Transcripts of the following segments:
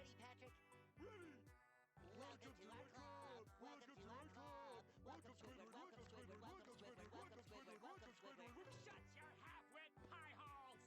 ready, Patrick? Ready! Welcome to our club! Welcome to our club! Welcome, Squidward! Welcome, Squidward! Welcome, Squidward! Welcome, Squidward! Welcome, Squidward! Shut your half-wit pie holes!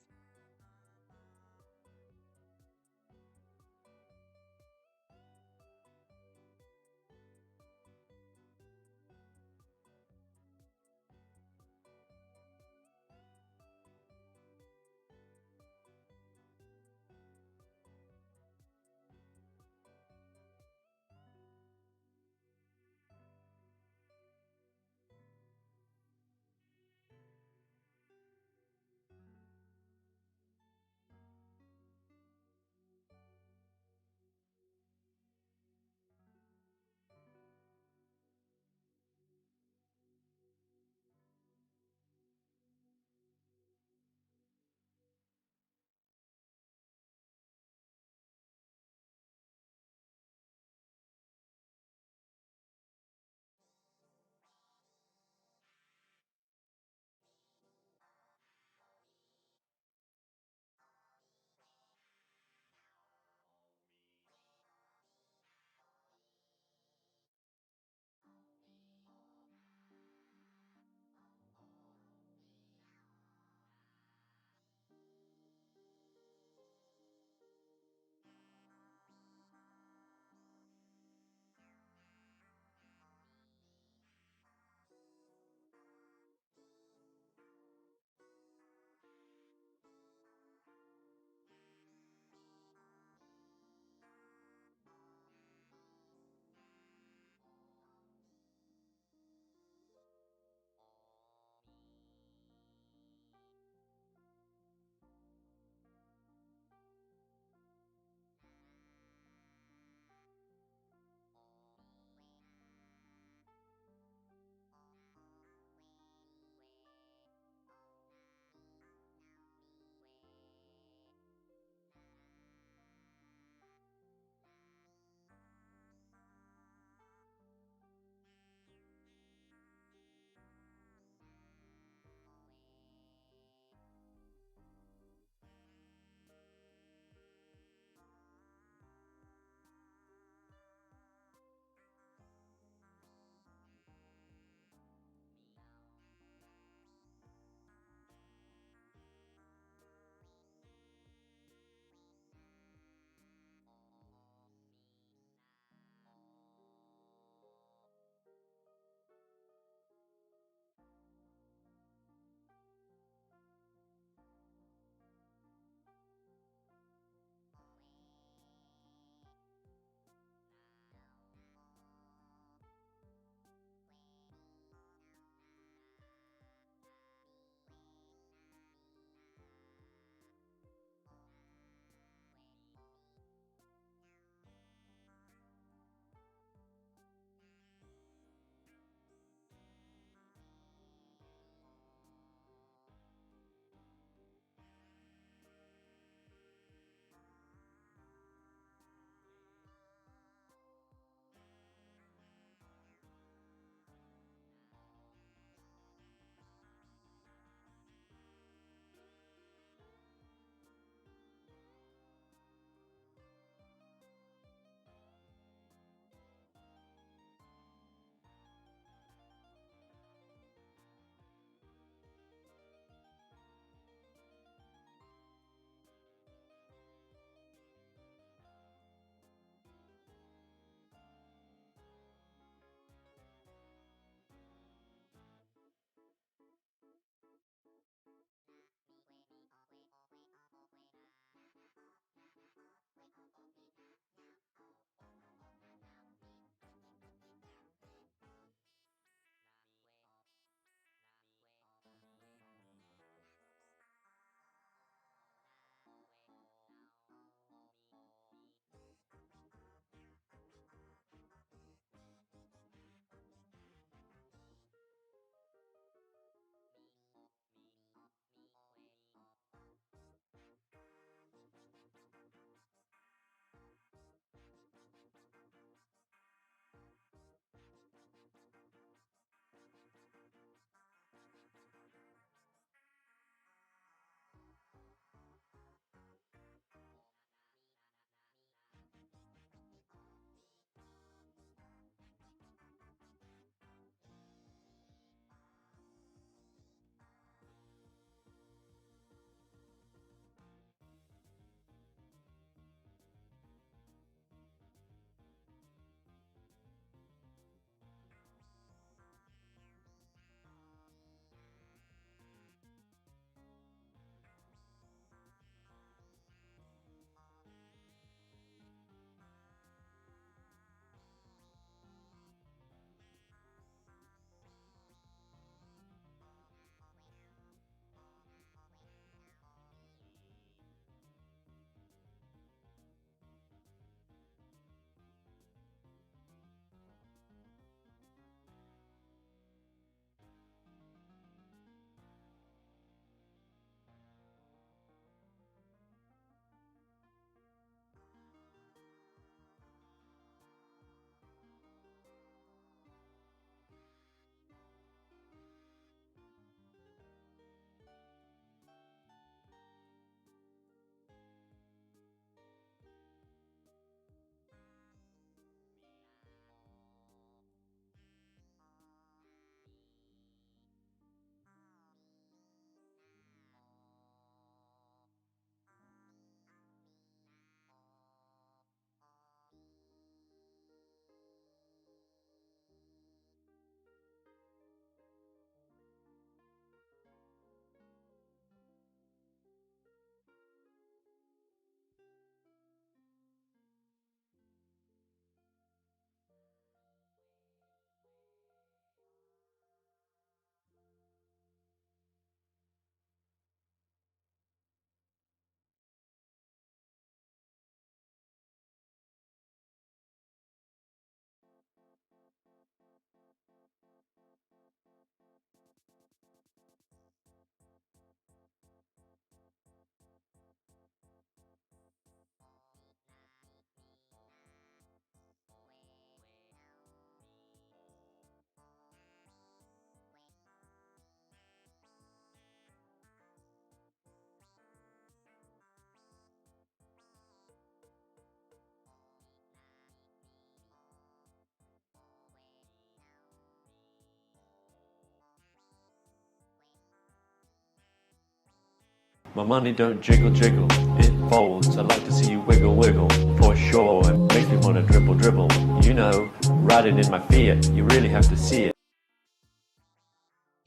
My money don't jiggle jiggle, it folds. I like to see you wiggle wiggle, for sure. It makes me wanna dribble dribble. You know, riding in my Fiat, you really have to see it.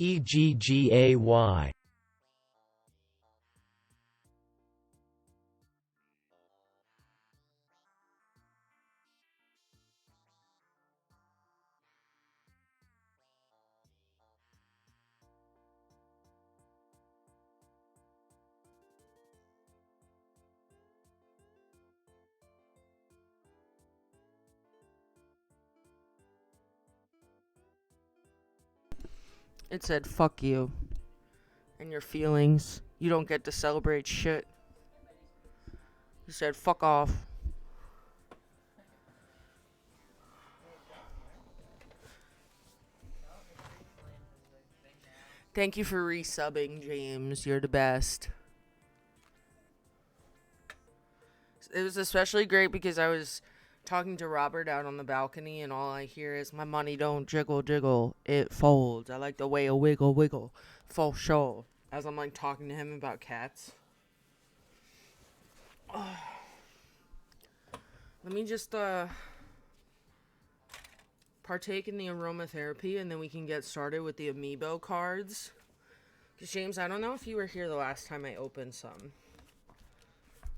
EGGAY. It said, fuck you and your feelings. You don't get to celebrate shit. It said, fuck off. Thank you for resubbing, James. You're the best. It was especially great because I was talking to Robert out on the balcony, and all I hear is, my money don't jiggle jiggle, it folds. I like the way a wiggle wiggle, for sure. As I'm like talking to him about cats. Let me just partake in the aromatherapy, and then we can get started with the Amiibo cards. Because James, I don't know if you were here the last time I opened some,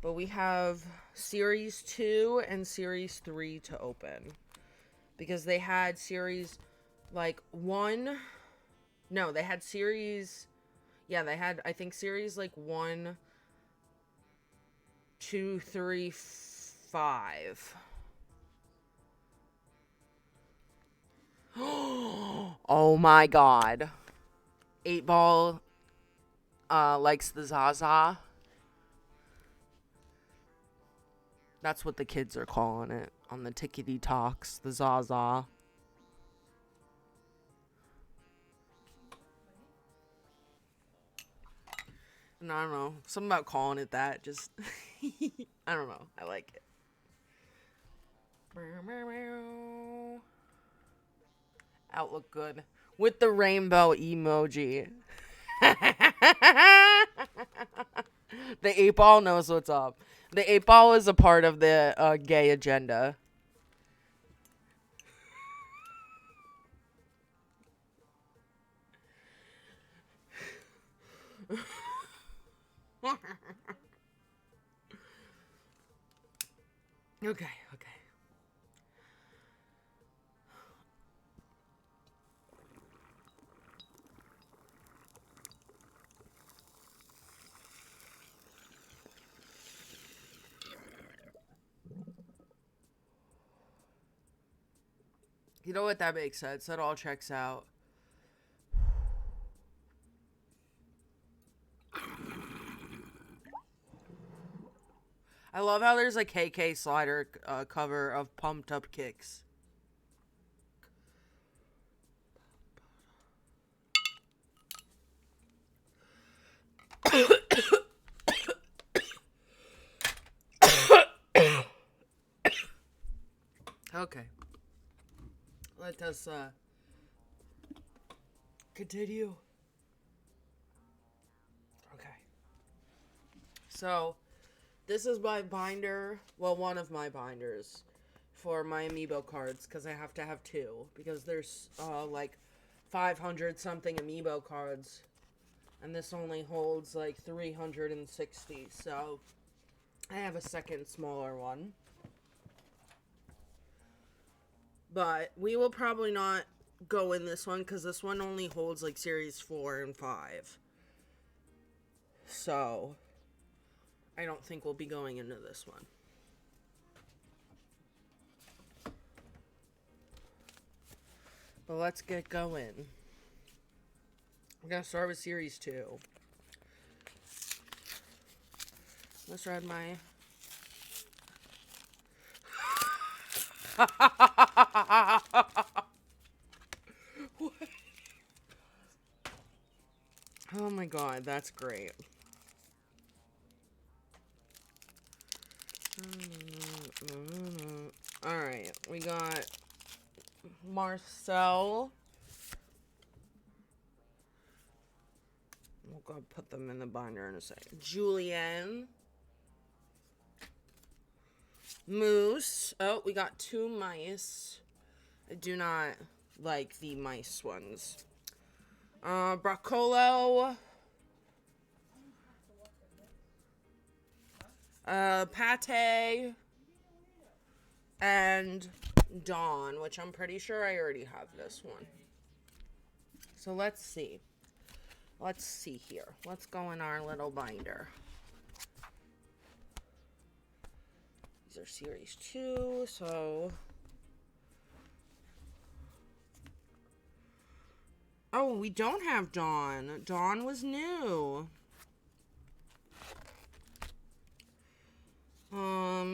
but we have Series 2 and Series 3 to open. Because they had Series, like, 1... No, they had Series... Yeah, they had, I think, Series, like, 1, 2, 3, 5. Oh my god. 8-Ball likes the Zaza. That's what the kids are calling it on the Tickety Talks, the Zaza. And I don't know, something about calling it that, just, I don't know, I like it. Outlook good. With the rainbow emoji. The 8-Ball knows what's up. The 8-Ball is a part of the gay agenda. Okay. You know what? That makes sense. That all checks out. I love how there's a KK Slider cover of Pumped Up Kicks. Okay. Let us continue. Okay. So, this is my binder, well, one of my binders for my Amiibo cards, because I have to have 2, because there's, like, 500 something Amiibo cards, and this only holds, like, 360, so I have a second smaller one. But we will probably not go in this one, because this one only holds, like, Series 4 and 5. So, I don't think we'll be going into this one. But let's get going. We're going to start with Series 2. Let's read my... What? Oh my god, that's great. Alright, we got Marcel. We'll go put them in the binder in a second. Julian. Moose. Oh, we got 2 mice. I do not like the mice ones. Broccolo. Pate. And Dawn, which I'm pretty sure I already have this one. So let's see. Let's see here. Let's go in our little binder. These are Series 2, so... Oh, we don't have Dawn. Dawn was new.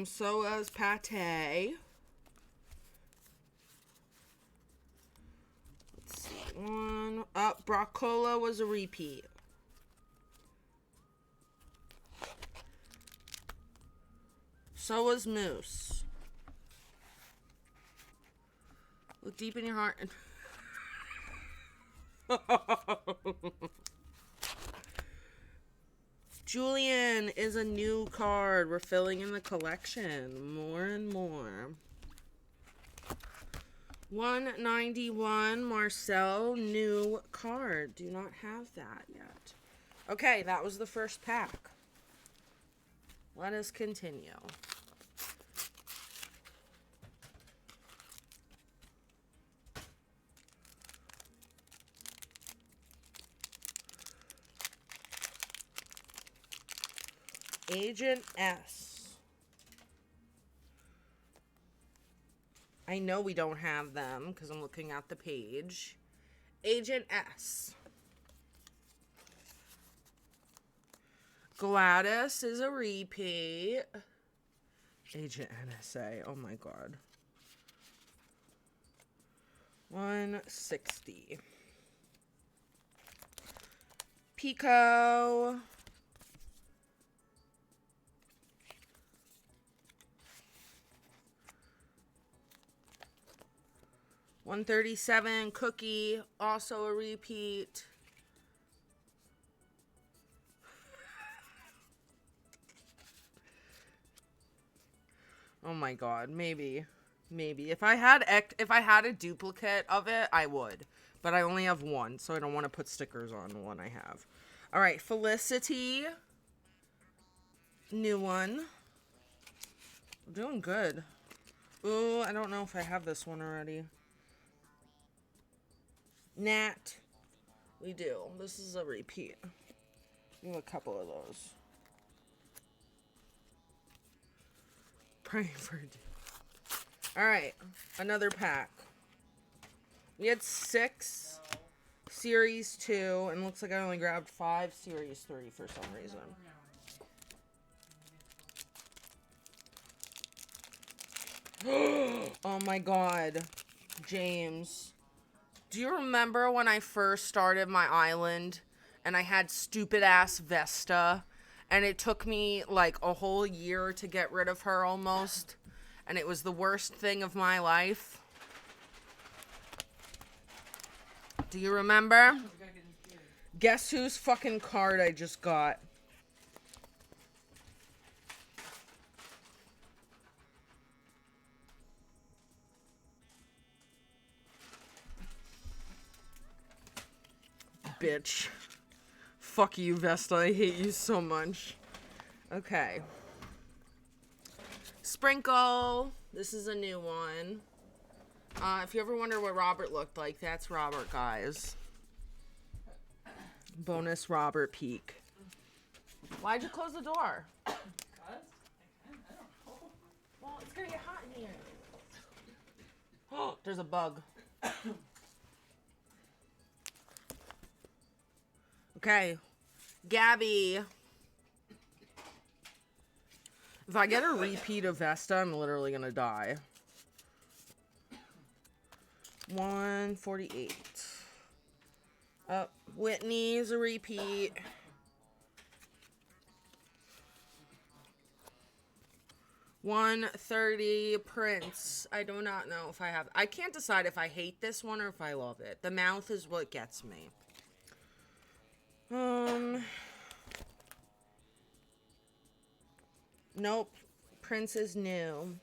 So as Pate. Let's see. One. Broccola was a repeat. So was Moose. Look deep in your heart and... Julian is a new card. We're filling in the collection more and more. 191 Marcel, new card. Do not have that yet. Okay, that was the first pack. Let us continue. Agent S. I know we don't have them because I'm looking at the page. Agent S. Gladys is a repeat. Agent NSA. Oh my god. 160. Pico. 137, Cookie, also a repeat. Oh my god, maybe. If I had a duplicate of it, I would. But I only have one, so I don't want to put stickers on the one I have. All right, Felicity. New one. We're doing good. Ooh, I don't know if I have this one already. Nat. We do. This is a repeat. We have a couple of those. Praying for you. Alright. Another pack. We had 6 Series 2. And looks like I only grabbed 5 Series 3 for some reason. Oh my god. James. Do you remember when I first started my island and I had stupid ass Vesta and it took me like a whole year to get rid of her almost and it was the worst thing of my life? Do you remember? Guess whose fucking card I just got? Bitch. Fuck you, Vesta. I hate you so much. Okay. Sprinkle. This is a new one. If you ever wonder what Robert looked like, that's Robert, guys. Bonus Robert peek. Why'd you close the door? Because I don't know. Well, it's gonna get hot in here. Oh, there's a bug. Okay. Gabby. If I get a repeat of Vesta, I'm literally gonna die. 148. Whitney's a repeat. $130 Prince. I do not know if I have. I can't decide if I hate this one or if I love it. The mouth is what gets me. Nope. Prince is new.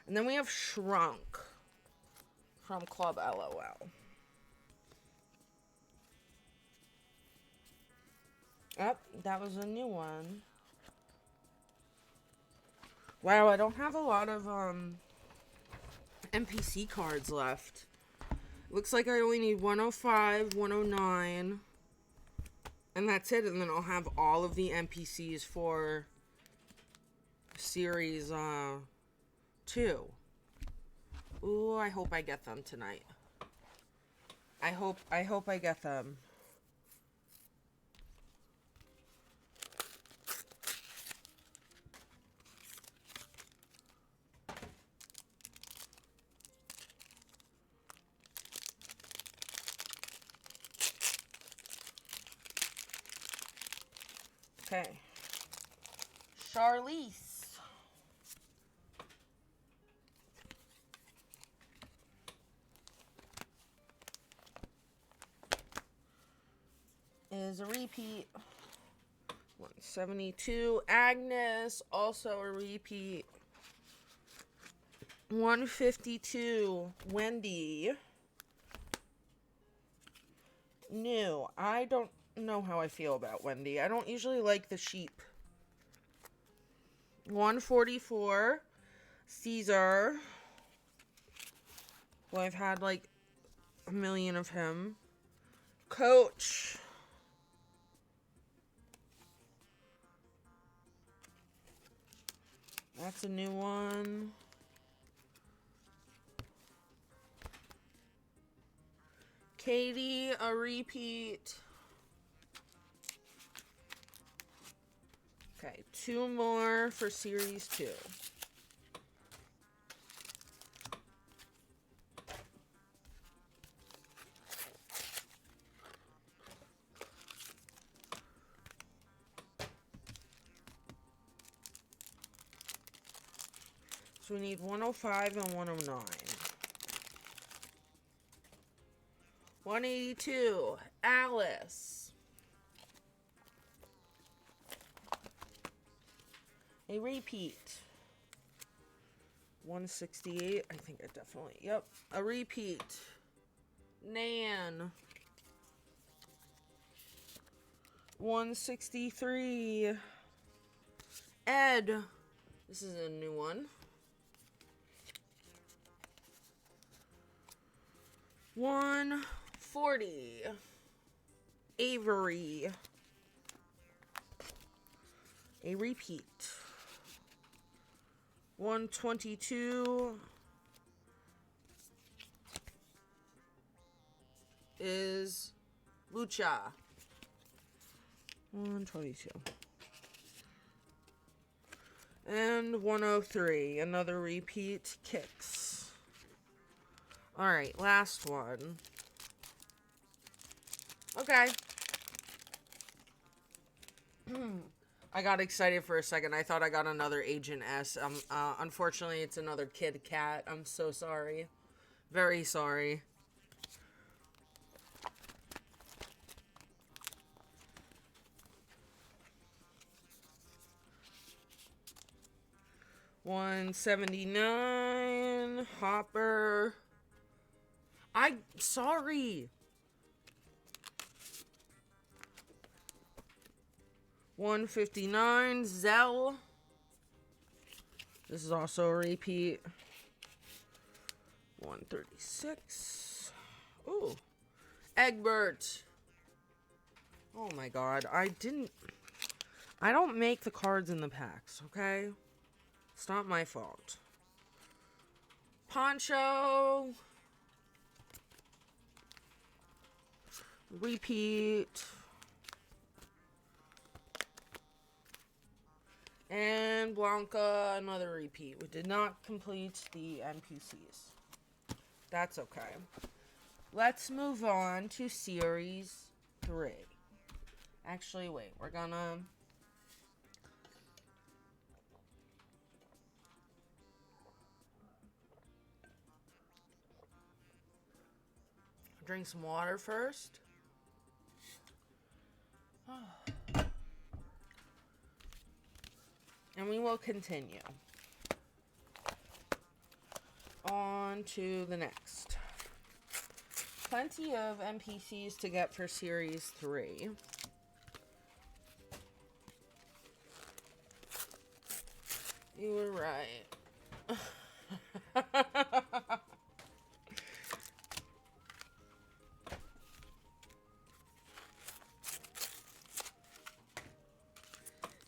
And then we have Shrunk from Club LOL. Oh, that was a new one. Wow, I don't have a lot of NPC cards left. Looks like I only need 105, 109, and that's it. And then I'll have all of the NPCs for Series 2. Ooh, I hope I get them tonight. I hope I get them. Okay. Charlize. Is a repeat. 172. Agnes, also a repeat. 152. Wendy. New. I don't know how I feel about Wendy. I don't usually like the sheep. 144. Caesar. Well, I've had like a million of him. Coach. That's a new one. Katie, a repeat. Okay, 2 more for Series 2. So we need 105 and 109. 182, Alice. A repeat. 168, I think I definitely, yep. A repeat. Nan. 163. Ed. This is a new one. 140. Avery. A repeat. 122 is Lucha. 122. And 103, another repeat, Kicks. Alright, last one. Okay. I got excited for a second. I thought I got another Agent S. Unfortunately, it's another Kid Cat. I'm so sorry. Very sorry. $179. Hopper. Sorry. 159. Zell. This is also a repeat. 136. Ooh. Egbert. Oh my god. I don't make the cards in the packs, okay? It's not my fault. Poncho. Repeat. And Blanca, another repeat. We did not complete the NPCs. That's okay. Let's move on to Series 3. Actually, wait. We're gonna... drink some water first. And we will continue. On to the next. Plenty of NPCs to get for Series 3. You were right.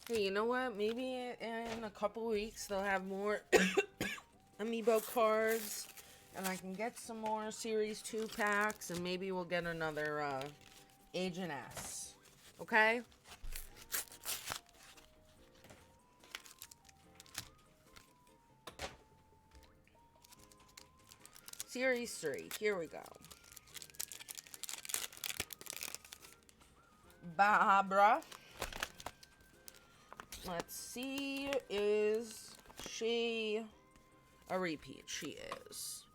Hey, you know what? Maybe in a couple weeks they'll have more Amiibo cards, and I can get some more Series 2 packs, and maybe we'll get another Agent S. Okay? Series 3. Here we go. Barbara. Let's see. Is she a repeat? She is.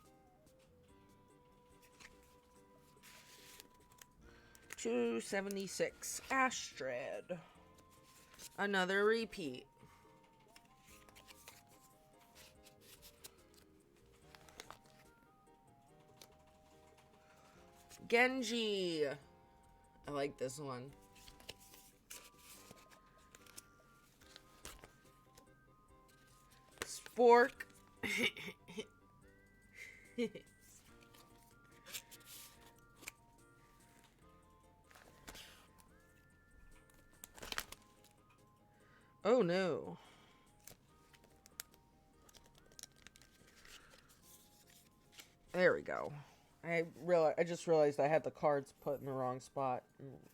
276. Astrid. Another repeat. Genji. I like this one. Spork. Oh no. There we go. I just realized I had the cards put in the wrong spot.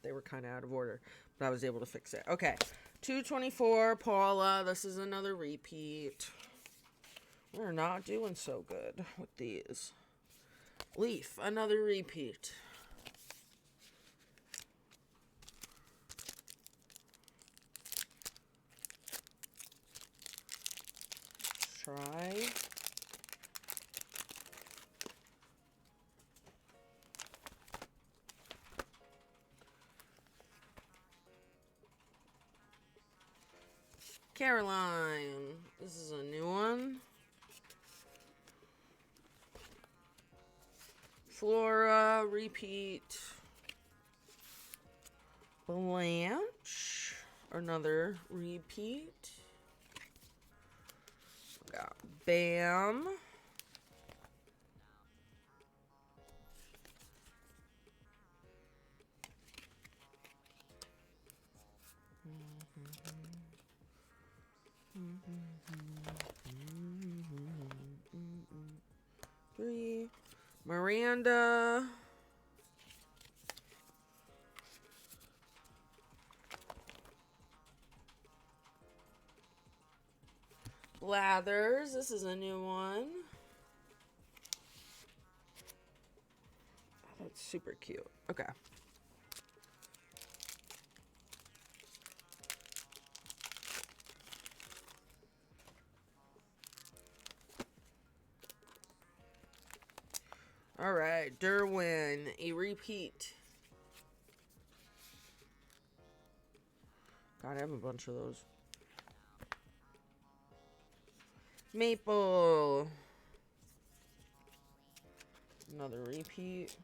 They were kind of out of order, but I was able to fix it. Okay. 224, Paula. This is another repeat. We're not doing so good with these. Leaf, another repeat. Try. Caroline. This is a new one. Flora, repeat. Blanche, another repeat. Got Bam. Three. Miranda. Blathers. This is a new one. Oh, that's super cute. Okay. All right, Derwin, a repeat. God, I have a bunch of those. Maple. Another repeat.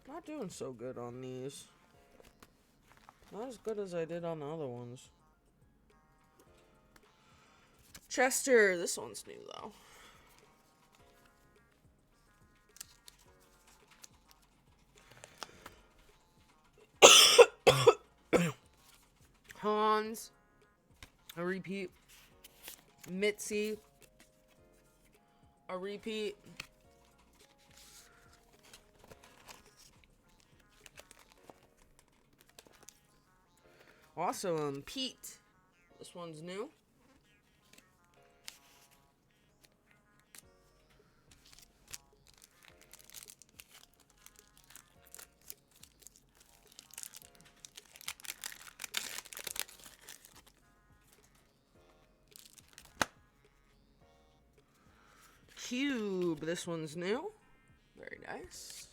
Not doing so good on these. Not as good as I did on the other ones. Chester, this one's new though. Hans, a repeat. Mitzi, a repeat. Awesome. Pete, this one's new. Cube. This one's new. Very nice.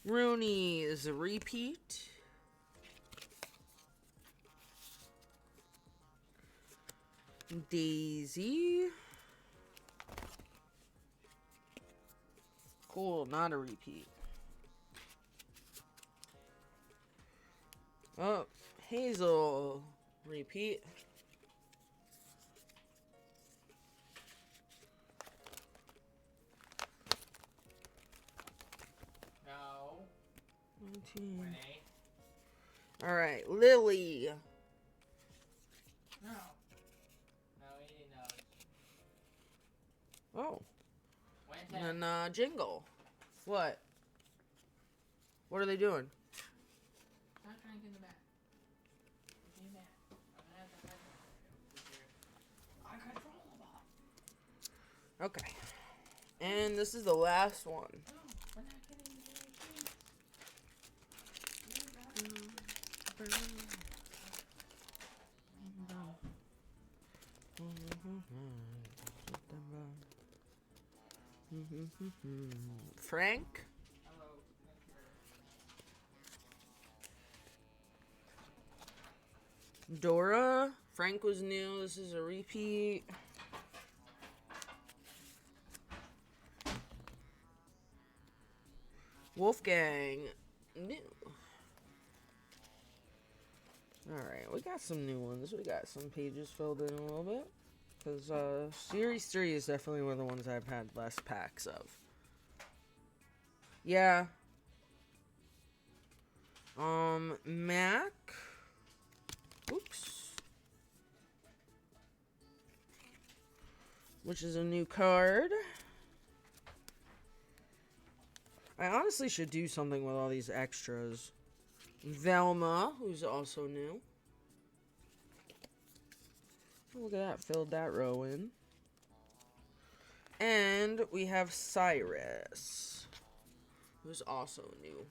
Rooney is a repeat. Daisy. Cool, not a repeat. Oh, Hazel. Repeat. No. 19. Renee. Alright, Lily. No. No, he knows. Oh. Wednesday. And then, Jingle. What? What are they doing? Stop trying to get in the back. Get in the back. I'm gonna have to hide it. Okay. And this is the last one. No, we're not getting the keys. Frank. Hello. Dora. Frank was new. This is a repeat. Wolfgang. New. Alright, we got some new ones. We got some pages filled in a little bit. Because Series 3 is definitely one of the ones I've had less packs of. Yeah. Mac. Oops. Which is a new card. I honestly should do something with all these extras. Velma, who's also new. Look at that, filled that row in. And we have Cyrus, who's also new.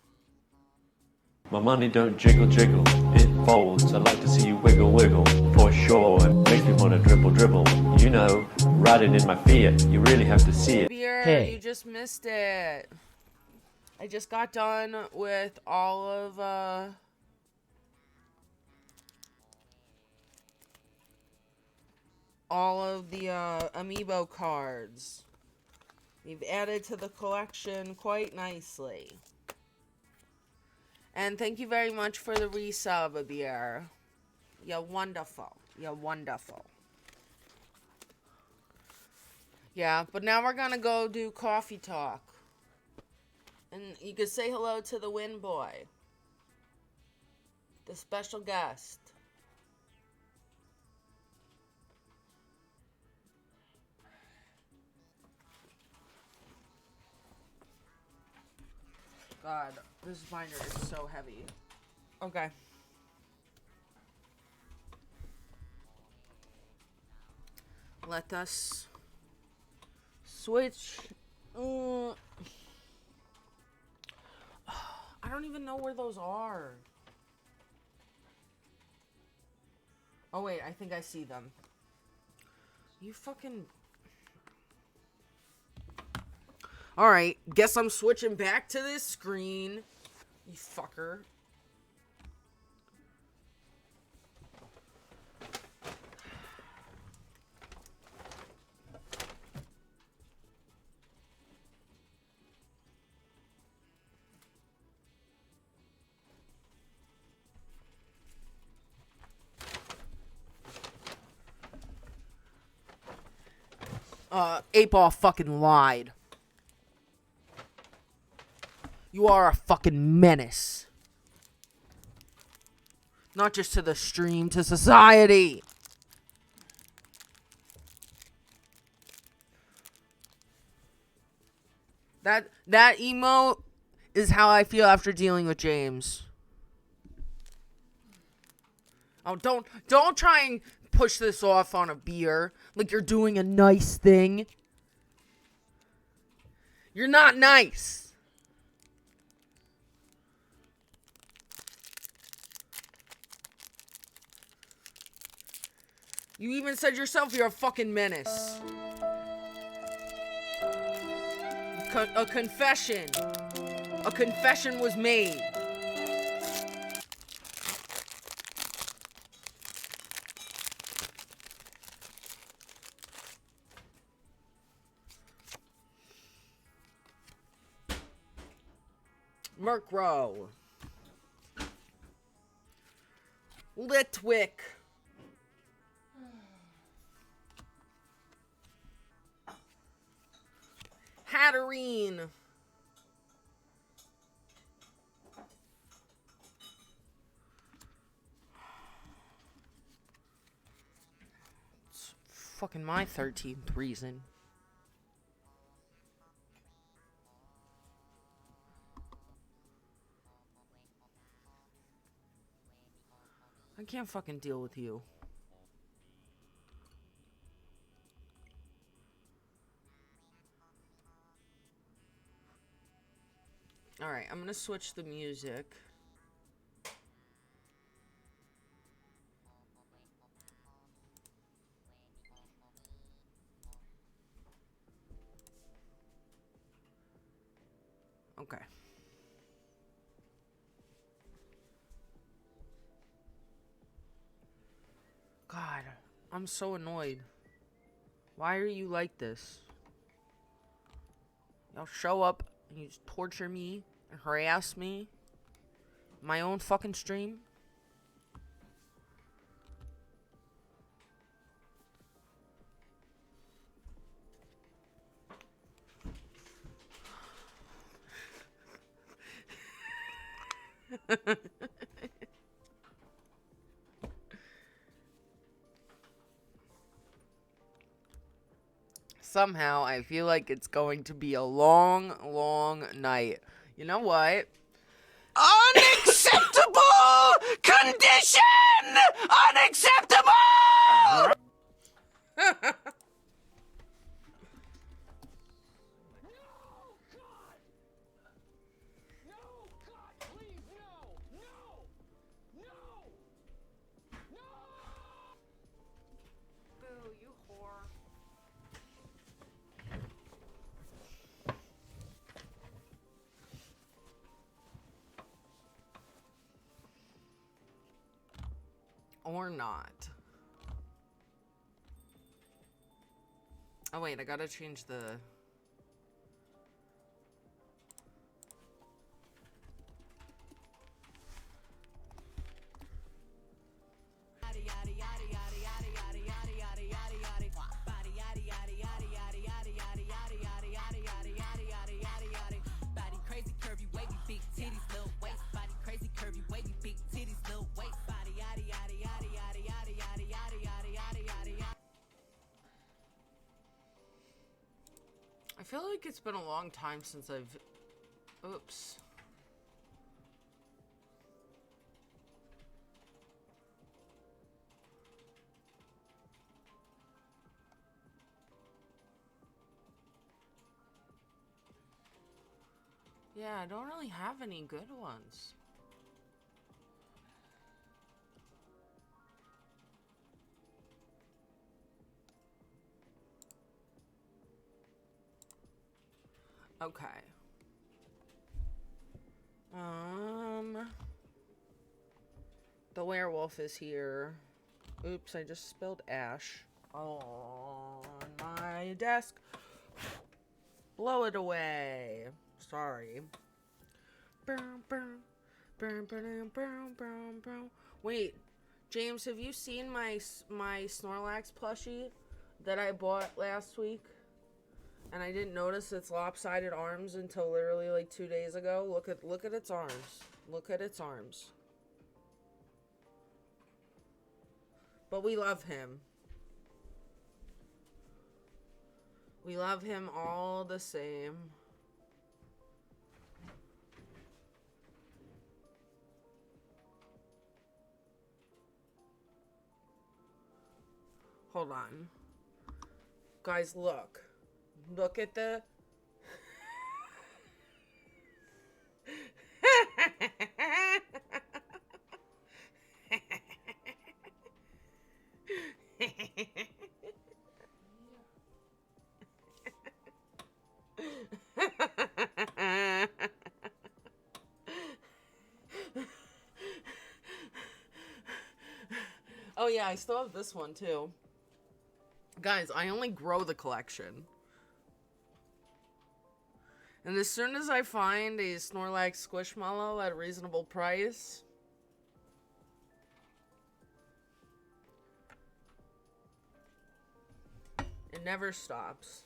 My money don't jiggle jiggle, it folds. I like to see you wiggle wiggle, for sure. It makes me wanna dribble dribble. You know, riding in my Fiat, you really have to see it. Beer, Hey. you just missed it. I just got done with all of the Amiibo cards. We've added to the collection quite nicely. And thank you very much for the resub, Abir. You're wonderful. You're wonderful. Yeah, but now we're gonna go do coffee talk. And you can say hello to the Wind Boy, the special guest. God, this binder is so heavy. Okay. Let us switch. I don't even know where those are. Oh wait, I think I see them. You fucking... Alright, guess I'm switching back to this screen. You fucker. Eight Ball fucking lied. You are a fucking menace. Not just to the stream, to society. That emote is how I feel after dealing with James. Oh, don't try and push this off on a beer like you're doing a nice thing. You're not nice. You even said yourself you're a fucking menace. A confession. A confession was made. Murkrow. Litwick. Hatterene. It's fucking my 13th reason. I can't fucking deal with you. Alright, I'm gonna switch the music. Okay. God, I'm so annoyed. Why are you like this? Y'all show up and you just torture me and harass me. My own fucking stream. Somehow, I feel like it's going to be a long, long night. You know what? Unacceptable condition! Unacceptable! Boo, you whore. Or not. Oh wait, I gotta change the... I feel like it's been a long time since I've... Oops. Yeah, I don't really have any good ones. Okay. The werewolf is here. Oops, I just spilled ash on my desk. Blow it away. Sorry. Wait, James, have you seen my Snorlax plushie that I bought last week? And I didn't notice its lopsided arms until literally like 2 days ago. Look at its arms. Look at its arms. But we love him. We love him all the same. Hold on. Guys, look. Look at the... Oh yeah, I still have this one too. Guys, I only grow the collection. And as soon as I find a Snorlax Squishmallow at a reasonable price, it never stops.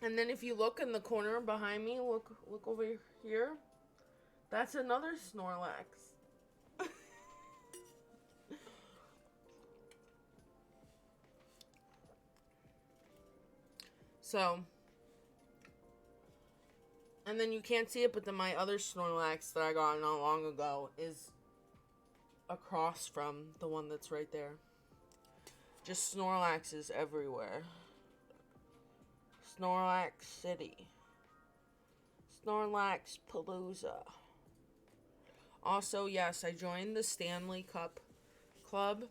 And then if you look in the corner behind me, look over here. That's another Snorlax. So, and then you can't see it, but then my other Snorlax that I got not long ago is across from the one that's right there. Just Snorlaxes everywhere. Snorlax City. Snorlax Palooza. Also, yes, I joined the Stanley Cup Club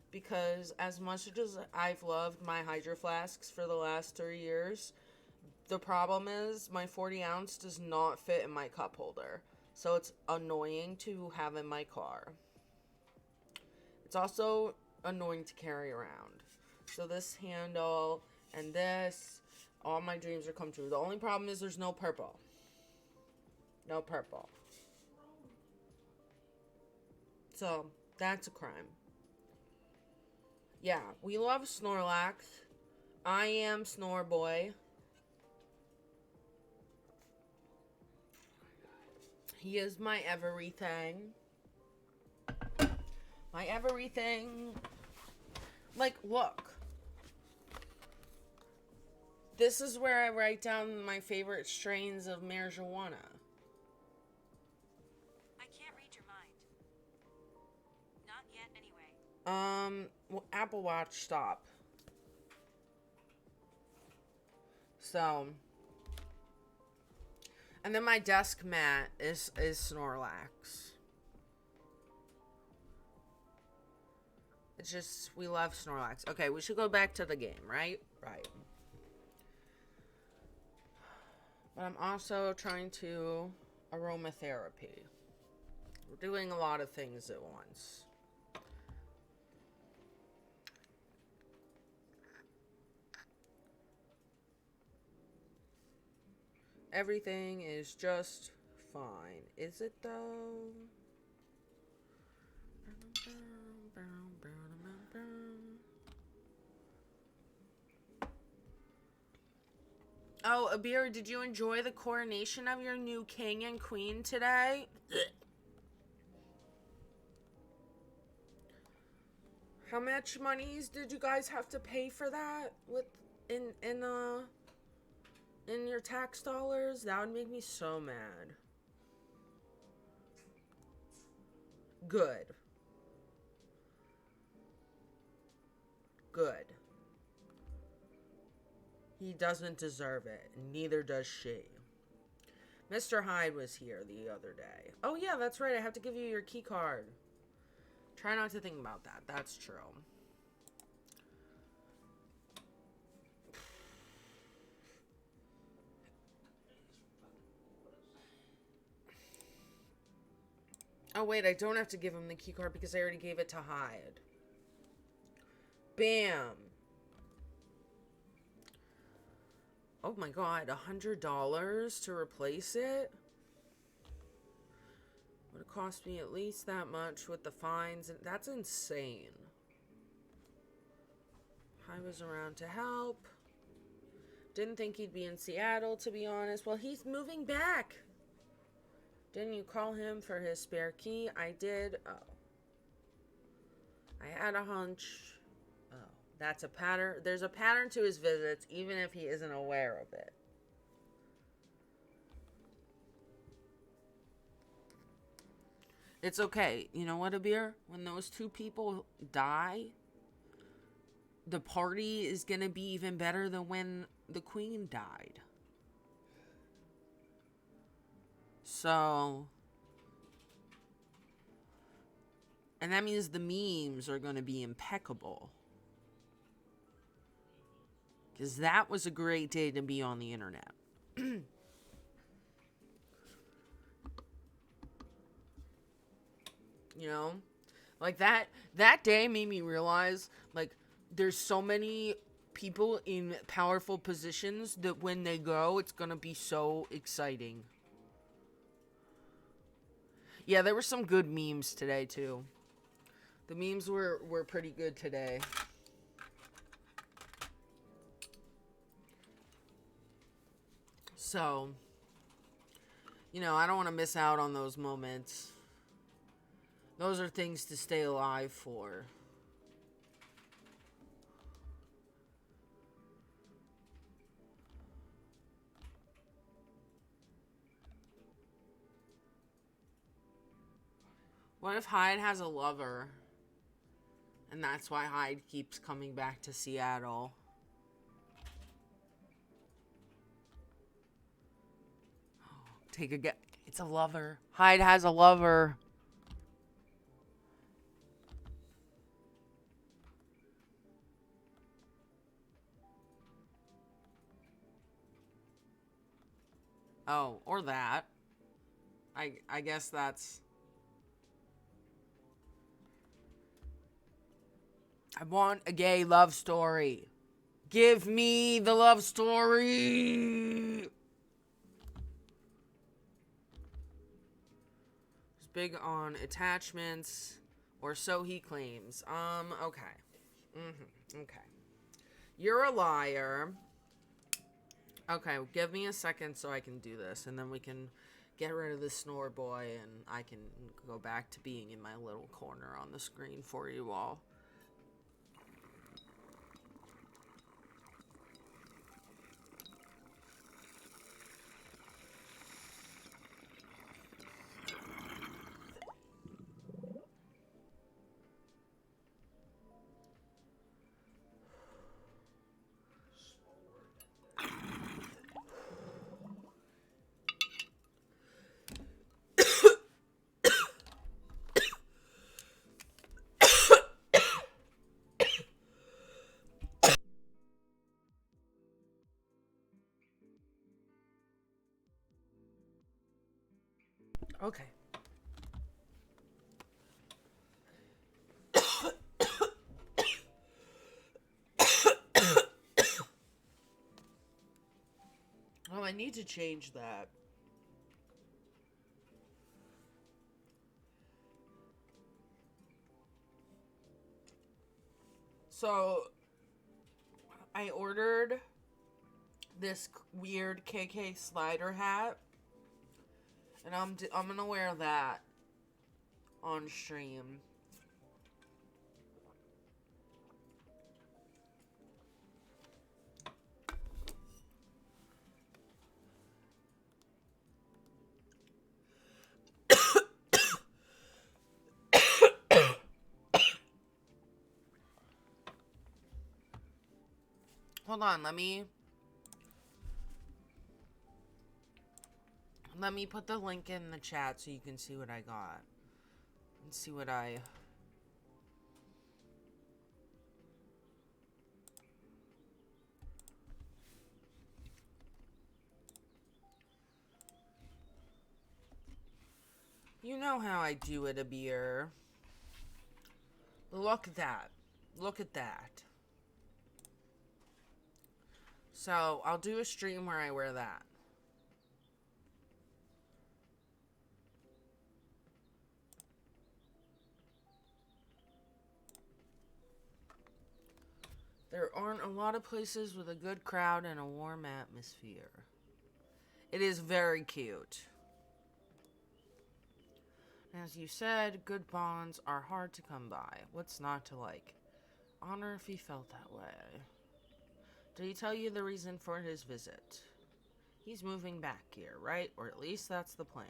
because as much as I've loved my Hydro Flasks for the last 3 years, the problem is my 40 ounce does not fit in my cup holder. So it's annoying to have in my car. It's also annoying to carry around. So this handle and this, all my dreams are come true. The only problem is there's no purple. No purple. So that's a crime. Yeah, we love Snorlax. I am Snorboy. He is my everything. My everything. Like, look. This is where I write down my favorite strains of marijuana. I can't read your mind. Not yet, anyway. Well, Apple Watch, stop. So, and then my desk mat is Snorlax. It's just, we love Snorlax. Okay, we should go back to the game, right? Right. But I'm also trying to aromatherapy. We're doing a lot of things at once. Everything is just fine. Is it though? Oh, Abir, did you enjoy the coronation of your new king and queen today? How much monies did you guys have to pay for that in your tax dollars? That would make me so mad. Good. Good. He doesn't deserve it. Neither does she. Mr. Hyde was here the other day. Oh yeah, that's right. I have to give you your key card. Try not to think about that. That's true. Oh wait, I don't have to give him the key card because I already gave it to Hyde. Bam. Oh my god, $100 to replace it? Would have cost me at least that much with the fines. And that's insane. I was around to help. Didn't think he'd be in Seattle, to be honest. Well, he's moving back. Didn't you call him for his spare key? I did. Oh. I had a hunch. Oh. That's a pattern. There's a pattern to his visits, even if he isn't aware of it. It's okay. You know what, Abir? When those two people die, the party is going to be even better than when the queen died. So, and that means the memes are going to be impeccable. Because that was a great day to be on the internet. You know? Like that day made me realize, like, there's so many people in powerful positions that when they go, it's gonna be so exciting. Yeah, there were some good memes today, too. The memes were pretty good today. So, you know, I don't want to miss out on those moments. Those are things to stay alive for. What if Hyde has a lover? And that's why Hyde keeps coming back to Seattle. Take a guess. It's a lover. Hyde has a lover. Oh, or that. I guess that's... I want a gay love story. Give me the love story. He's big on attachments, or so he claims. Okay. Okay. You're a liar. Okay, give me a second so I can do this, and then we can get rid of the snore boy, and I can go back to being in my little corner on the screen for you all. Okay. Oh, I need to change that. So, I ordered this weird KK slider hat, and I'm gonna wear that on stream. Hold on, let me put the link in the chat so you can see what I got. And see what I... You know how I do it, a beer. Look at that. Look at that. So, I'll do a stream where I wear that. There aren't a lot of places with a good crowd and a warm atmosphere. It is very cute. As you said, good bonds are hard to come by. What's not to like? Honor if he felt that way. Did he tell you the reason for his visit? He's moving back here, right? Or at least that's the plan.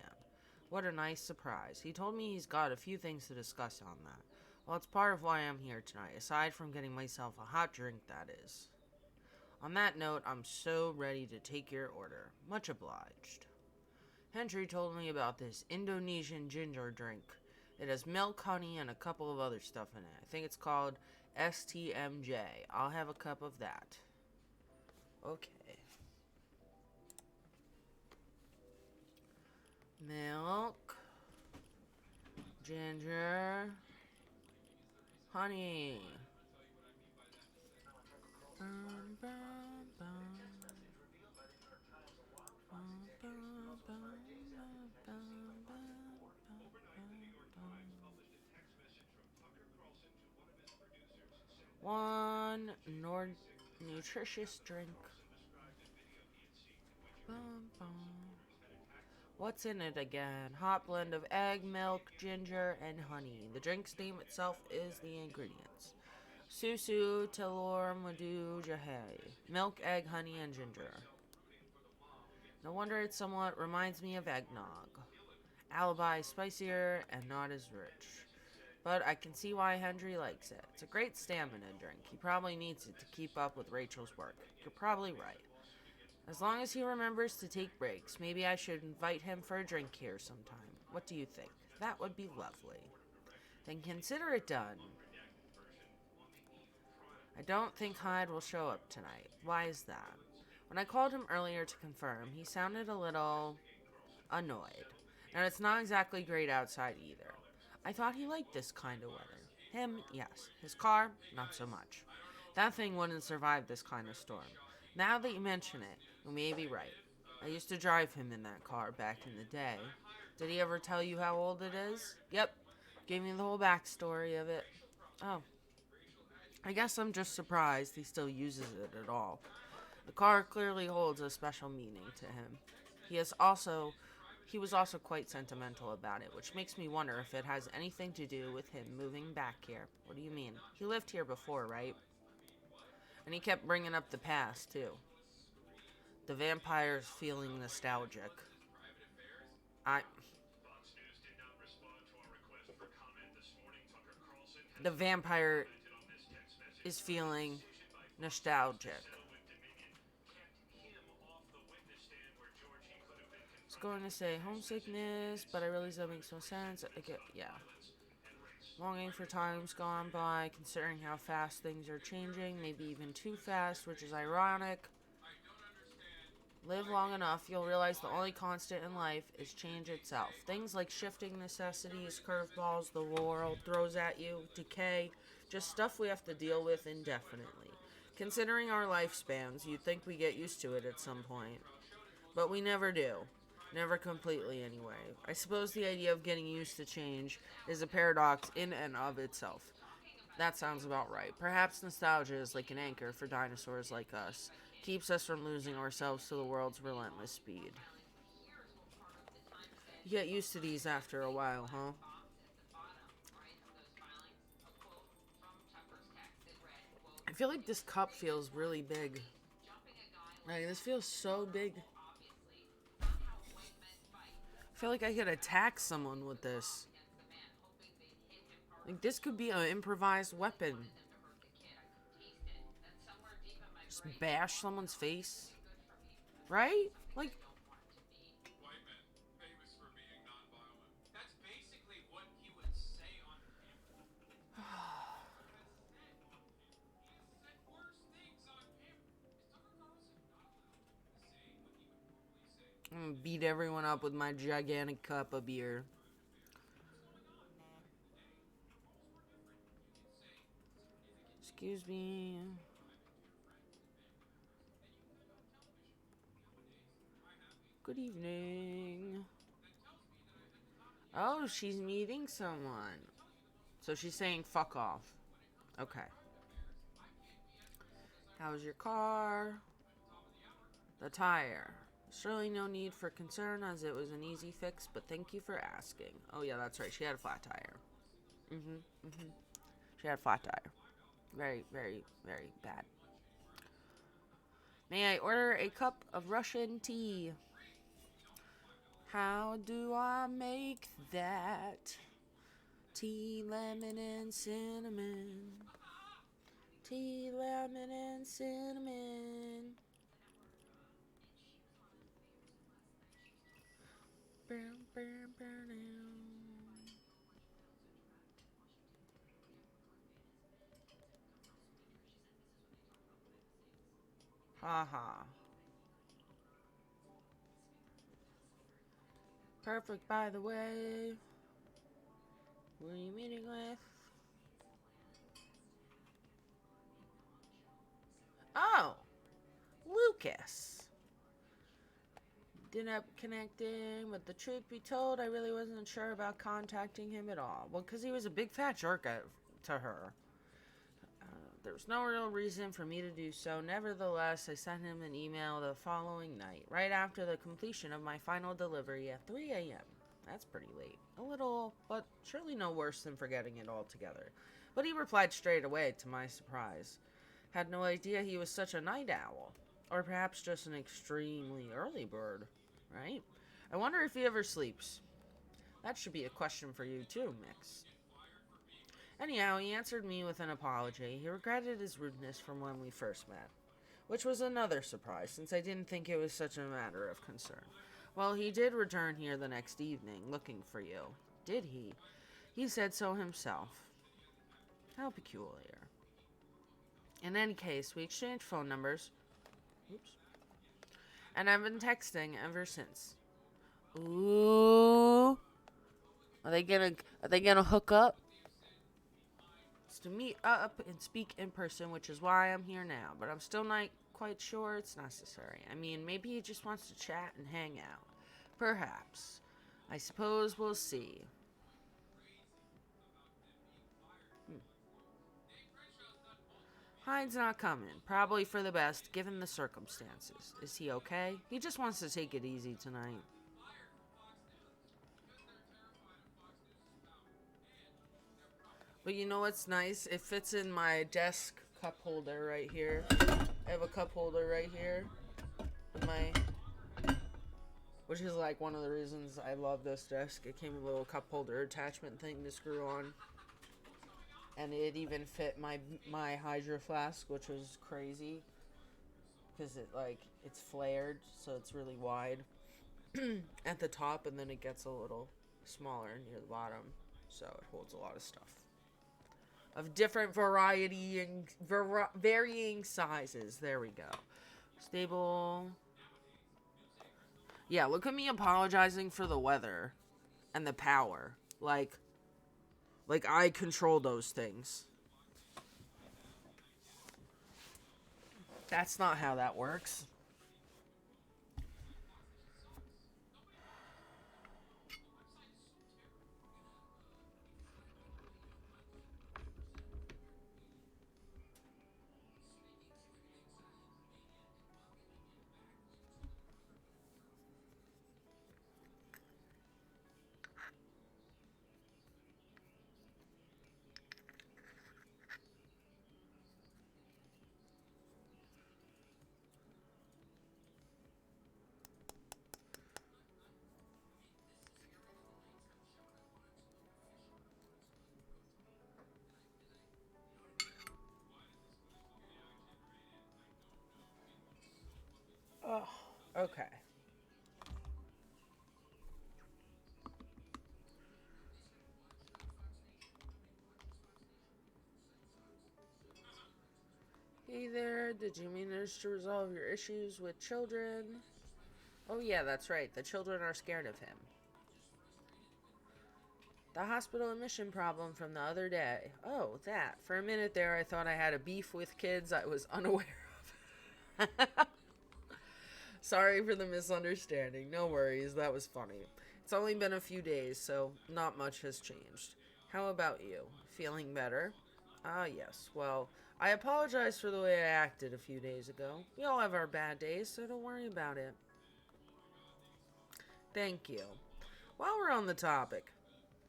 What a nice surprise. He told me he's got a few things to discuss on that. Well, it's part of why I'm here tonight, aside from getting myself a hot drink, that is. On that note, I'm so ready to take your order. Much obliged. Hendry told me about this Indonesian ginger drink. It has milk, honey, and a couple of other stuff in it. I think it's called STMJ. I'll have a cup of that. Okay. Milk. Ginger. Honey. Bum, bum, bum. Bum, bum, bum, bum, bum, one nutritious drink. Bum, bum. What's in it again? Hot blend of egg, milk, ginger, and honey. The drink's name itself is the ingredients. Susu, Telur, Madu, Jahe. Milk, egg, honey, and ginger. No wonder it somewhat reminds me of eggnog. Alibi, spicier and not as rich. But I can see why Hendry likes it. It's a great stamina drink. He probably needs it to keep up with Rachel's work. You're probably right. As long as he remembers to take breaks, maybe I should invite him for a drink here sometime. What do you think? That would be lovely. Then consider it done. I don't think Hyde will show up tonight. Why is that? When I called him earlier to confirm, he sounded a little annoyed. And it's not exactly great outside either. I thought he liked this kind of weather. Him, yes. His car, not so much. That thing wouldn't survive this kind of storm. Now that you mention it, you may be right. I used to drive him in that car back in the day. Did he ever tell you how old it is? Yep. Gave me the whole backstory of it. Oh. I guess I'm just surprised he still uses it at all. The car clearly holds a special meaning to him. He was also quite sentimental about it, which makes me wonder if it has anything to do with him moving back here. What do you mean? He lived here before, right? And he kept bringing up the past, too. The vampire's feeling nostalgic. The vampire is feeling nostalgic. I was going to say homesickness, but I realize that makes no sense. Yeah. Longing for times gone by, considering how fast things are changing, maybe even too fast, which is ironic. Live long enough, you'll realize the only constant in life is change itself. Things like shifting necessities, curveballs the world throws at you, decay, just stuff we have to deal with indefinitely. Considering our lifespans, you'd think we get used to it at some point. But we never do. Never completely, anyway. I suppose the idea of getting used to change is a paradox in and of itself. That sounds about right. Perhaps nostalgia is like an anchor for dinosaurs like us. Keeps us from losing ourselves to the world's relentless speed. You get used to these after a while, huh? I feel like this cup feels really big. Like, this feels so big. I feel like I could attack someone with this. Like, this could be an improvised weapon. Just bash someone's face. Right? Like, That's basically what he would say on camera. He has said worse things on camera. Is Tucker Carlson not allowed to say what he would normally say? I'm gonna beat everyone up with my gigantic cup of beer. Excuse me. Good evening. Oh, she's meeting someone. So she's saying fuck off. Okay. How's your car? The tire. Surely no need for concern as it was an easy fix, but thank you for asking. Oh yeah, that's right. She had a flat tire. She had a flat tire. Very, very, very bad. May I order a cup of Russian tea? How do I make that? Tea, lemon, and cinnamon. Tea, lemon, and cinnamon. Haha. Perfect, by the way. Who are you meeting with? Oh, Lucas. Ended up connecting, but the truth be told, I really wasn't sure about contacting him at all. Well, because he was a big fat jerk to her. There was no real reason for me to do so. Nevertheless, I sent him an email the following night, right after the completion of my final delivery at 3 a.m. That's pretty late. A little, but surely no worse than forgetting it altogether. But he replied straight away, to my surprise. Had no idea he was such a night owl. Or perhaps just an extremely early bird, right? I wonder if he ever sleeps. That should be a question for you too, Mix. Anyhow, he answered me with an apology. He regretted his rudeness from when we first met, which was another surprise, since I didn't think it was such a matter of concern. Well, he did return here the next evening, looking for you. Did he? He said so himself. How peculiar. In any case, we exchanged phone numbers. Oops. And I've been texting ever since. Ooh. Are they gonna hook up? It's to meet up and speak in person, which is why I'm here now. But I'm still not quite sure it's necessary. I mean, maybe he just wants to chat and hang out. Perhaps. I suppose we'll see. Hyde's not coming. Probably for the best, given the circumstances. Is he okay? He just wants to take it easy tonight. But you know what's nice? It fits in my desk cup holder right here. I have a cup holder right here. Which is like one of the reasons I love this desk. It came with a little cup holder attachment thing to screw on. And it even fit my Hydro Flask, which was crazy. Because it's flared, so it's really wide at the top, and then it gets a little smaller near the bottom. So it holds a lot of stuff. Of different variety and varying sizes. There we go. Stable. Yeah, look at me apologizing for the weather and the power. Like I control those things. That's not how that works. Oh, okay. Hey there, did you manage to resolve your issues with children? Oh yeah, that's right, the children are scared of him. The hospital admission problem from the other day. Oh, that. For a minute there, I thought I had a beef with kids I was unaware of. Sorry for the misunderstanding. No worries, that was funny. It's only been a few days, so not much has changed. How about you? Feeling better? Ah, yes. Well, I apologize for the way I acted a few days ago. We all have our bad days, so don't worry about it. Thank you. While we're on the topic,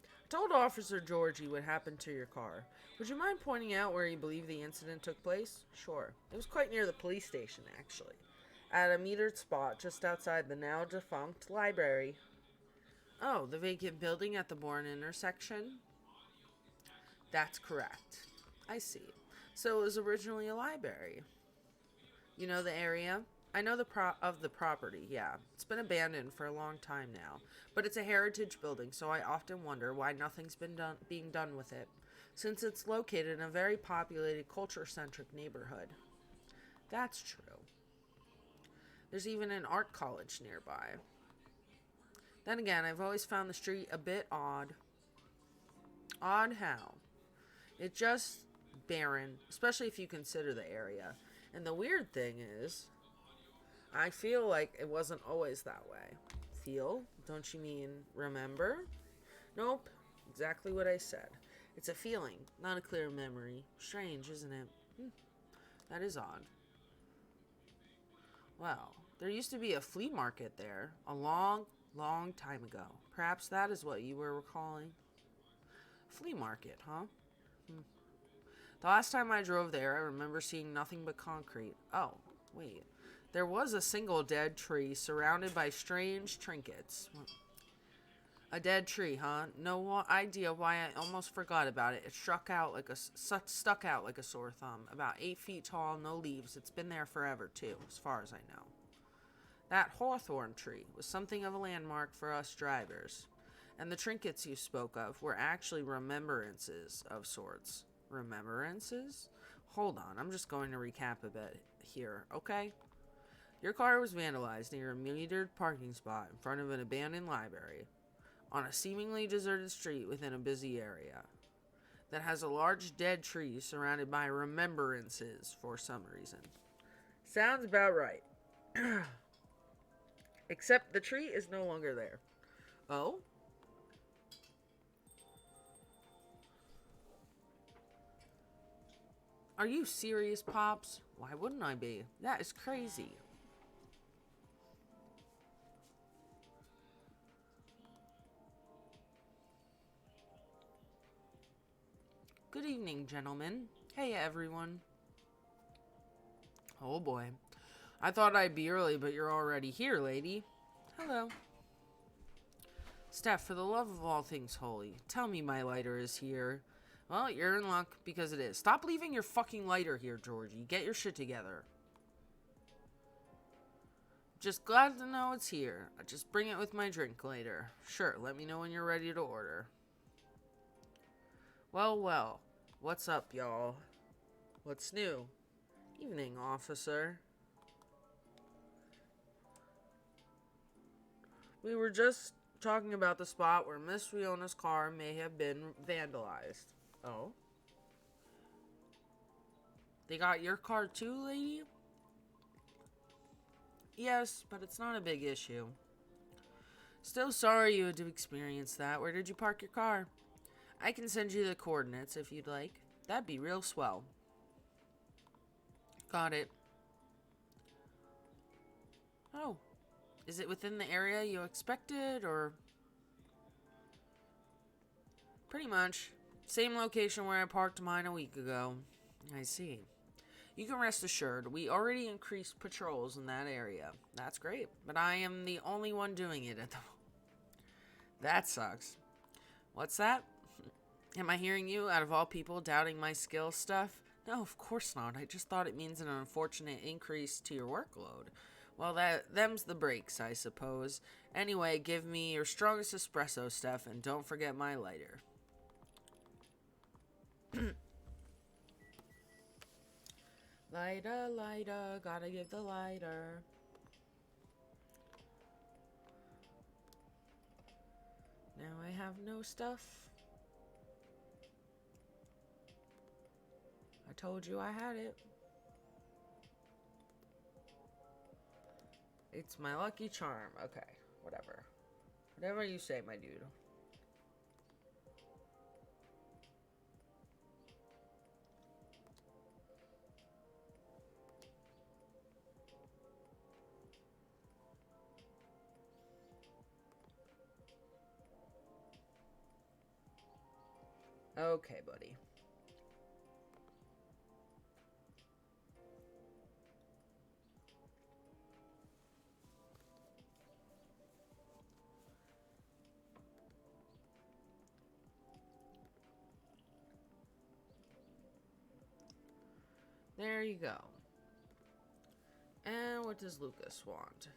I told Officer Georgie what happened to your car. Would you mind pointing out where you believe the incident took place? Sure. It was quite near the police station, actually. At a metered spot just outside the now defunct library. Oh, the vacant building at the Bourne intersection? That's correct. I see. So it was originally a library. You know the area? I know the property, yeah. It's been abandoned for a long time now. But it's a heritage building, so I often wonder why nothing's being done with it, since it's located in a very populated, culture-centric neighborhood. That's true. There's even an art college nearby. Then again, I've always found the street a bit odd. Odd how. It just barren, especially if you consider the area. And the weird thing is, I feel like it wasn't always that way. Feel? Don't you mean remember? Nope. Exactly what I said. It's a feeling, not a clear memory. Strange, isn't it? That is odd. Well, there used to be a flea market there a long, long time ago. Perhaps that is what you were recalling. Flea market, huh? The last time I drove there, I remember seeing nothing but concrete. Oh, wait. There was a single dead tree surrounded by strange trinkets. A dead tree, huh? No idea why I almost forgot about it. It stuck out like a sore thumb. About 8 feet tall, no leaves. It's been there forever, too, as far as I know. That hawthorn tree was something of a landmark for us drivers. And the trinkets you spoke of were actually remembrances of sorts. Remembrances? Hold on, I'm just going to recap a bit here, okay? Your car was vandalized near a metered parking spot in front of an abandoned library on a seemingly deserted street within a busy area that has a large dead tree surrounded by remembrances for some reason. Sounds about right. Except the tree is no longer there. Oh? Are you serious, Pops? Why wouldn't I be? That is crazy. Good evening, gentlemen. Hey, everyone. Oh boy. I thought I'd be early, but you're already here, lady. Hello. Steph, for the love of all things holy, tell me my lighter is here. Well, you're in luck, because it is. Stop leaving your fucking lighter here, Georgie. Get your shit together. Just glad to know it's here. I'll just bring it with my drink later. Sure, let me know when you're ready to order. Well, well. What's up, y'all? What's new? Evening, officer. We were just talking about the spot where Miss Fiona's car may have been vandalized. Oh? They got your car too, lady? Yes, but it's not a big issue. Still sorry you had to experience that. Where did you park your car? I can send you the coordinates if you'd like. That'd be real swell. Got it. Oh. Is it within the area you expected, or? Pretty much. Same location where I parked mine a week ago. I see. You can rest assured, we already increased patrols in that area. That's great, but I am the only one doing it at the moment. That sucks. What's that? Am I hearing you, out of all people, doubting my skill stuff? No, of course not. I just thought it means an unfortunate increase to your workload. Well, them's the breaks, I suppose. Anyway, give me your strongest espresso, Steph, and don't forget my lighter. Lighter, lighter, gotta give the lighter. Now I have no stuff. I told you I had it. It's my lucky charm. Okay, whatever. Whatever you say, my dude. Okay, buddy. There you go. And what does Lucas want?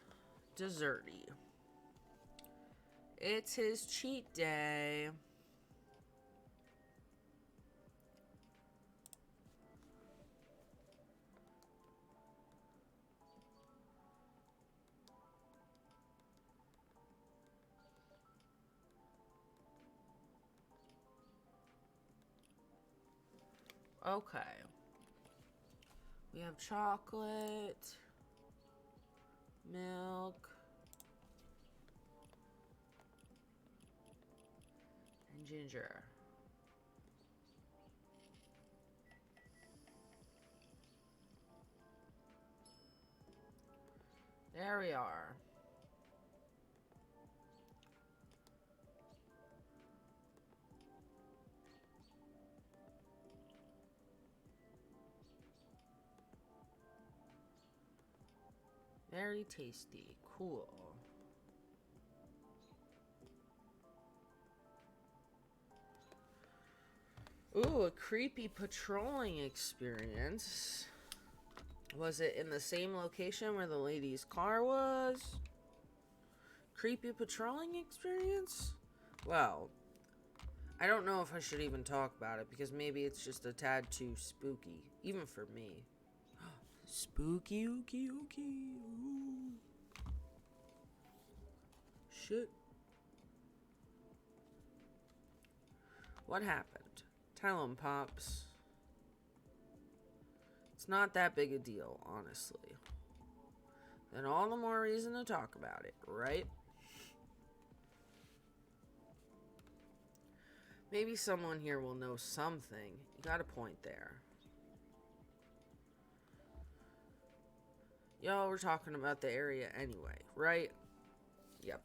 Desserty. It's his cheat day. Okay. We have chocolate, milk, and ginger. There we are. Very tasty. Cool. Ooh, a creepy patrolling experience. Was it in the same location where the lady's car was? Creepy patrolling experience? Well, I don't know if I should even talk about it because maybe it's just a tad too spooky, even for me. Spooky, ooky, ooky. Ooh. Shit. What happened? Tell 'em, Pops. It's not that big a deal, honestly. Then all the more reason to talk about it, right? Maybe someone here will know something. You got a point there. Y'all were talking about the area anyway, right? Yep.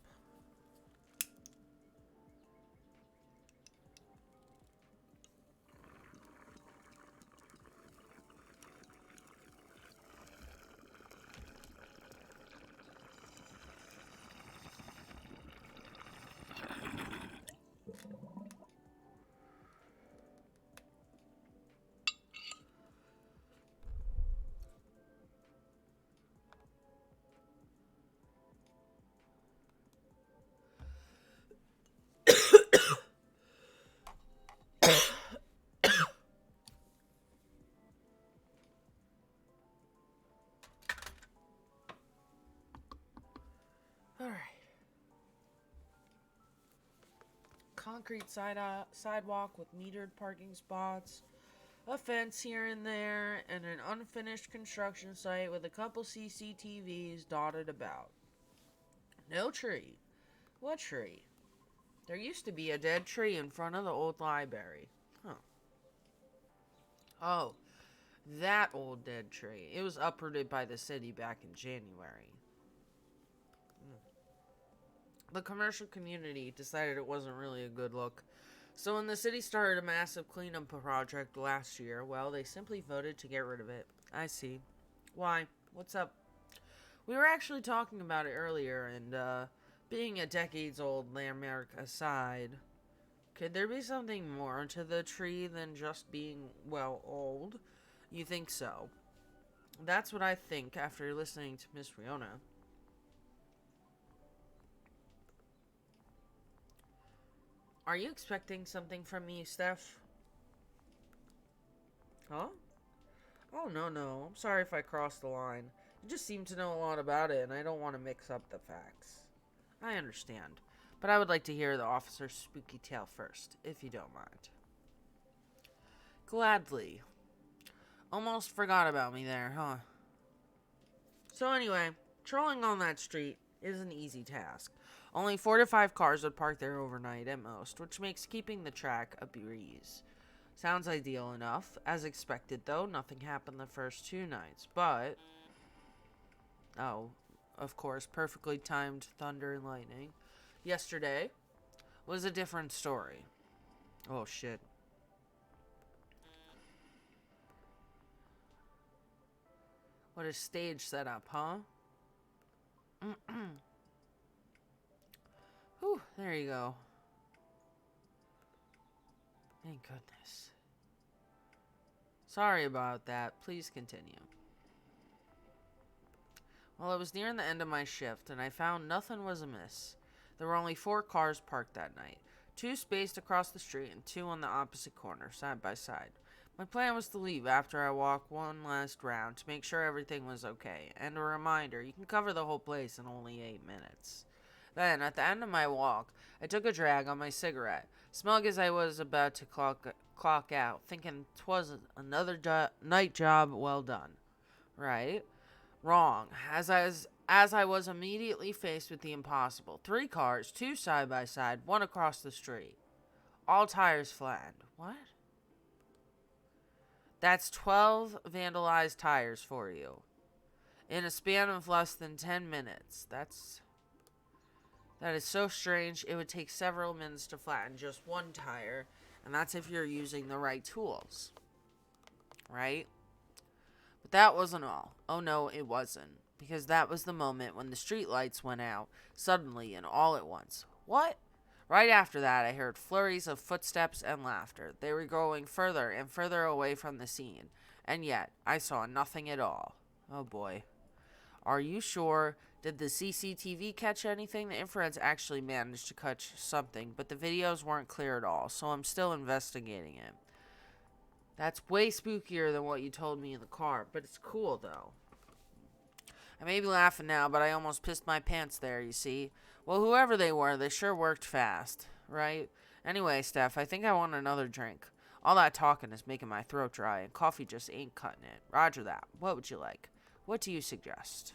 Alright. Concrete sidewalk with metered parking spots, a fence here and there, and an unfinished construction site with a couple CCTVs dotted about. No tree. What tree? There used to be a dead tree in front of the old library. Huh. Oh, that old dead tree. It was uprooted by the city back in January. The commercial community decided it wasn't really a good look. So when the city started a massive cleanup project last year, well, they simply voted to get rid of it. I see. Why? What's up? We were actually talking about it earlier, and, being a decades-old landmark aside, could there be something more to the tree than just being, well, old? You think so? That's what I think after listening to Miss Riona. Are you expecting something from me, Steph? Huh? Oh, no. I'm sorry if I crossed the line. You just seem to know a lot about it, and I don't want to mix up the facts. I understand. But I would like to hear the officer's spooky tale first, if you don't mind. Gladly. Almost forgot about me there, huh? So anyway, trolling on that street is an easy task. Only 4 to 5 cars would park there overnight at most, which makes keeping the track a breeze. Sounds ideal enough. As expected, though, nothing happened the first 2 nights, but... Oh, of course, perfectly timed thunder and lightning. Yesterday was a different story. Oh, shit. What a stage setup, huh? Whew, there you go. Thank goodness. Sorry about that. Please continue. Well, it was nearing the end of my shift, and I found nothing was amiss. There were only 4 cars parked that night. 2 spaced across the street and 2 on the opposite corner, side by side. My plan was to leave after I walked one last round to make sure everything was okay. And a reminder, you can cover the whole place in only 8 minutes. Then, at the end of my walk, I took a drag on my cigarette, smug as I was about to clock out, thinking 'twas another night job well done. Right? Wrong. As I was immediately faced with the impossible. 3 cars, 2 side by side, 1 across the street. All tires flattened. What? That's 12 vandalized tires for you. In a span of less than 10 minutes. That is so strange. It would take several minutes to flatten just 1 tire. And that's if you're using the right tools. Right? But that wasn't all. Oh no, it wasn't. Because that was the moment when the street lights went out, suddenly and all at once. What? Right after that, I heard flurries of footsteps and laughter. They were going further and further away from the scene. And yet, I saw nothing at all. Oh boy. Are you sure? Did the CCTV catch anything? The infrareds actually managed to catch something, but the videos weren't clear at all, so I'm still investigating it. That's way spookier than what you told me in the car, but it's cool, though. I may be laughing now, but I almost pissed my pants there, you see. Well, whoever they were, they sure worked fast, right? Anyway, Steph, I think I want another drink. All that talking is making my throat dry, and coffee just ain't cutting it. Roger that. What would you like? What do you suggest?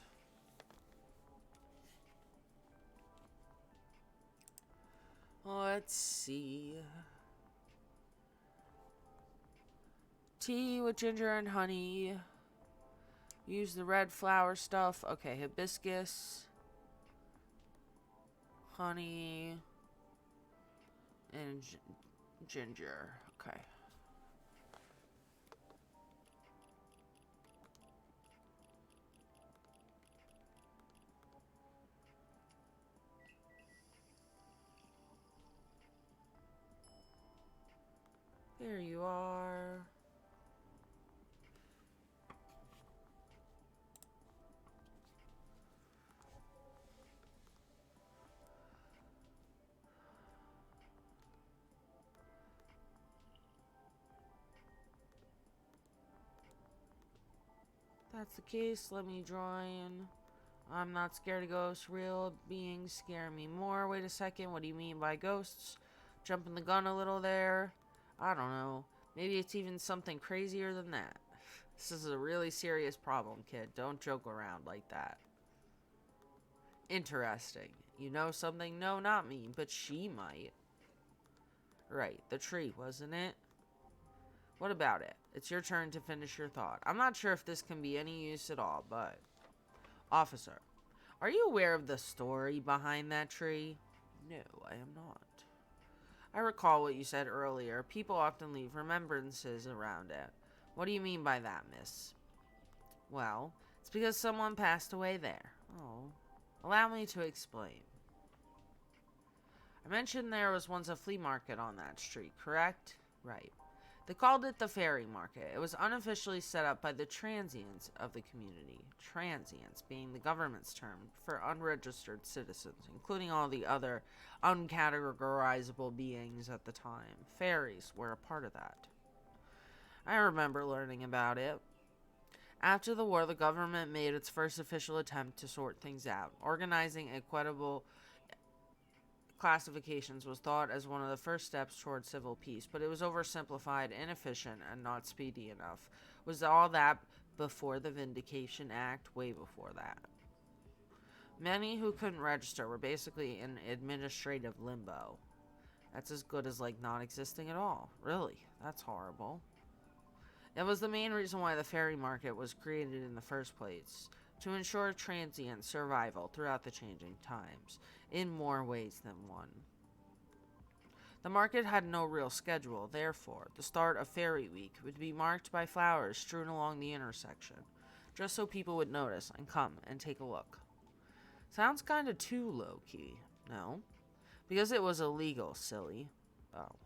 Let's see. Tea with ginger and honey. Use the red flower stuff. Okay, hibiscus, honey, and ginger. Okay. There you are. That's the case. Let me join. I'm not scared of ghosts. Real beings scare me more. Wait a second. What do you mean by ghosts? Jumping the gun a little there. I don't know. Maybe it's even something crazier than that. This is a really serious problem, kid. Don't joke around like that. Interesting. You know something? No, not me, but she might. Right, the tree, wasn't it? What about it? It's your turn to finish your thought. I'm not sure if this can be any use at all, but... Officer, are you aware of the story behind that tree? No, I am not. I recall what you said earlier. People often leave remembrances around it. What do you mean by that, miss? Well, it's because someone passed away there. Oh. Allow me to explain. I mentioned there was once a flea market on that street, correct? Right. They called it the Fairy Market. It was unofficially set up by the transients of the community. Transients being the government's term for unregistered citizens, including all the other uncategorizable beings at the time. Fairies were a part of that. I remember learning about it. After the war, the government made its first official attempt to sort things out. Organizing equitable classifications was thought as one of the first steps toward civil peace, but it was oversimplified, inefficient, and not speedy enough. Was all that before the Vindication Act? Way before that. Many who couldn't register were basically in administrative limbo. That's as good as like not existing at all. Really, that's horrible. It was the main reason why the fairy market was created in the first place, to ensure transient survival throughout the changing times, in more ways than one. The market had no real schedule, therefore, the start of Fairy Week would be marked by flowers strewn along the intersection, just so people would notice and come and take a look. Sounds kinda too low-key, no? Because it was illegal, silly. Oh.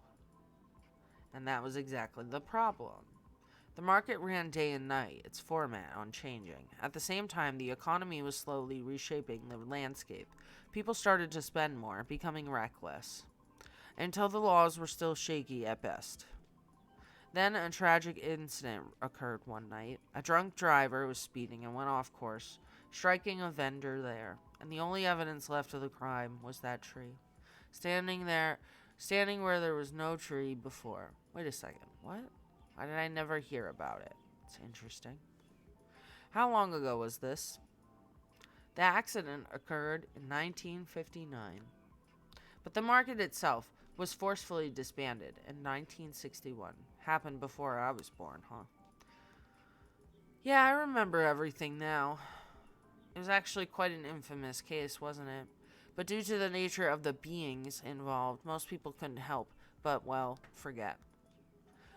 And that was exactly the problem. The market ran day and night, its format unchanging. At the same time, the economy was slowly reshaping the landscape. People started to spend more, becoming reckless, until the laws were still shaky at best. Then a tragic incident occurred one night. A drunk driver was speeding and went off course, striking a vendor there. and the only evidence left of the crime was that tree. Standing where there was no tree before. Wait a second, what? Why did I never hear about it? It's interesting. How long ago was this? The accident occurred in 1959, but the market itself was forcefully disbanded in 1961. Happened before I was born, huh? Yeah, I remember everything now. It was actually quite an infamous case, wasn't it? But due to the nature of the beings involved, most people couldn't help but, well, forget.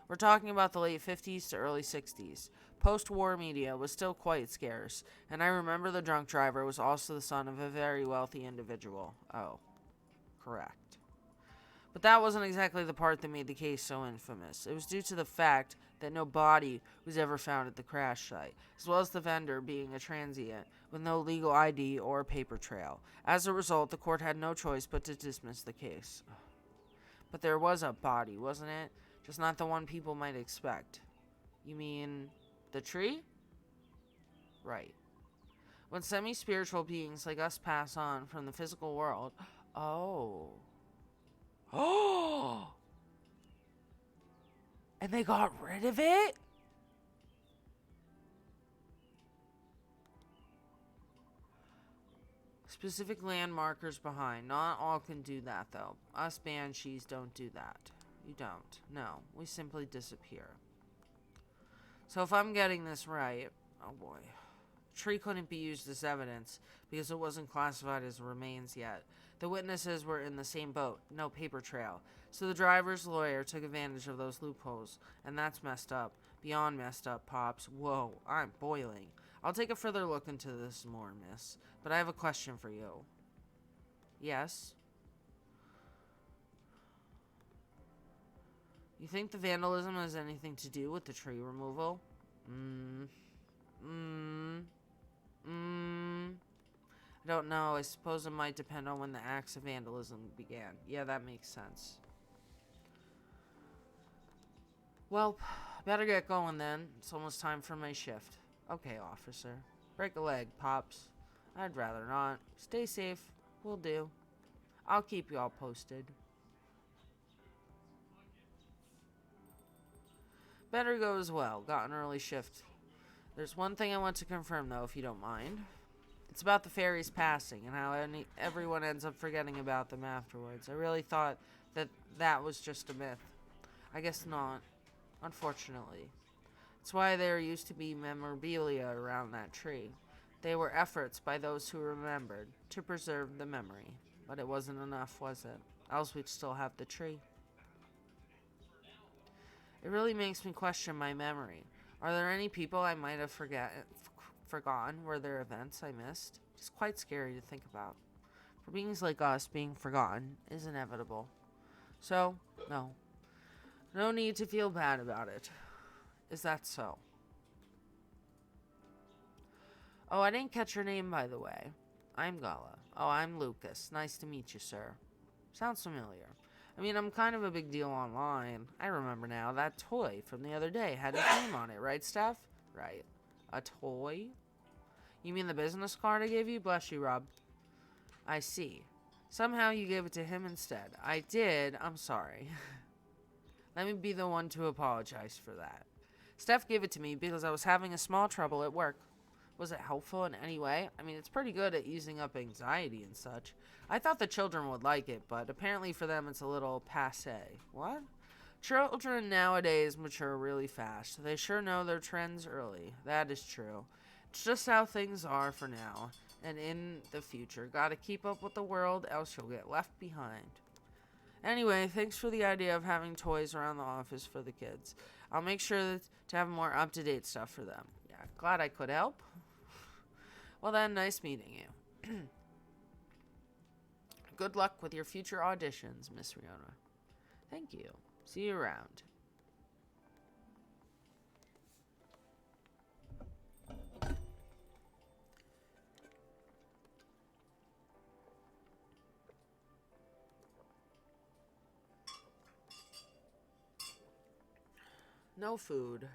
We're talking about the late 50s to early 60s. Post-war media was still quite scarce, and I remember the drunk driver was also the son of a very wealthy individual. Oh, correct. But that wasn't exactly the part that made the case so infamous. It was due to the fact that no body was ever found at the crash site, as well as the vendor being a transient with no legal ID or paper trail. As a result, the court had no choice but to dismiss the case. But there was a body, wasn't it? Just not the one people might expect. You mean the tree? Right. When semi-spiritual beings like us pass on from the physical world... Oh... Oh! And they got rid of it? Specific landmarkers behind. Not all can do that, though. Us banshees don't do that. You don't. No. We simply disappear. So if I'm getting this right... Oh, boy. The tree couldn't be used as evidence because it wasn't classified as remains yet. The witnesses were in the same boat, no paper trail. So the driver's lawyer took advantage of those loopholes, and that's messed up. Beyond messed up, Pops. Whoa, I'm boiling. I'll take a further look into this more, miss. But I have a question for you. Yes? You think the vandalism has anything to do with the tree removal? I don't know. I suppose it might depend on when the acts of vandalism began. Yeah, that makes sense. Well, better get going then. It's almost time for my shift. Okay, officer. Break a leg, Pops. I'd rather not. Stay safe. Will do. I'll keep you all posted. Better go as well. Got an early shift. There's one thing I want to confirm, though, if you don't mind. It's about the fairies passing and how everyone ends up forgetting about them afterwards. I really thought that was just a myth. I guess not, unfortunately. That's why there used to be memorabilia around that tree. They were efforts by those who remembered to preserve the memory. But it wasn't enough, was it? Else we'd still have the tree. It really makes me question my memory. Are there any people I might have forgotten? Were there events I missed? It's quite scary to think about. For beings like us, being forgotten is inevitable. So, no. No need to feel bad about it. Is that so? Oh, I didn't catch your name, by the way. I'm Gala. Oh, I'm Lucas. Nice to meet you, sir. Sounds familiar. I mean, I'm kind of a big deal online. I remember now. That toy from the other day had his name on it, right, Steph? Right. A toy? You mean the business card I gave you? Bless you, Rob. I see. Somehow you gave it to him instead. I did. I'm sorry. Let me be the one to apologize for that. Steph gave it to me because I was having a small trouble at work. Was it helpful in any way? I mean, it's pretty good at easing up anxiety and such. I thought the children would like it, but apparently for them it's a little passé. What? Children nowadays mature really fast. They sure know their trends early. That is true. It's just how things are for now. And in the future. Gotta keep up with the world, else you'll get left behind. Anyway, thanks for the idea of having toys around the office for the kids. I'll make sure to have more up-to-date stuff for them. Yeah, glad I could help. Well then, nice meeting you. Good luck with your future auditions, Miss Riona. Thank you. See you around. No food.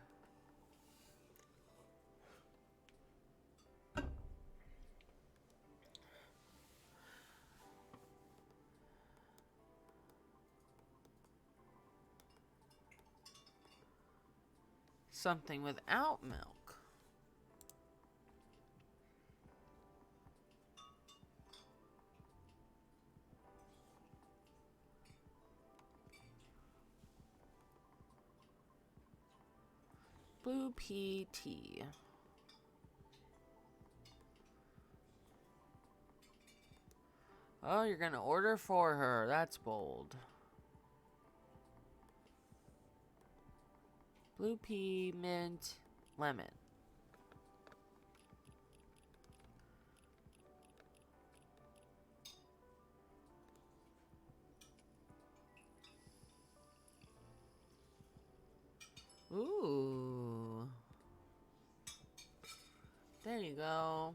something without milk. Blue pea tea. Oh, you're gonna order for her. That's bold. Blue pea, mint, lemon. Ooh. There you go.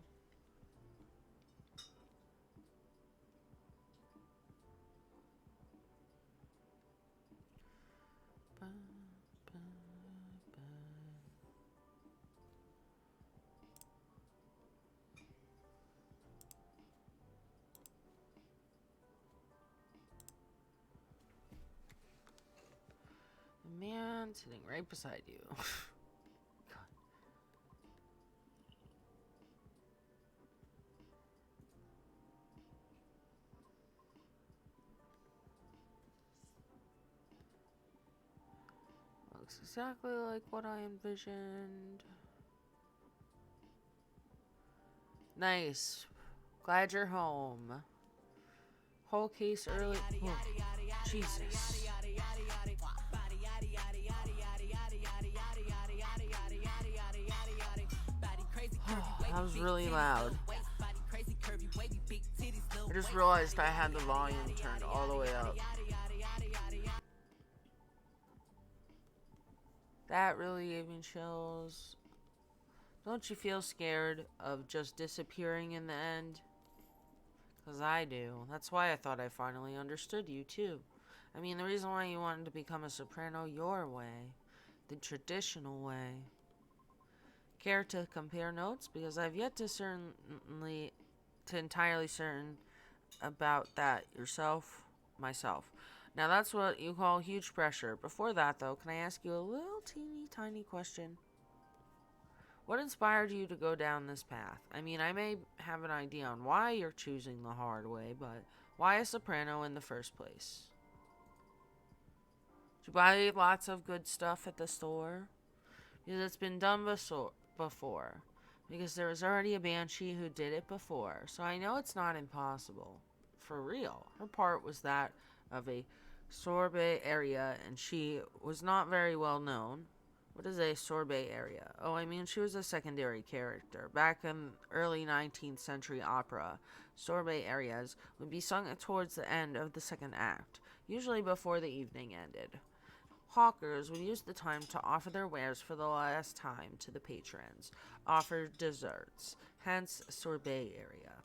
The man sitting right beside you. God. Looks exactly like what I envisioned. Nice. Glad you're home. Whole case early. Oh, Jesus. That was really loud. I just realized I had the volume turned all the way up. That really gave me chills. Don't you feel scared of just disappearing in the end? 'Cause I do. That's why I thought I finally understood you, too. I mean, the reason why you wanted to become a soprano your way. The traditional way. Care to compare notes? Because I've yet to entirely certain about that myself. Now that's what you call huge pressure. Before that, though, can I ask you a little teeny tiny question? What inspired you to go down this path? I mean, I may have an idea on why you're choosing the hard way, but why a soprano in the first place? Did you buy lots of good stuff at the store? Because it's been done before. Because there was already a banshee who did it before. So I know it's not impossible. For real. Her part was that of a sorbet area, and she was not very well known. What is a sorbet area? Oh, I mean, she was a secondary character. Back in early 19th century opera, sorbet arias would be sung towards the end of the second act, usually before the evening ended. Hawkers would use the time to offer their wares for the last time to the patrons, offer desserts, hence sorbet area.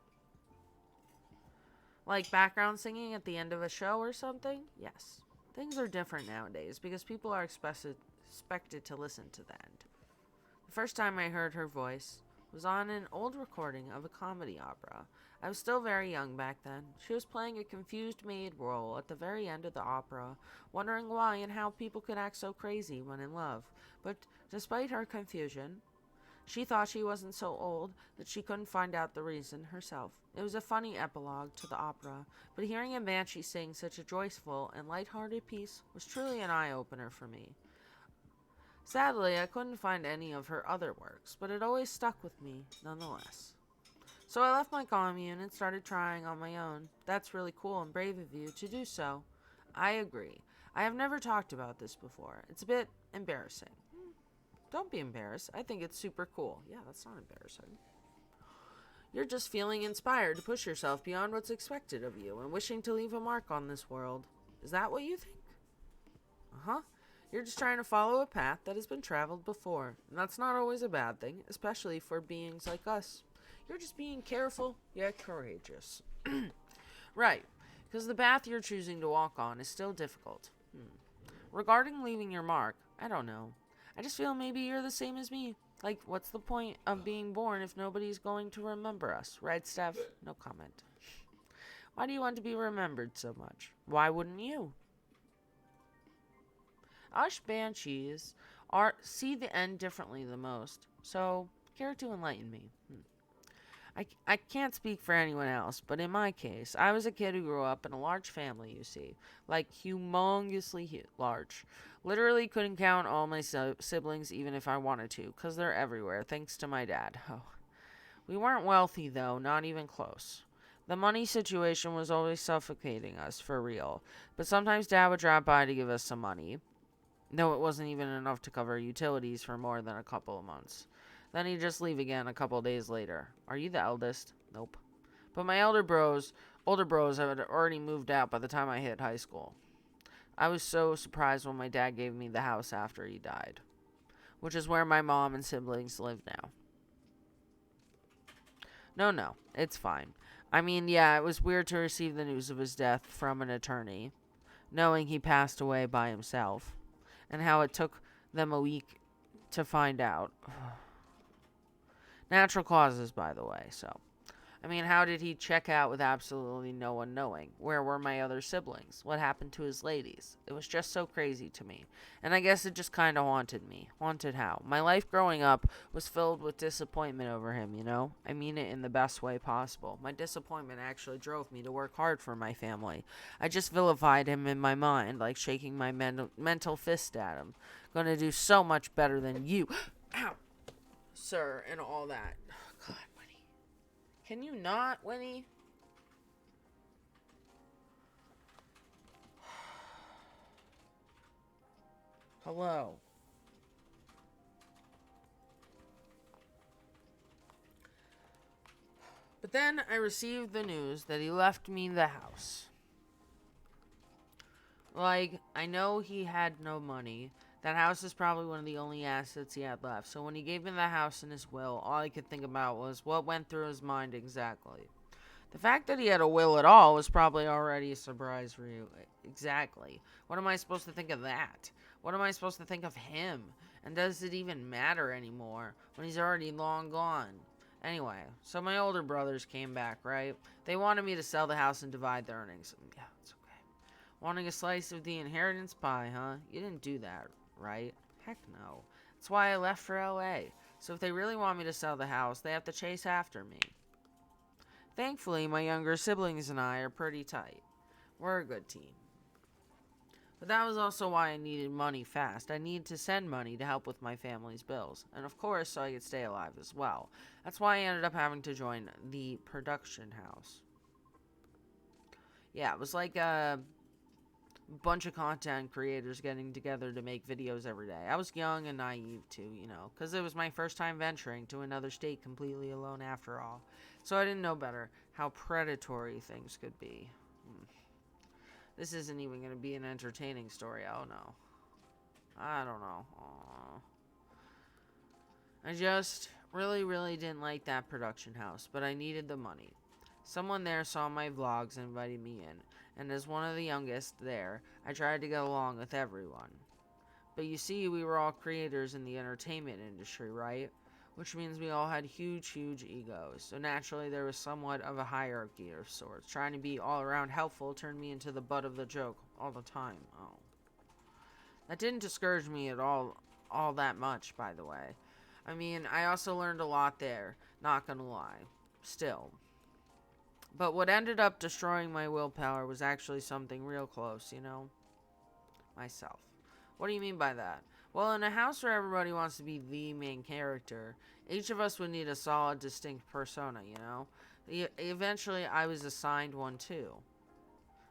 Like background singing at the end of a show or something? Yes. Things are different nowadays because people are expected to listen to the end. The first time I heard her voice was on an old recording of a comedy opera. I was still very young back then. She was playing a confused maid role at the very end of the opera, wondering why and how people could act so crazy when in love. But despite her confusion, she thought she wasn't so old that she couldn't find out the reason herself. It was a funny epilogue to the opera, but hearing a banshee sing such a joyful and light-hearted piece was truly an eye-opener for me. Sadly, I couldn't find any of her other works, but it always stuck with me nonetheless. So I left my commune and started trying on my own. That's really cool and brave of you to do so. I agree. I have never talked about this before. It's a bit embarrassing. Don't be embarrassed. I think it's super cool. Yeah, that's not embarrassing. You're just feeling inspired to push yourself beyond what's expected of you and wishing to leave a mark on this world. Is that what you think? Uh-huh. You're just trying to follow a path that has been traveled before. And that's not always a bad thing, especially for beings like us. You're just being careful, yet courageous. Right. Because the path you're choosing to walk on is still difficult. Regarding leaving your mark, I don't know. I just feel maybe you're the same as me. Like, what's the point of being born if nobody's going to remember us? Right, Steph? No comment. Why do you want to be remembered so much? Why wouldn't you? Us banshees see the end differently than most. So, care to enlighten me? I can't speak for anyone else, but in my case, I was a kid who grew up in a large family, you see. Like, humongously large. Literally couldn't count all my siblings even if I wanted to, because they're everywhere, thanks to my dad. Oh. We weren't wealthy, though, not even close. The money situation was always suffocating us, for real. But sometimes Dad would drop by to give us some money, though it wasn't even enough to cover utilities for more than a couple of months. Then he'd just leave again a couple of days later. Are you the eldest? Nope. But my older bros had already moved out by the time I hit high school. I was so surprised when my dad gave me the house after he died, which is where my mom and siblings live now. No, it's fine. I mean, yeah, it was weird to receive the news of his death from an attorney, knowing he passed away by himself, and how it took them a week to find out. Natural causes, by the way, so. I mean, how did he check out with absolutely no one knowing? Where were my other siblings? What happened to his ladies? It was just so crazy to me. And I guess it just kind of haunted me. Haunted how? My life growing up was filled with disappointment over him, you know? I mean it in the best way possible. My disappointment actually drove me to work hard for my family. I just vilified him in my mind, like shaking my mental fist at him. Gonna do so much better than you. Ow! Sir, and all that. Oh, God, Winnie. Can you not, Winnie? Hello. But then I received the news that he left me the house. Like, I know he had no money. That house is probably one of the only assets he had left. So when he gave me the house in his will, all I could think about was what went through his mind exactly. The fact that he had a will at all was probably already a surprise for you. Exactly. What am I supposed to think of that? What am I supposed to think of him? And does it even matter anymore when he's already long gone? Anyway, so my older brothers came back, right? They wanted me to sell the house and divide the earnings. Yeah, it's okay. Wanting a slice of the inheritance pie, huh? You didn't do that, right? Heck no. That's why I left for LA. So if they really want me to sell the house, they have to chase after me. Thankfully, my younger siblings and I are pretty tight. We're a good team. But that was also why I needed money fast. I needed to send money to help with my family's bills. And of course, so I could stay alive as well. That's why I ended up having to join the production house. Yeah, it was like a bunch of content creators getting together to make videos every day. I was young and naive too, you know, because it was my first time venturing to another state completely alone after all. So I didn't know better how predatory things could be. This isn't even going to be an entertaining story. Oh no. I don't know. Aww. I just really didn't like that production house, but I needed the money. Someone there saw my vlogs and invited me in, and as one of the youngest there, I tried to get along with everyone. But you see, we were all creators in the entertainment industry, right? Which means we all had huge egos. So naturally, there was somewhat of a hierarchy of sorts. Trying to be all around helpful turned me into the butt of the joke all the time. Oh. That didn't discourage me at all that much, by the way. I mean, I also learned a lot there, not gonna lie. Still. But what ended up destroying my willpower was actually something real close, you know? Myself. What do you mean by that? Well, in a house where everybody wants to be the main character, each of us would need a solid, distinct persona, you know? Eventually, I was assigned one too,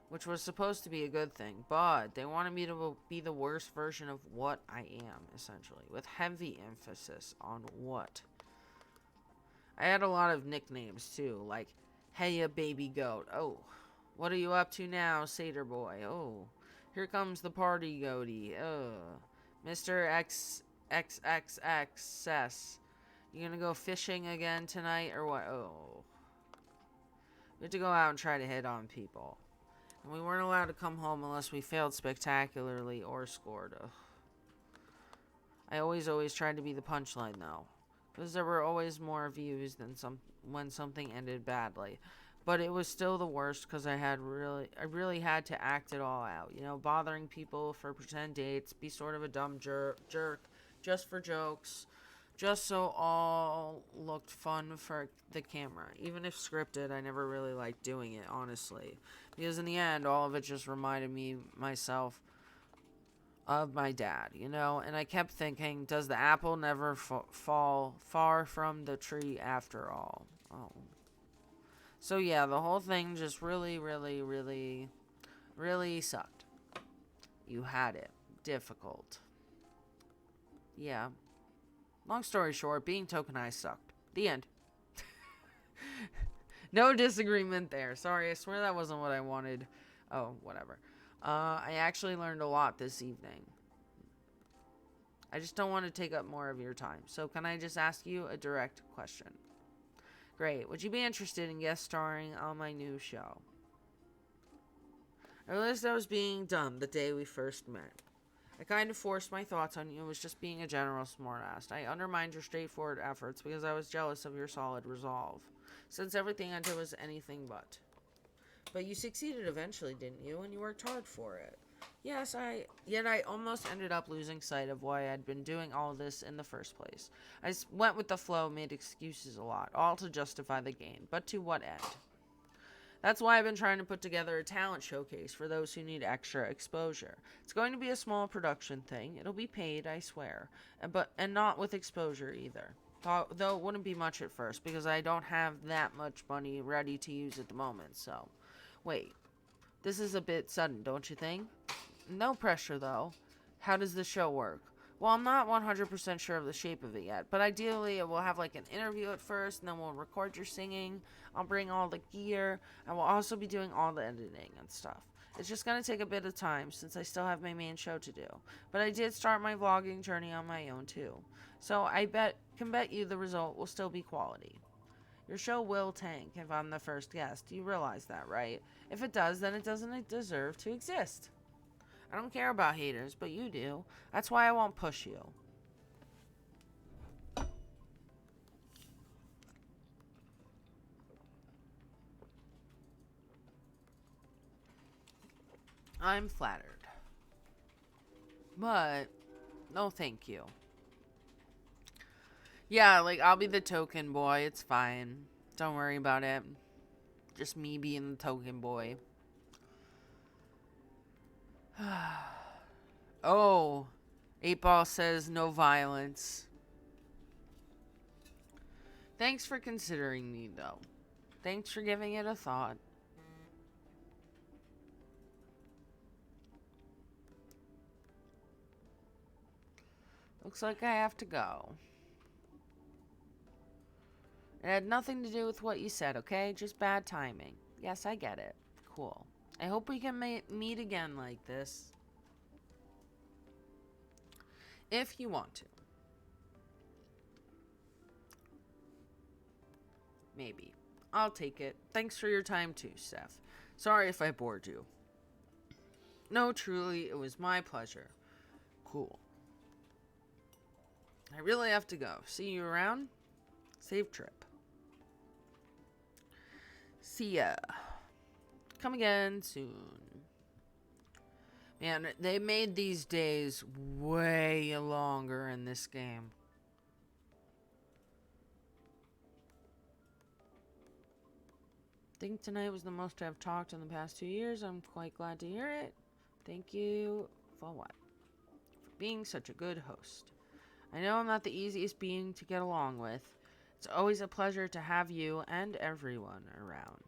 which was supposed to be a good thing, but they wanted me to be the worst version of what I am, essentially, with heavy emphasis on what. I had a lot of nicknames too, like, hey, ya baby goat. Oh, what are you up to now, satyr boy? Oh, here comes the party goatie. Mr. XXXXS. You gonna go fishing again tonight or what? Oh. We had to go out and try to hit on people. And we weren't allowed to come home unless we failed spectacularly or scored. Ugh. I always tried to be the punchline though. Because there were always more views than when something ended badly. But it was still the worst because I really had to act it all out. You know, bothering people for pretend dates, be sort of a dumb jerk, just for jokes, just so all looked fun for the camera. Even if scripted, I never really liked doing it, honestly. Because in the end, all of it just reminded me, myself, of my dad, you know? And I kept thinking, does the apple never fall far from the tree after all? Oh. So yeah, the whole thing just really, really, really, really sucked. You had it. Difficult. Yeah. Long story short, being tokenized sucked. The end. No disagreement there. Sorry, I swear that wasn't what I wanted. Oh, whatever. I actually learned a lot this evening. I just don't want to take up more of your time. So can I just ask you a direct question? Great. Would you be interested in guest starring on my new show? I realized that was being done the day we first met. I kind of forced my thoughts on you and was just being a general smartass. I undermined your straightforward efforts because I was jealous of your solid resolve, since everything I did was anything but. But you succeeded eventually, didn't you? And you worked hard for it. Yes, yet I almost ended up losing sight of why I'd been doing all this in the first place. I went with the flow, made excuses a lot, all to justify the gain. But to what end? That's why I've been trying to put together a talent showcase for those who need extra exposure. It's going to be a small production thing. It'll be paid, I swear. And not with exposure either. Though it wouldn't be much at first, because I don't have that much money ready to use at the moment, so. Wait. This is a bit sudden, don't you think? No pressure, though. How does the show work? Well, I'm not 100% sure of the shape of it yet, but ideally we'll have like an interview at first, and then we'll record your singing. I'll bring all the gear, and we'll also be doing all the editing and stuff. It's just going to take a bit of time since I still have my main show to do. But I did start my vlogging journey on my own too. So I can bet you the result will still be quality. Your show will tank if I'm the first guest. You realize that, right? If it does, then it doesn't deserve to exist. I don't care about haters, but you do. That's why I won't push you. I'm flattered. But, no thank you. Yeah, like, I'll be the token boy. It's fine. Don't worry about it. Just me being the token boy. Oh, 8-Ball says no violence. Thanks for considering me, though. Thanks for giving it a thought. Looks like I have to go. It had nothing to do with what you said, okay? Just bad timing. Yes, I get it. Cool. I hope we can meet again like this. If you want to. Maybe. I'll take it. Thanks for your time too, Steph. Sorry if I bored you. No, truly, it was my pleasure. Cool. I really have to go. See you around? Safe trip. See ya. Come again soon. Man, they made these days way longer in this game. I think tonight was the most I've talked in the past 2 years. I'm quite glad to hear it. Thank you for what? For being such a good host. I know I'm not the easiest being to get along with. It's always a pleasure to have you and everyone around.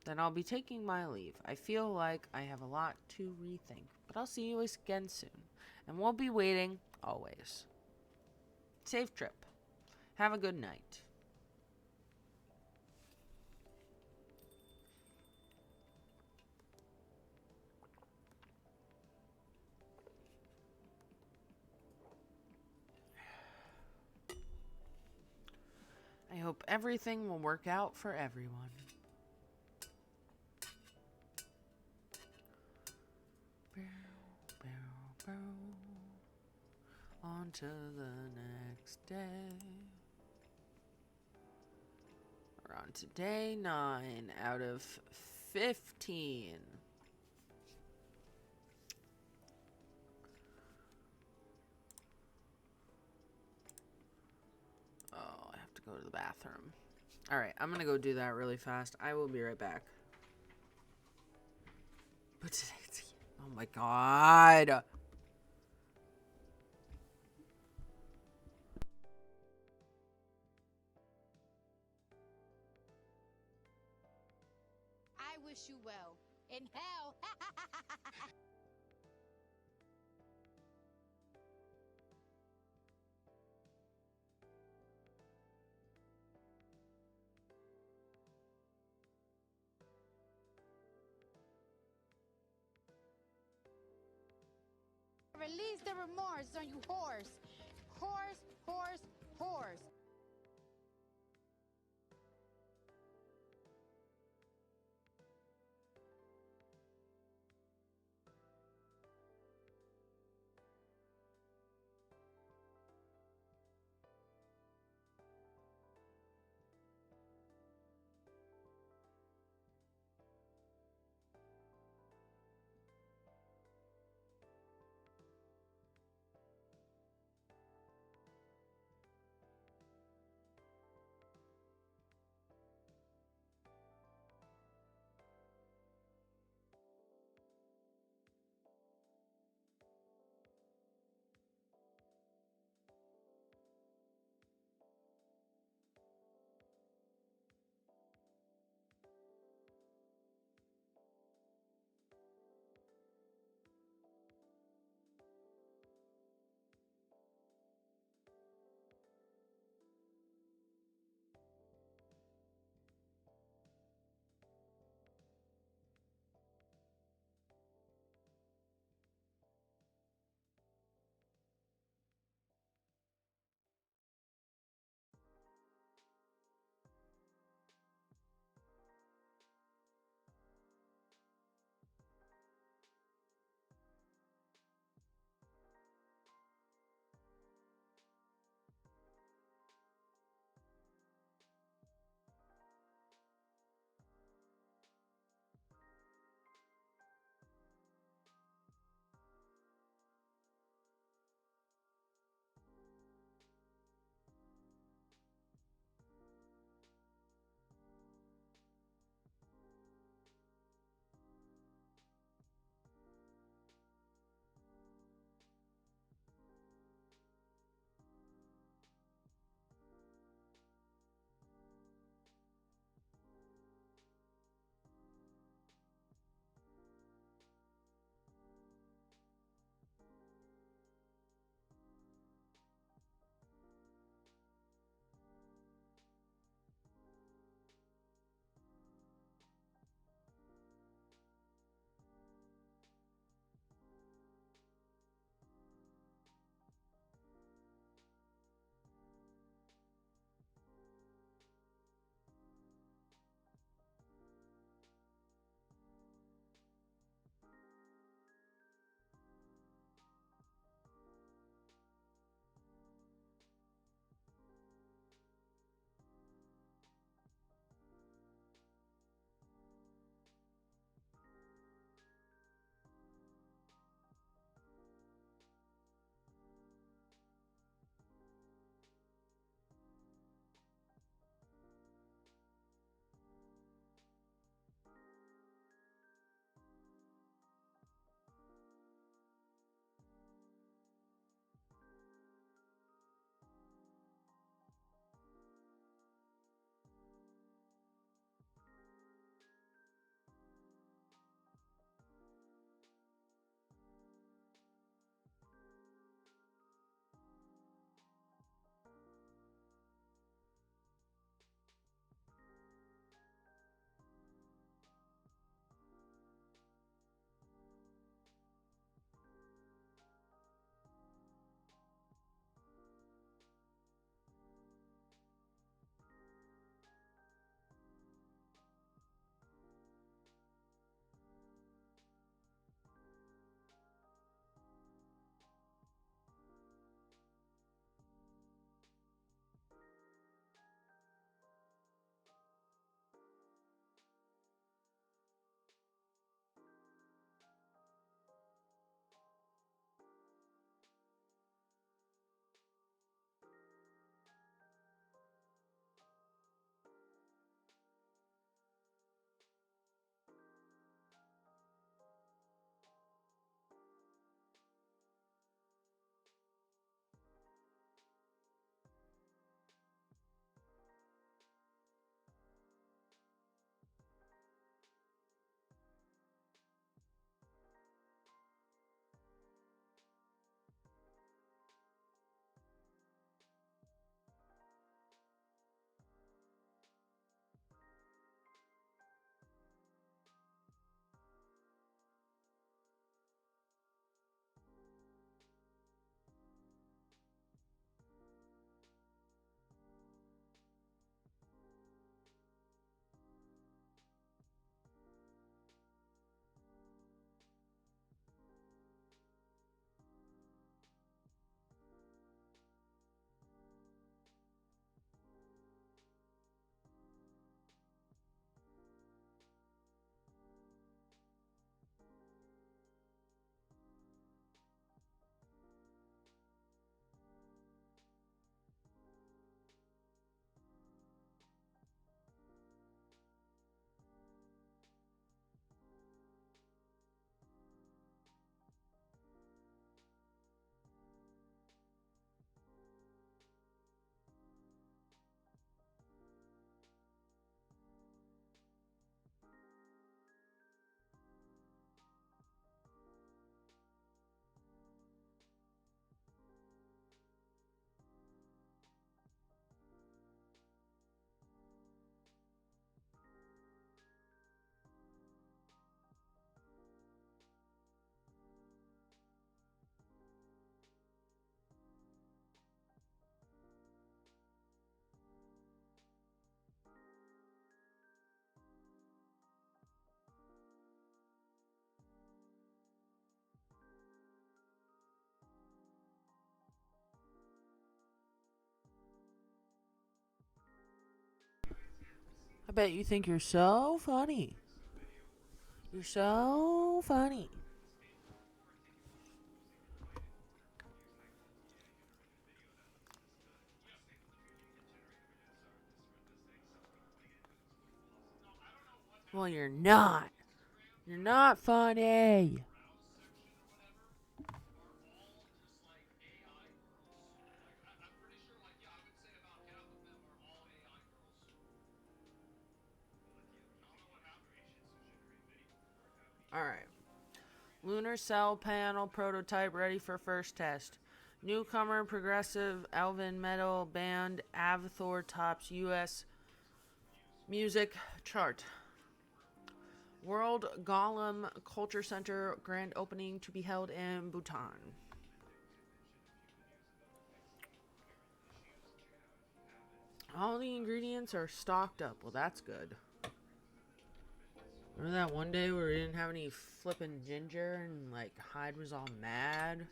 Then I'll be taking my leave. I feel like I have a lot to rethink, but I'll see you again soon. And we'll be waiting, always. Safe trip. Have a good night. I hope everything will work out for everyone. On to the next day. We're on to day 9 out of 15. go to the bathroom. Alright, I'm gonna go do that really fast. I will be right back. But today it's... Oh my god! I wish you well. In hell. Release the remorse on you horse. Horse, horse, horse. I bet you think you're so funny. You're so funny. Well, you're not. You're not funny. Alright. Lunar cell panel prototype ready for first test. Newcomer progressive Elven metal band Avathor tops US music chart. World Golem Culture Center grand opening to be held in Bhutan. All the ingredients are stocked up. Well, that's good. Remember that one day where we didn't have any flippin' ginger and like Hyde was all mad?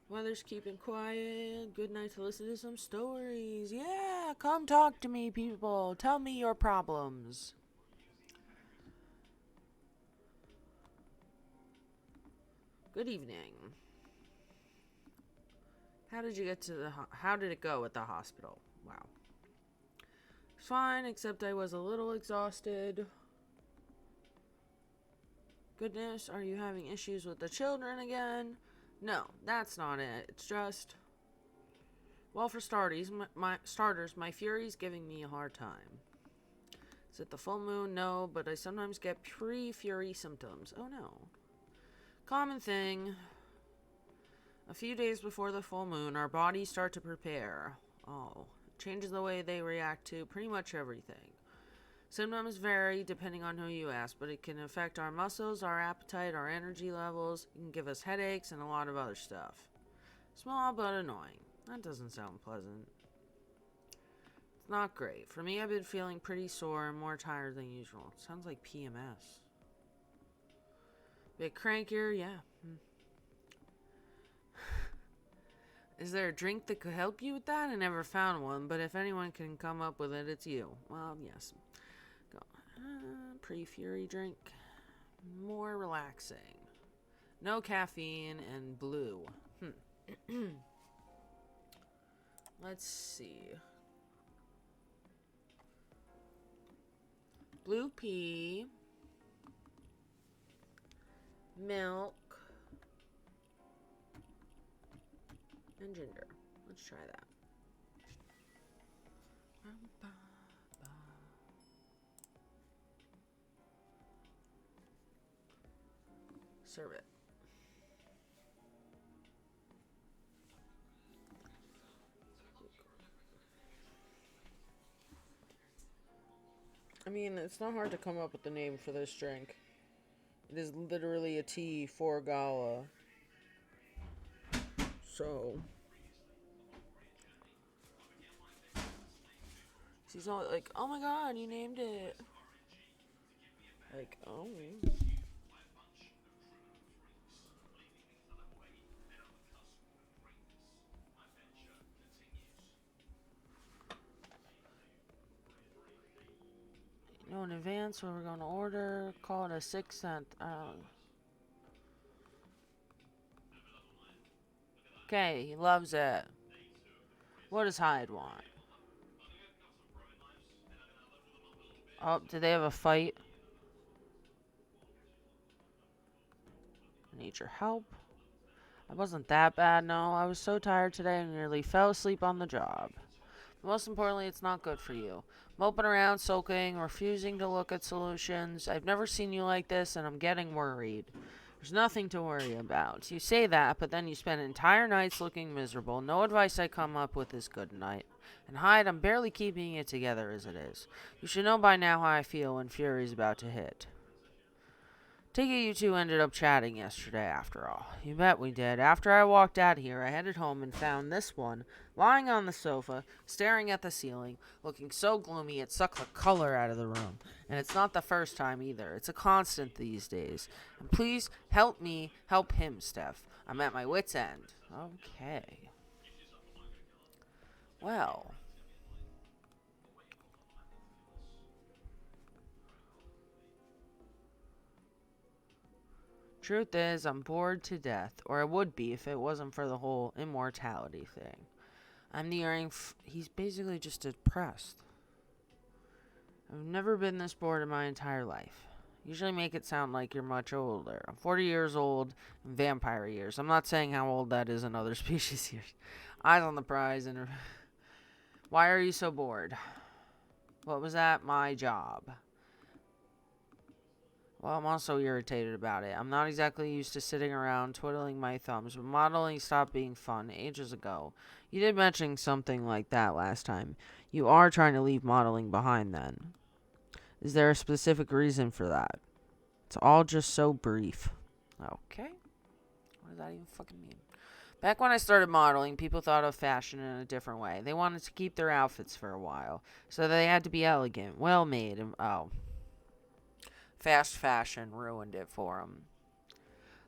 Weather's keeping quiet. Good night to listen to some stories. Yeah, come talk to me, people. Tell me your problems. Good evening. How did you get to the how did it go at the hospital? Wow. Fine, except I was a little exhausted. Goodness, are you having issues with the children again? No, that's not it. It's just... Well, for starters, my Fury's giving me a hard time. Is it the full moon? No, but I sometimes get pre-Fury symptoms. Oh no. Common thing. A few days before the full moon, our bodies start to prepare. Oh, it changes the way they react to pretty much everything. Symptoms vary depending on who you ask, but it can affect our muscles, our appetite, our energy levels. It can give us headaches and a lot of other stuff. Small but annoying. That doesn't sound pleasant. It's not great. For me, I've been feeling pretty sore and more tired than usual. Sounds like PMS. Bit crankier, yeah. Is there a drink that could help you with that? I never found one, but if anyone can come up with it, it's you. Well, yes. Go. Pre-Fury drink. More relaxing. No caffeine and blue. Let's see. Blue pea. Milk. And ginger. Let's try that. Serve it. I mean, it's not hard to come up with the name for this drink. It is literally a tea for gala. So... She's all like, oh my god, you named it. Like, oh. Know in advance when we're going to order. Call it a 6 cent. Okay, he loves it. What does Hyde want? Oh, do they have a fight? I need your help. I wasn't that bad, no. I was so tired today and nearly fell asleep on the job. Most importantly, it's not good for you. Moping around, sulking, refusing to look at solutions. I've never seen you like this, and I'm getting worried. There's nothing to worry about. You say that, but then you spend entire nights looking miserable. No advice I come up with is good night. And Hyde, I'm barely keeping it together as it is. You should know by now how I feel when Fury's about to hit. Take it you two ended up chatting yesterday after all. You bet we did. After I walked out of here, I headed home and found this one lying on the sofa, staring at the ceiling, looking so gloomy it sucked the color out of the room. And it's not the first time either. It's a constant these days. And please help me help him, Steph. I'm at my wit's end. Okay. Well, Truth is, I'm bored to death, or I would be if it wasn't for the whole immortality thing. I'm nearing. He's basically just depressed. I've never been this bored in my entire life. Usually make it sound like you're much older. I'm 40 years old in vampire years. I'm not saying how old that is in other species years. Eyes on the prize and... Why are you so bored? What was that? My job. Well, I'm also irritated about it. I'm not exactly used to sitting around twiddling my thumbs, but modeling stopped being fun ages ago. You did mention something like that last time. You are trying to leave modeling behind then. Is there a specific reason for that? It's all just so brief. Okay. What does that even fucking mean? Back when I started modeling, people thought of fashion in a different way. They wanted to keep their outfits for a while, so they had to be elegant, well made, and fast fashion ruined it for them.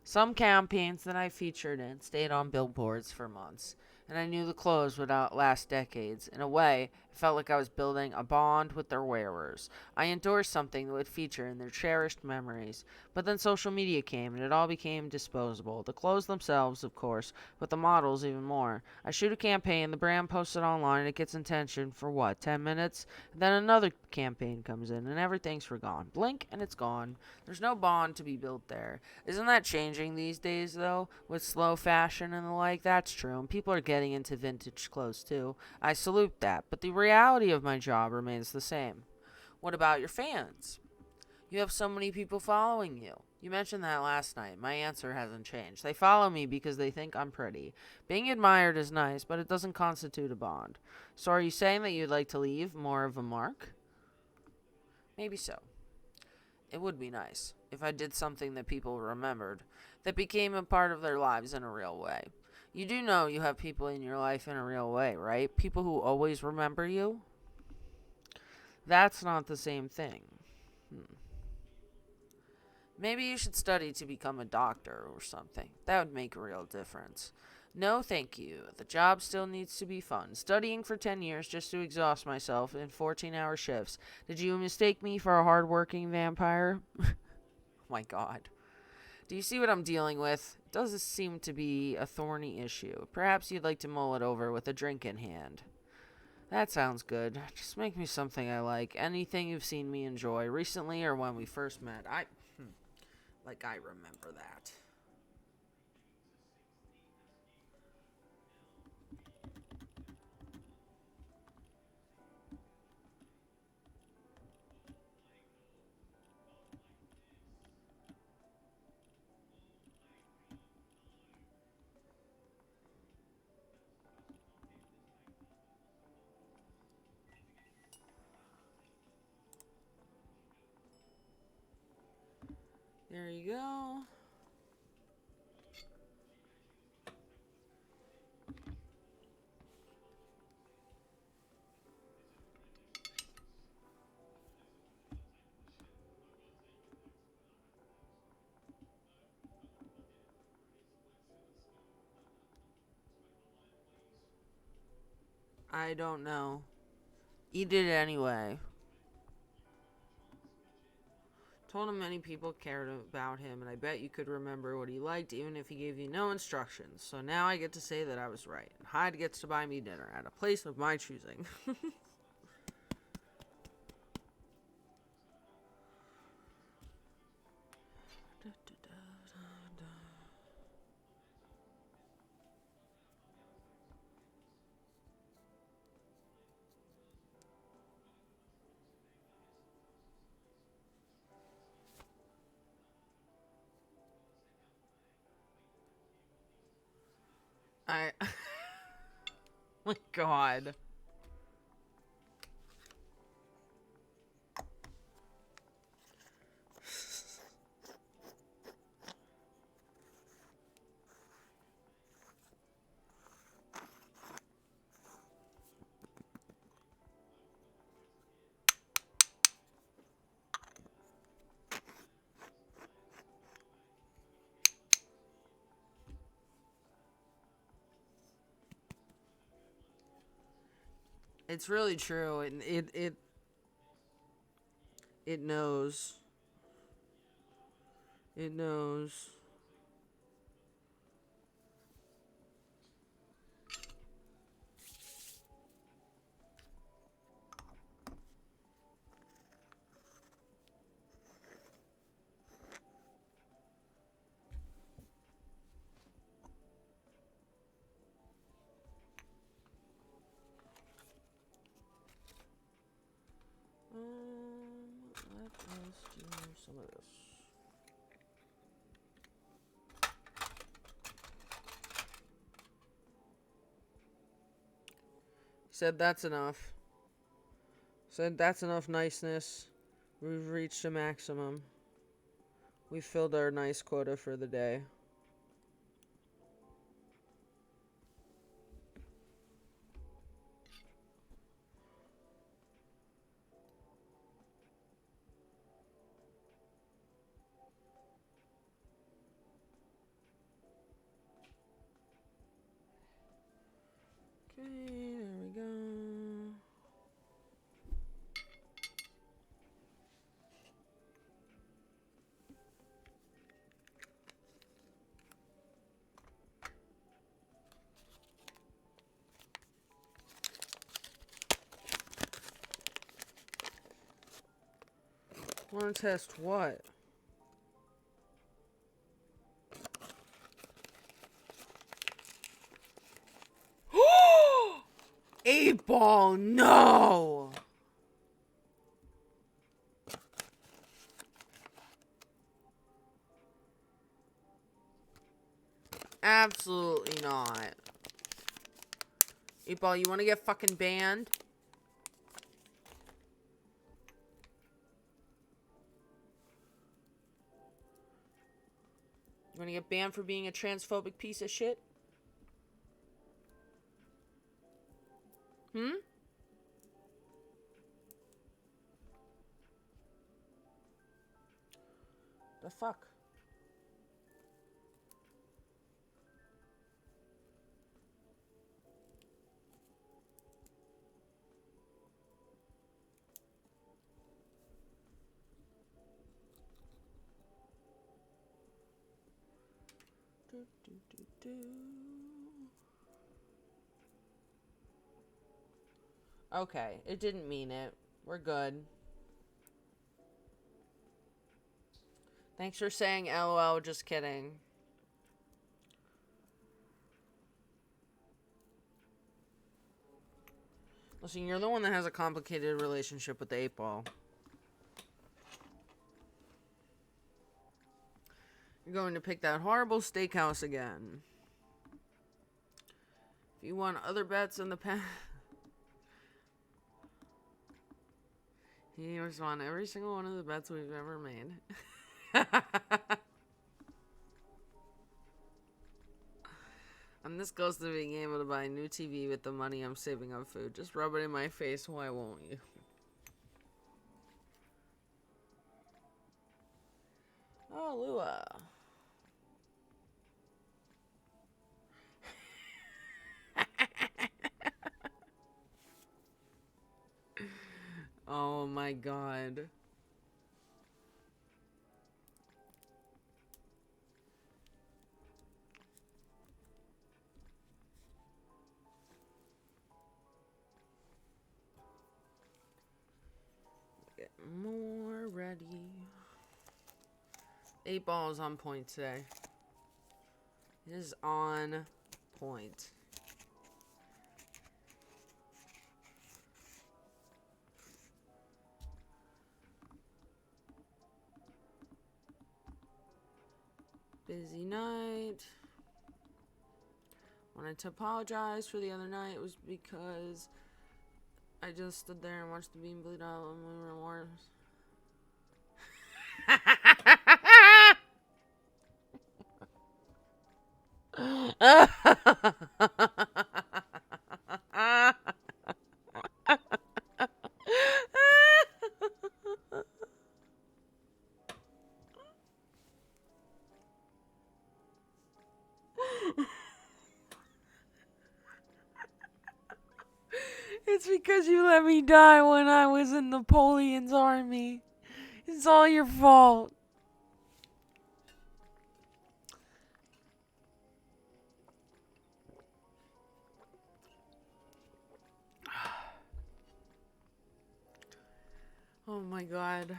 Some campaigns that I featured in stayed on billboards for months, and I knew the clothes would outlast decades. In a way, it felt like I was building a bond with their wearers. I endorsed something that would feature in their cherished memories. But then social media came, and it all became disposable. The clothes themselves, of course, but the models even more. I shoot a campaign, the brand posts it online, and it gets attention for what, 10 minutes? And then another campaign comes in, and everything's forgone. Blink, and it's gone. There's no bond to be built there. Isn't that changing these days, though? With slow fashion and the like? That's true, and people are getting into vintage clothes, too. I salute that, but the reality of my job remains the same. What about your fans? You have so many people following you. You mentioned that last night. My answer hasn't changed. They follow me because they think I'm pretty. Being admired is nice, but it doesn't constitute a bond. So are you saying that you'd like to leave more of a mark? Maybe so. It would be nice if I did something that people remembered, that became a part of their lives in a real way. You do know you have people in your life in a real way, right? People who always remember you? That's not the same thing. Maybe you should study to become a doctor or something. That would make a real difference. No, thank you. The job still needs to be fun. Studying for 10 years just to exhaust myself in 14-hour shifts. Did you mistake me for a hard-working vampire? Oh my god. Do you see what I'm dealing with? It does seem to be a thorny issue. Perhaps you'd like to mull it over with a drink in hand. That sounds good. Just make me something I like. Anything you've seen me enjoy recently or when we first met. I remember that. There you go. I don't know. He did it anyway. Told him many people cared about him, and I bet you could remember what he liked even if he gave you no instructions. So now I get to say that I was right. And Hyde gets to buy me dinner at a place of my choosing. I... my god. It's really true, and it knows. It knows. some of this. Said that's enough. Said that's enough niceness. We've reached a maximum. We filled our nice quota for the day. Okay, there we go. Want to test what? Eight ball, no! Absolutely not. Eight ball, you want to get fucking banned? You want to get banned for being a transphobic piece of shit? Hmm? The fuck? Okay, it didn't mean it. We're good. Thanks for saying LOL, just kidding. Listen, you're the one that has a complicated relationship with the 8 ball. You're going to pick that horrible steakhouse again. If you want other bets in the past... He was on every single one of the bets we've ever made. I'm this close to being able to buy a new TV with the money I'm saving on food. Just rub it in my face, why won't you? Oh, Lua. Oh my god. Get more ready. 8 ball is on point today. It is on point. Busy night. Wanted to apologize for the other night. It was because I just stood there and watched the beam bleed out when we were in wars. It's because you let me die when I was in Napoleon's army. It's all your fault. Oh my god.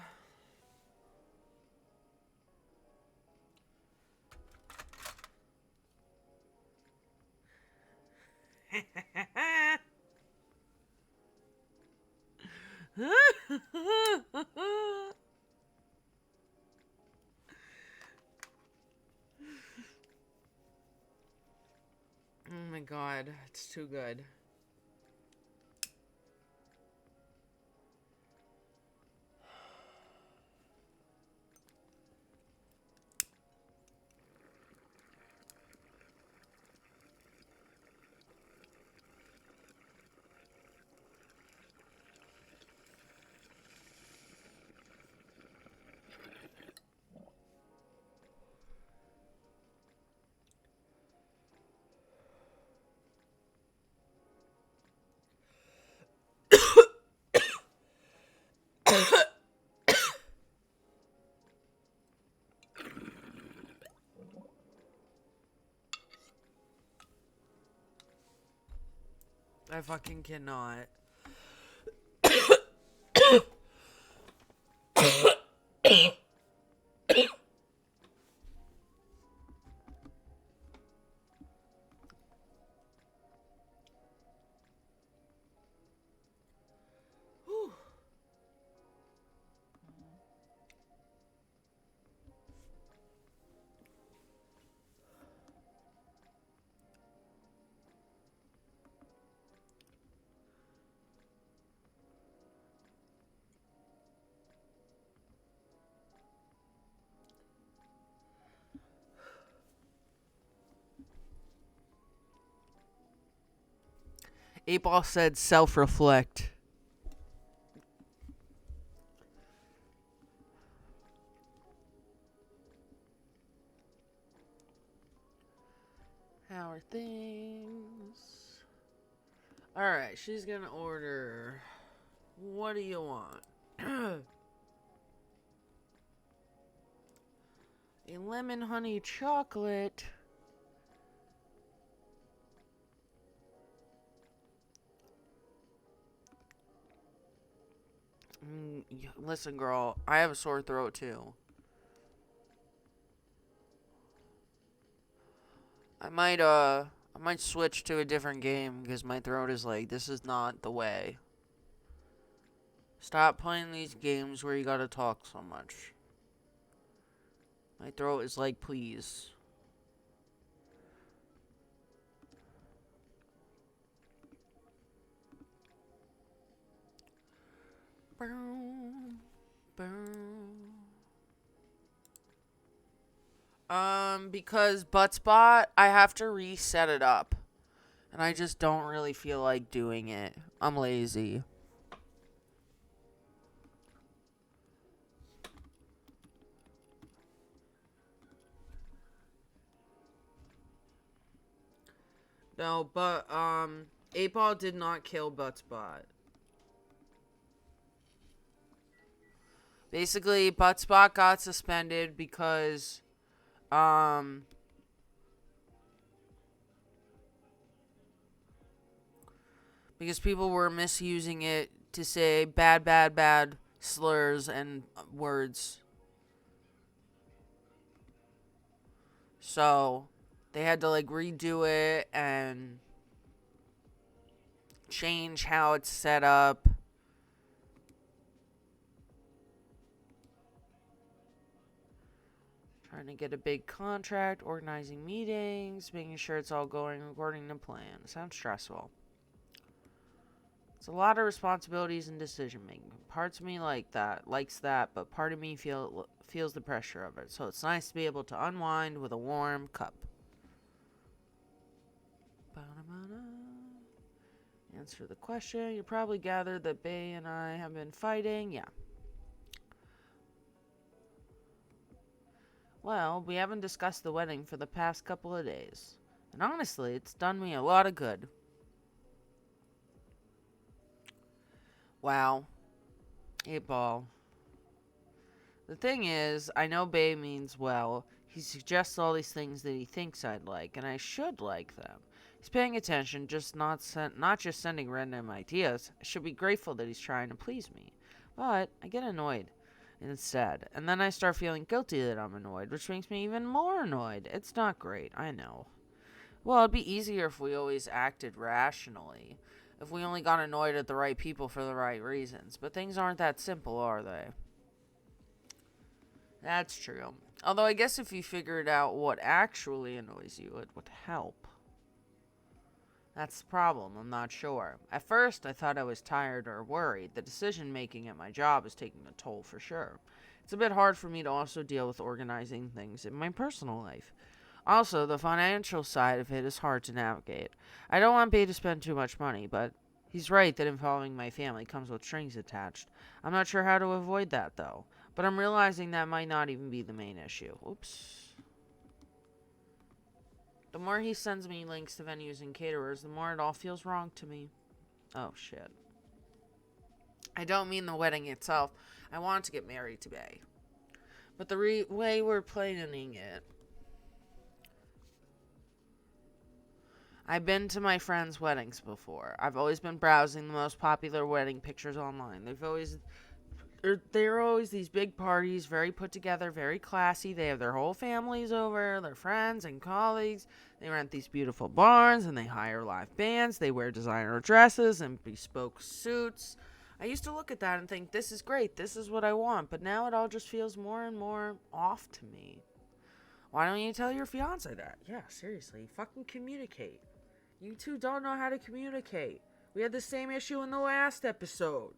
god, it's too good. I fucking cannot. Whew. Eight Ball said self-reflect. How are things? Alright, she's gonna order. What do you want? A lemon honey chocolate. Listen, girl, I have a sore throat too. I might switch to a different game because my throat is like, this is not the way. Stop playing these games where you gotta talk so much. My throat is like, please. Boom, boom. Because Buttspot, I have to reset it up. And I just don't really feel like doing it. I'm lazy. No, but, 8-Ball did not kill Buttspot. Basically, Buttspot got suspended because, because people were misusing it to say bad slurs and words. So, they had to, like, redo it and change how it's set up. Trying to get a big contract, organizing meetings, making sure it's all going according to plan. Sounds stressful. It's a lot of responsibilities and decision making. Parts of me likes that, but part of me feels the pressure of it. So it's nice to be able to unwind with a warm cup. Answer the question. You probably gathered that Bay and I have been fighting. Yeah. Well, we haven't discussed the wedding for the past couple of days. And honestly, it's done me a lot of good. Wow. 8-Ball. The thing is, I know Bay means well. He suggests all these things that he thinks I'd like, and I should like them. He's paying attention, just not just sending random ideas. I should be grateful that he's trying to please me. But I get annoyed instead, and then I start feeling guilty that I'm annoyed, which makes me even more annoyed. It's not great, I know. Well, it'd be easier if we always acted rationally. If we only got annoyed at the right people for the right reasons. But things aren't that simple, are they? That's true. Although I guess if you figured out what actually annoys you, it would help. That's the problem. I'm not sure. At first, I thought I was tired or worried. The decision making at my job is taking a toll for sure. It's a bit hard for me to also deal with organizing things in my personal life. Also, the financial side of it is hard to navigate. I don't want B to spend too much money, but he's right that involving my family comes with strings attached. I'm not sure how to avoid that, though. But I'm realizing that might not even be the main issue. Oops. The more he sends me links to venues and caterers, the more it all feels wrong to me. Oh, shit. I don't mean the wedding itself. I want to get married today. But the way we're planning it... I've been to my friends' weddings before. I've always been browsing the most popular wedding pictures online. They're always these big parties, very put together, very classy. They have their whole families over, their friends and colleagues. They rent these beautiful barns and they hire live bands. They wear designer dresses and bespoke suits. I used to look at that and think, this is great, this is what I want. But now it all just feels more and more off to me. Why don't you tell your fiance that? Yeah, seriously, fucking communicate. You two don't know how to communicate. We had the same issue in the last episode.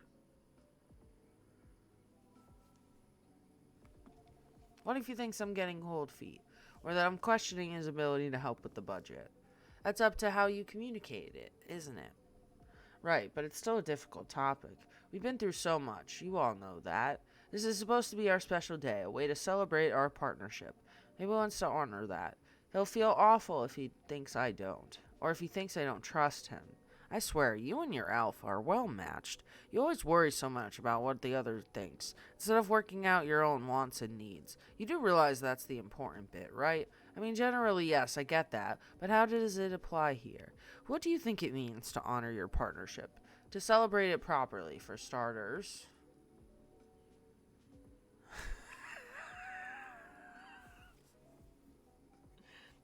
What if he thinks I'm getting cold feet? Or that I'm questioning his ability to help with the budget? That's up to how you communicate it, isn't it? Right, but it's still a difficult topic. We've been through so much. You all know that. This is supposed to be our special day, a way to celebrate our partnership. Maybe he wants to honor that. He'll feel awful if he thinks I don't. Or if he thinks I don't trust him. I swear, you and your elf are well matched. You always worry so much about what the other thinks, instead of working out your own wants and needs. You do realize that's the important bit, right? I mean, generally, yes, I get that, but how does it apply here? What do you think it means to honor your partnership? To celebrate it properly, for starters.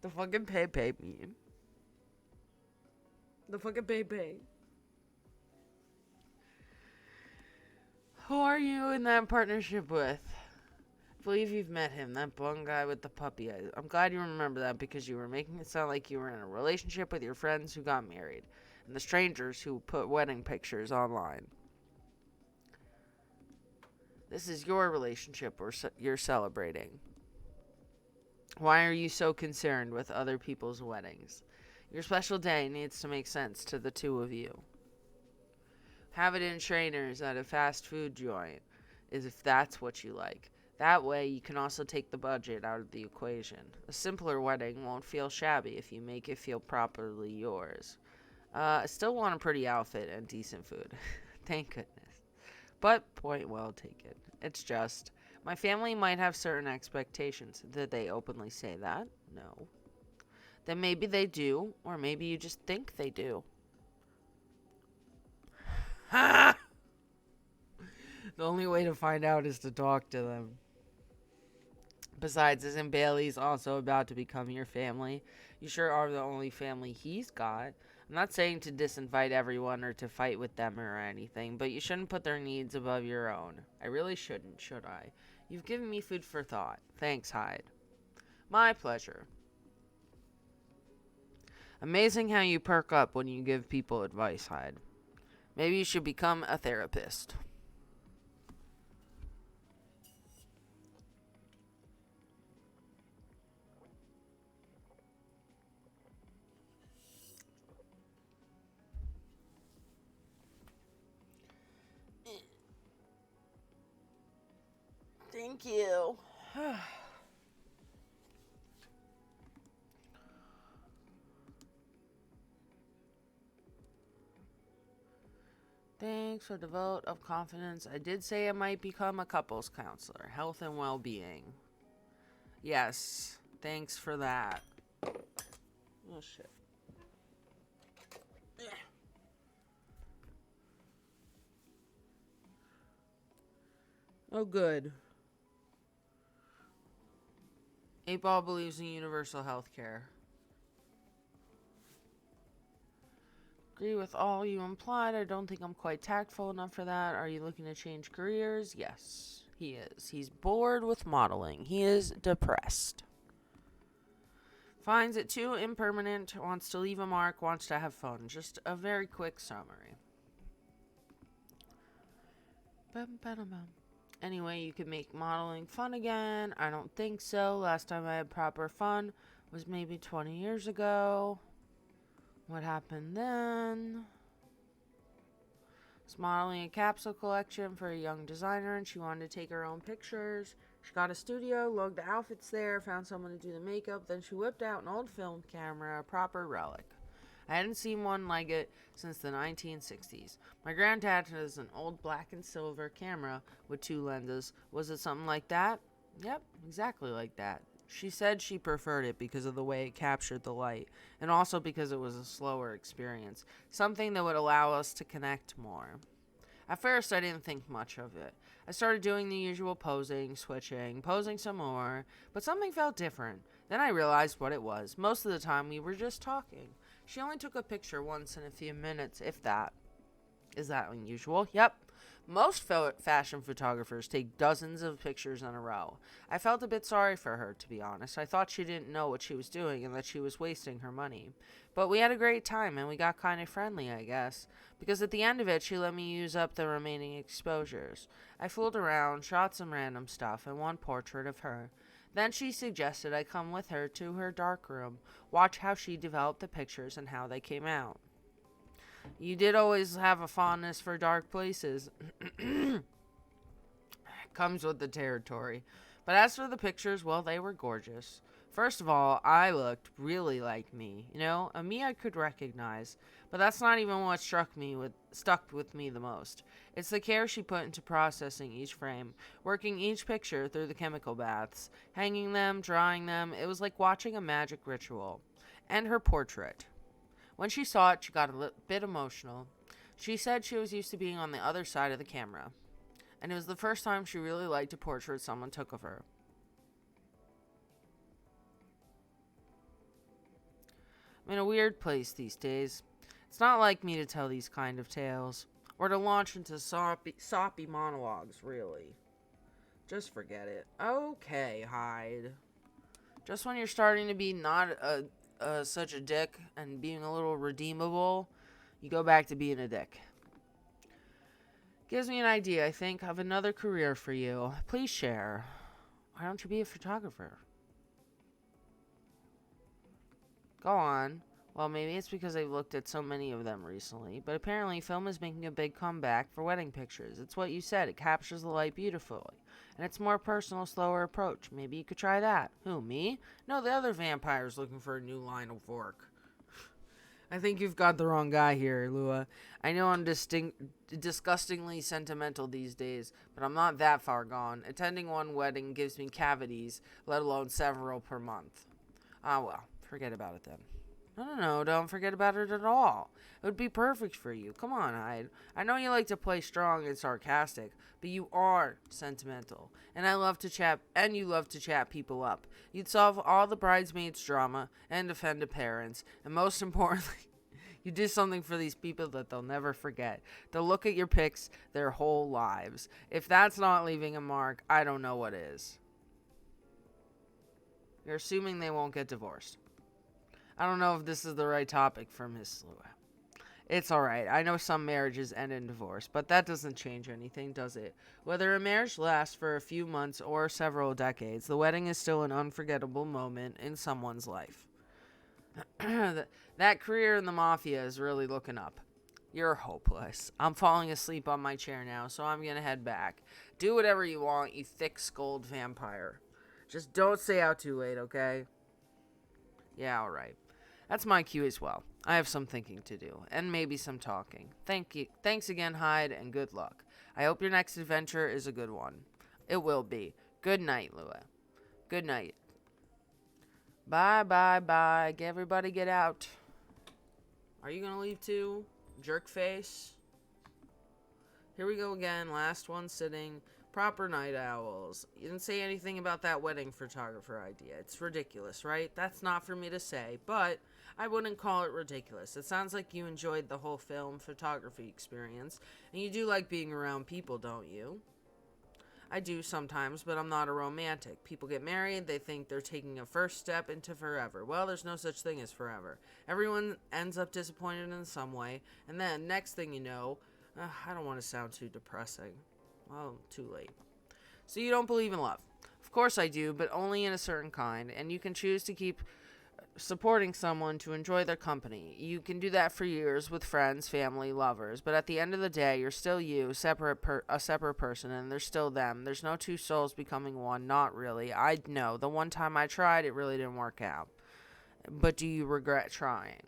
The fucking pay meme. The fucking pay. Who are you in that partnership with? I believe you've met him, that blonde guy with the puppy eyes. I'm glad you remember that because you were making it sound like you were in a relationship with your friends who got married and the strangers who put wedding pictures online. This is your relationship you're celebrating. Why are you so concerned with other people's weddings? Your special day needs to make sense to the two of you. Have it in trainers at a fast food joint, if that's what you like. That way, you can also take the budget out of the equation. A simpler wedding won't feel shabby if you make it feel properly yours. I still want a pretty outfit and decent food. Thank goodness. But, point well taken. It's just, my family might have certain expectations. Did they openly say that? No. Then maybe they do, or maybe you just think they do. The only way to find out is to talk to them. Besides, isn't Bailey's also about to become your family? You sure are the only family he's got. I'm not saying to disinvite everyone or to fight with them or anything, but you shouldn't put their needs above your own. I really shouldn't, should I? You've given me food for thought. Thanks, Hyde. My pleasure. Amazing how you perk up when you give people advice, Hyde. Maybe you should become a therapist. Thank you. Thanks for the vote of confidence. I did say I might become a couples counselor. Health and well-being. Yes. Thanks for that. Oh, shit. Oh, good. 8-Ball believes in universal health care. Agree with all you implied. I don't think I'm quite tactful enough for that. Are you looking to change careers? Yes, he is. He's bored with modeling. He is depressed. Finds it too impermanent, wants to leave a mark, wants to have fun. Just a very quick summary. Bum. Anyway, you can make modeling fun again. I don't think so. Last time I had proper fun was maybe 20 years ago. What happened then? Was modeling a capsule collection for a young designer, and she wanted to take her own pictures. She got a studio, logged the outfits there, found someone to do the makeup, then she whipped out an old film camera, a proper relic. I hadn't seen one like it since the 1960s. My granddad has an old black and silver camera with 2 lenses. Was it something like that? Yep, exactly like that. She said she preferred it because of the way it captured the light, and also because it was a slower experience, something that would allow us to connect more. At first, I didn't think much of it. I started doing the usual posing, switching, posing some more, but something felt different. Then I realized what it was. Most of the time, we were just talking. She only took a picture once in a few minutes, if that. Is that unusual? Yep. Most fashion photographers take dozens of pictures in a row. I felt a bit sorry for her, to be honest. I thought she didn't know what she was doing and that she was wasting her money. But we had a great time and we got kind of friendly, I guess. Because at the end of it, she let me use up the remaining exposures. I fooled around, shot some random stuff, and one portrait of her. Then she suggested I come with her to her darkroom, watch how she developed the pictures and how they came out. You did always have a fondness for dark places. Comes with the territory. But as for the pictures, well, they were gorgeous. First of all, I looked really like me. You know, a me I could recognize. But that's not even what stuck with me the most. It's the care she put into processing each frame, working each picture through the chemical baths, hanging them, drawing them. It was like watching a magic ritual. And her portrait. When she saw it, she got a bit emotional. She said she was used to being on the other side of the camera, and it was the first time she really liked a portrait someone took of her. I'm in a weird place these days. It's not like me to tell these kind of tales, or to launch into soppy monologues, really. Just forget it. Okay, Hyde. Just when you're starting to be not such a dick and being a little redeemable, you go back to being a dick. Gives me an idea, I think, of another career for you. Please share. Why don't you be a photographer? Go on. Well, maybe it's because I've looked at so many of them recently, but apparently film is making a big comeback for wedding pictures. It's what you said, it captures the light beautifully. And it's more personal, slower approach. Maybe you could try that. Who, me? No, the other vampire's looking for a new line of work. I think you've got the wrong guy here, Lua. I know I'm disgustingly sentimental these days, but I'm not that far gone. Attending one wedding gives me cavities, let alone several per month. Ah, well, forget about it then. No, don't forget about it at all. It would be perfect for you. Come on, Hyde. I know you like to play strong and sarcastic, but you are sentimental. And I love to chat, and you love to chat people up. You'd solve all the bridesmaids' drama and defend the parents, and most importantly, you do something for these people that they'll never forget. They'll look at your pics their whole lives. If that's not leaving a mark, I don't know what is. You're assuming they won't get divorced. I don't know if this is the right topic for Miss Lua. It's alright. I know some marriages end in divorce, but that doesn't change anything, does it? Whether a marriage lasts for a few months or several decades, the wedding is still an unforgettable moment in someone's life. That career in the mafia is really looking up. You're hopeless. I'm falling asleep on my chair now, so I'm gonna head back. Do whatever you want, you thick-skulled vampire. Just don't stay out too late, okay? Yeah, alright. That's my cue as well. I have some thinking to do, and maybe some talking. Thanks again, Hyde, and good luck. I hope your next adventure is a good one. It will be. Good night, Lua. Good night. Bye. Everybody get out. Are you gonna leave too? Jerkface? Here we go again. Last one sitting. Proper night owls. You didn't say anything about that wedding photographer idea. It's ridiculous, right? That's not for me to say, but I wouldn't call it ridiculous. It sounds like you enjoyed the whole film photography experience, and you do like being around people, don't you? I do sometimes, but I'm not a romantic. People get married, they think they're taking a first step into forever. Well, there's no such thing as forever. Everyone ends up disappointed in some way, and then next thing you know, I don't want to sound too depressing. Well, too late. So you don't believe in love. Of course I do, but only in a certain kind, and you can choose to keep supporting someone to enjoy their company. You can do that for years with friends, family, lovers, but at the end of the day, you're still you, a separate person, and they're still them. There's no two souls becoming one, not really. I know, the one time I tried, it really didn't work out. But do you regret trying?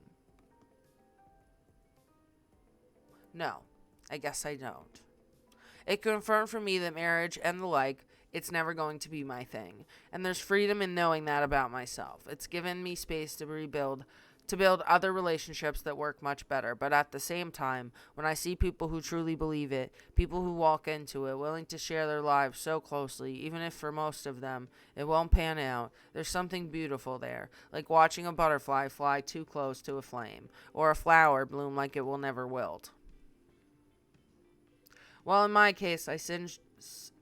No, I guess I don't. It confirmed for me that marriage and the like, it's never going to be my thing. And there's freedom in knowing that about myself. It's given me space to build other relationships that work much better. But at the same time, when I see people who truly believe it, people who walk into it, willing to share their lives so closely, even if for most of them it won't pan out, there's something beautiful there. Like watching a butterfly fly too close to a flame, or a flower bloom like it will never wilt. Well, in my case, I singed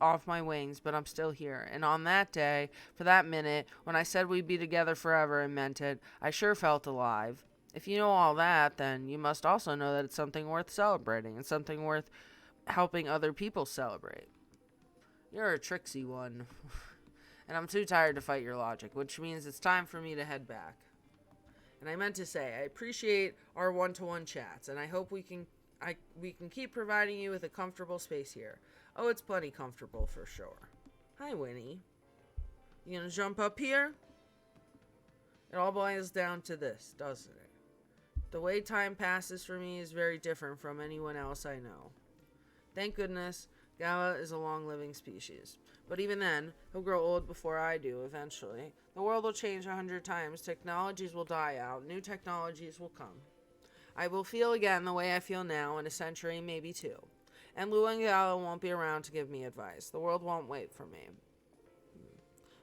off my wings, but I'm still here. And on that day, for that minute, when I said we'd be together forever and meant it, I sure felt alive. If you know all that, then you must also know that it's something worth celebrating and something worth helping other people celebrate. You're a tricksy one. And I'm too tired to fight your logic, which means it's time for me to head back. And I meant to say, I appreciate our one-to-one chats, and I hope we can keep providing you with a comfortable space here. Oh, it's plenty comfortable for sure. Hi, Winnie. You gonna jump up here? It all boils down to this, doesn't it? The way time passes for me is very different from anyone else I know. Thank goodness, Gala is a long-living species. But even then, he'll grow old before I do, eventually. The world will change 100 times, technologies will die out, new technologies will come. I will feel again the way I feel now in a century, maybe two. And Lou and Gala won't be around to give me advice. The world won't wait for me.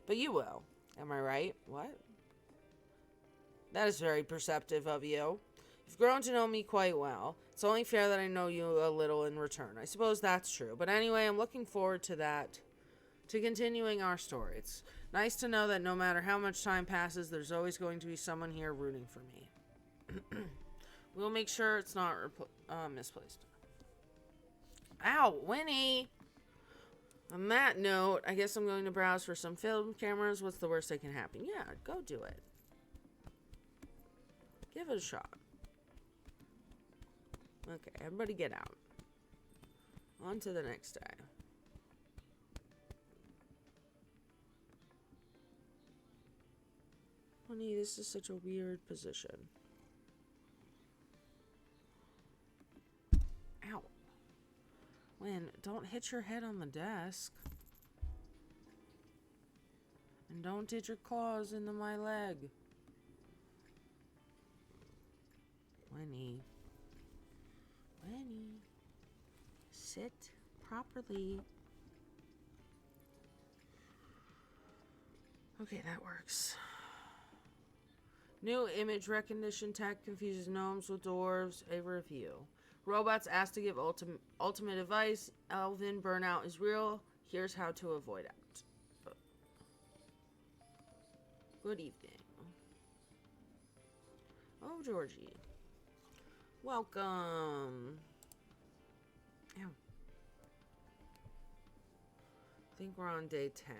But you will. Am I right? What? That is very perceptive of you. You've grown to know me quite well. It's only fair that I know you a little in return. I suppose that's true. But anyway, I'm looking forward to that. To continuing our story. It's nice to know that no matter how much time passes, there's always going to be someone here rooting for me. We'll make sure it's not misplaced. Ow, Winnie! On that note, I guess I'm going to browse for some film cameras. What's the worst that can happen? Yeah, go do it. Give it a shot. Okay, everybody get out. On to the next day. Honey, this is such a weird position. Ow. Lynn, don't hit your head on the desk. And don't dig your claws into my leg. Winnie. Winnie. Sit properly. Okay, that works. New image recognition tech confuses gnomes with dwarves. A review. Robots asked to give ultimate advice. Elven burnout is real. Here's how to avoid it. Good evening. Oh, Georgie. Welcome. Ow. I think we're on day 10.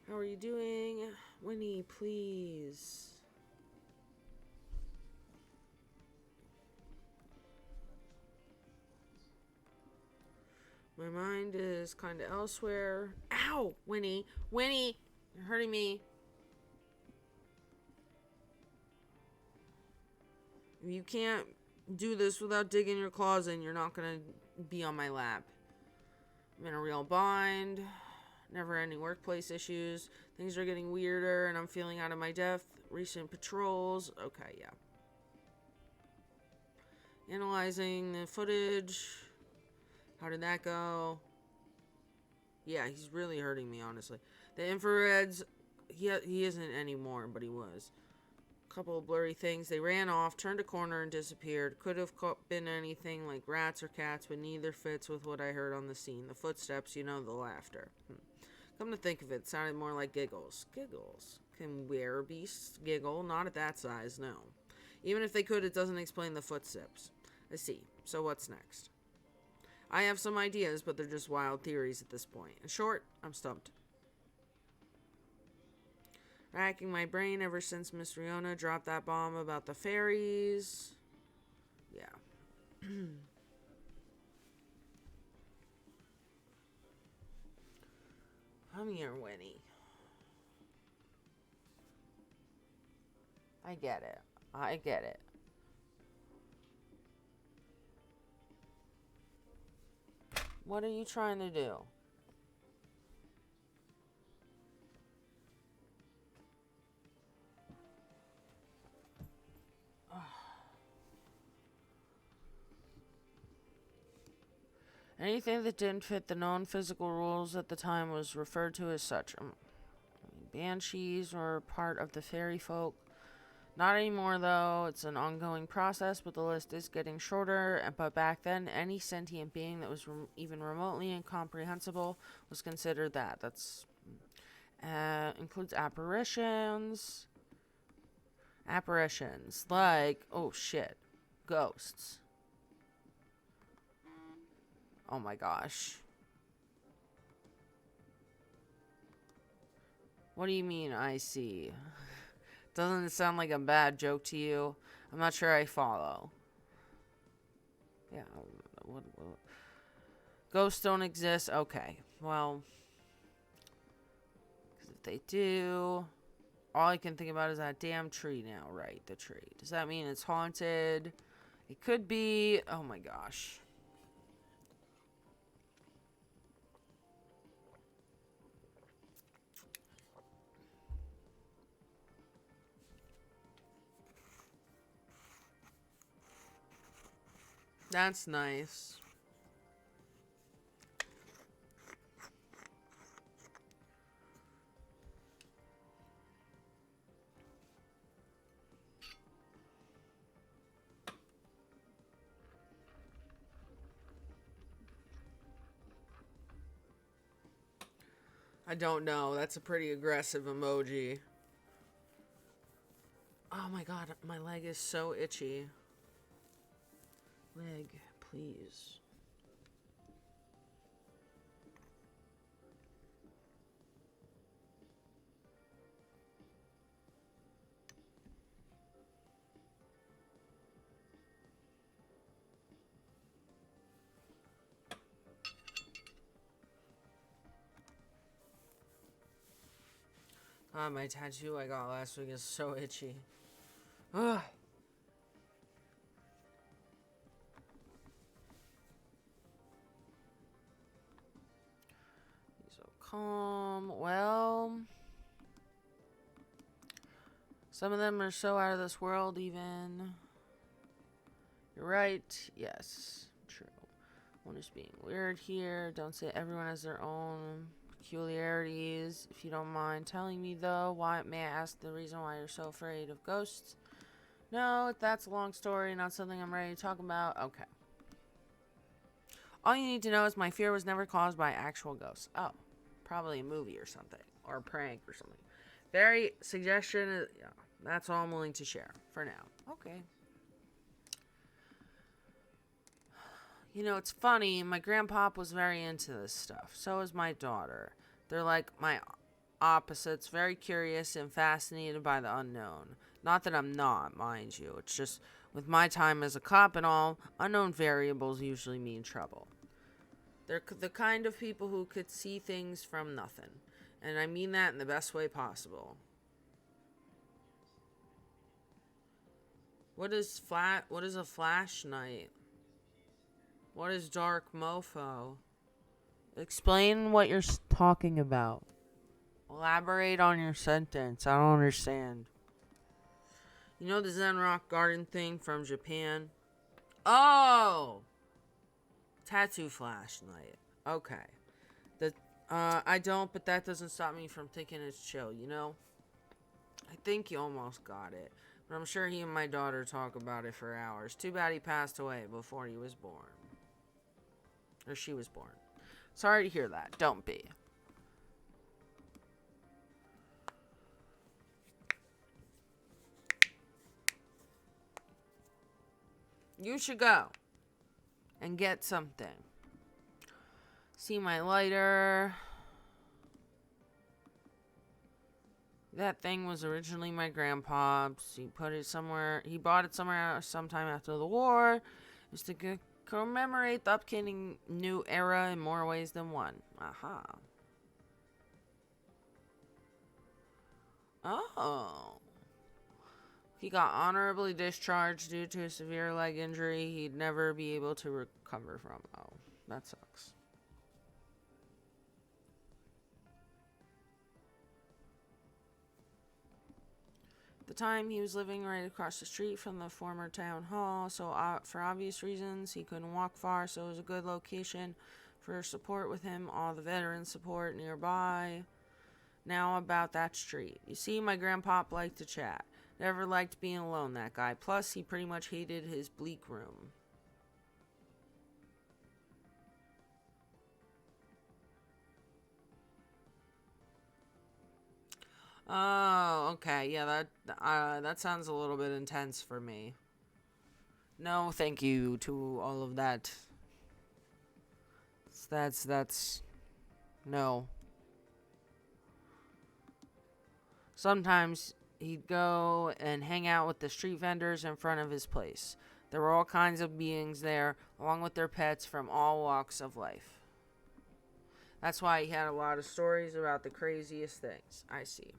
How are you doing? Winnie, please. My mind is kind of elsewhere. Ow! Winnie! Winnie! You're hurting me. If you can't do this without digging your claws in, you're not going to be on my lap. I'm in a real bind. Never ending workplace issues. Things are getting weirder and I'm feeling out of my depth. Recent patrols. Okay, yeah. Analyzing the footage. How did that go? Yeah, he's really hurting me, honestly. The infrareds, he isn't anymore, but he was. Couple of blurry things. They ran off, turned a corner, and disappeared. Could have been anything like rats or cats, but neither fits with what I heard on the scene. The footsteps, the laughter. Come to think of it, sounded more like giggles. Giggles? Can beasts giggle? Not at that size, no. Even if they could, it doesn't explain the footsteps. I see. So what's next? I have some ideas, but they're just wild theories at this point. In short, I'm stumped. Racking my brain ever since Miss Riona dropped that bomb about the fairies. Yeah. Come here, Winnie. I get it. I get it. What are you trying to do? Anything that didn't fit the known physical rules at the time was referred to as such. Banshees were part of the fairy folk. Not anymore, though. It's an ongoing process, but the list is getting shorter. But back then, any sentient being that was even remotely incomprehensible was considered that. That's includes apparitions. Apparitions like, oh shit, ghosts. Oh my gosh. What do you mean, I see? Doesn't it sound like a bad joke to you? I'm not sure I follow. Yeah. What? Ghosts don't exist? Okay. Well. Because if they do, all I can think about is that damn tree now, right? The tree. Does that mean it's haunted? It could be. Oh my gosh. That's nice. I don't know. That's a pretty aggressive emoji. Oh my god, my leg is so itchy. Leg, please. My tattoo I got last week is so itchy. Ugh. So calm. Well, some of them are so out of this world even. You're right. Yes. True. One is being weird here. Don't say everyone has their own peculiarities. If you don't mind telling me, though, why may I ask the reason why you're so afraid of ghosts? No, that's a long story, not something I'm ready to talk about. Okay. All you need to know is my fear was never caused by actual ghosts. Oh, probably a movie or something, or a prank or something. Very suggestion. Yeah, that's all I'm willing to share for now. Okay. You know, it's funny, my grandpa was very into this stuff. So is my daughter. They're like my opposites, very curious and fascinated by the unknown. Not that I'm not, mind you. It's just, with my time as a cop and all, unknown variables usually mean trouble. They're the kind of people who could see things from nothing. And I mean that in the best way possible. What is a flash night? What is dark mofo? Explain what you're talking about. Elaborate on your sentence. I don't understand. You know the Zen Rock Garden thing from Japan? Oh! Tattoo flash night. Okay. I don't, but that doesn't stop me from thinking it's chill, you know? I think he almost got it, but I'm sure he and my daughter talk about it for hours. Too bad he passed away before he was born. Or she was born. Sorry to hear that. Don't be. You should go and get something. See my lighter. That thing was originally my grandpa's. He put it somewhere. He bought it somewhere sometime after the war. Just to commemorate the upcoming new era in more ways than one. Aha. Oh. He got honorably discharged due to a severe leg injury he'd never be able to recover from. Oh, that sucks. At the time, he was living right across the street from the former town hall, so for obvious reasons, he couldn't walk far, so it was a good location for support with him, all the veteran support nearby. Now about that street. You see, my grandpop liked to chat. Never liked being alone, that guy. Plus, he pretty much hated his bleak room. Oh, okay. Yeah, that sounds a little bit intense for me. No, thank you to all of that. That's no. Sometimes he'd go and hang out with the street vendors in front of his place. There were all kinds of beings there, along with their pets from all walks of life. That's why he had a lot of stories about the craziest things. I see.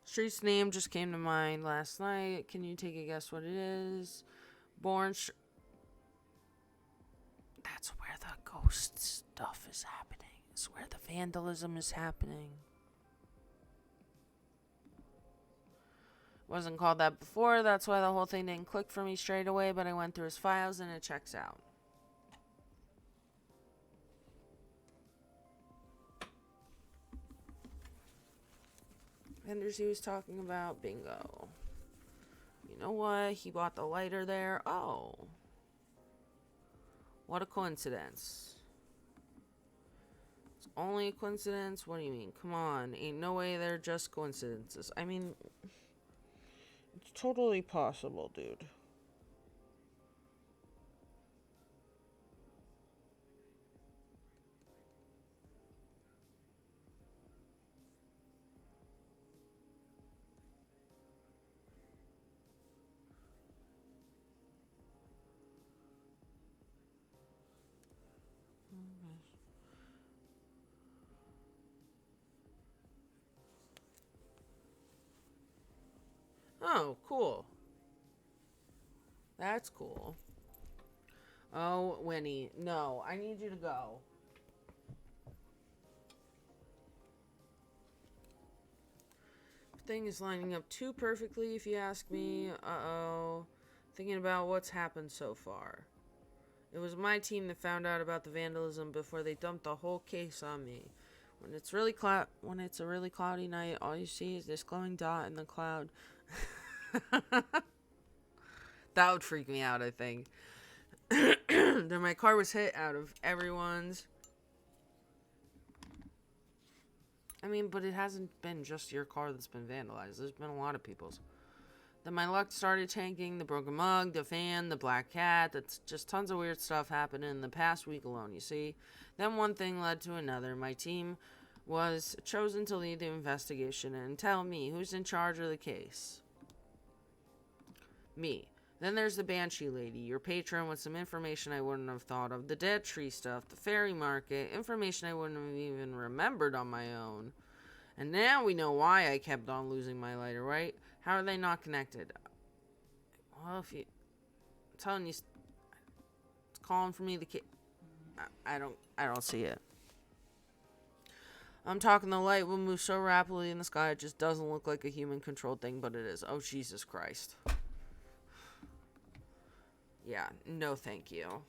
Street's name just came to mind last night. Can you take a guess what it is? That's where the ghost stuff is happening. It's where the vandalism is happening. Wasn't called that before. That's why the whole thing didn't click for me straight away, but I went through his files and it checks out. Vendors he was talking about, bingo. You know what? He bought the lighter there. Oh. What a coincidence. It's only a coincidence? What do you mean? Come on. Ain't no way they're just coincidences. I mean, it's totally possible, dude. Oh, cool. That's cool. Oh, Winnie. No, I need you to go. Thing is lining up too perfectly, if you ask me. Uh-oh. Thinking about what's happened so far. It was my team that found out about the vandalism before they dumped the whole case on me. When it's a really cloudy night, all you see is this glowing dot in the cloud. That would freak me out, I think. Then my car was hit out of everyone's. I mean, but it hasn't been just your car that's been vandalized. There's been a lot of people's. Then my luck started tanking. The broken mug, the fan, the black cat. That's just tons of weird stuff happened in the past week alone, you see. Then one thing led to another. My team was chosen to lead the investigation and tell me who's in charge of the case. Me. Then there's the Banshee lady, your patron, with some information I wouldn't have thought of. The dead tree stuff, the fairy market, information I wouldn't have even remembered on my own. And now we know why I kept on losing my lighter, right? How are they not connected? Well, if you... I'm telling you... It's calling for me, the kid... I don't see it. I'm talking the light will move so rapidly in the sky, it just doesn't look like a human-controlled thing, but it is. Oh, Jesus Christ. Yeah, no thank you.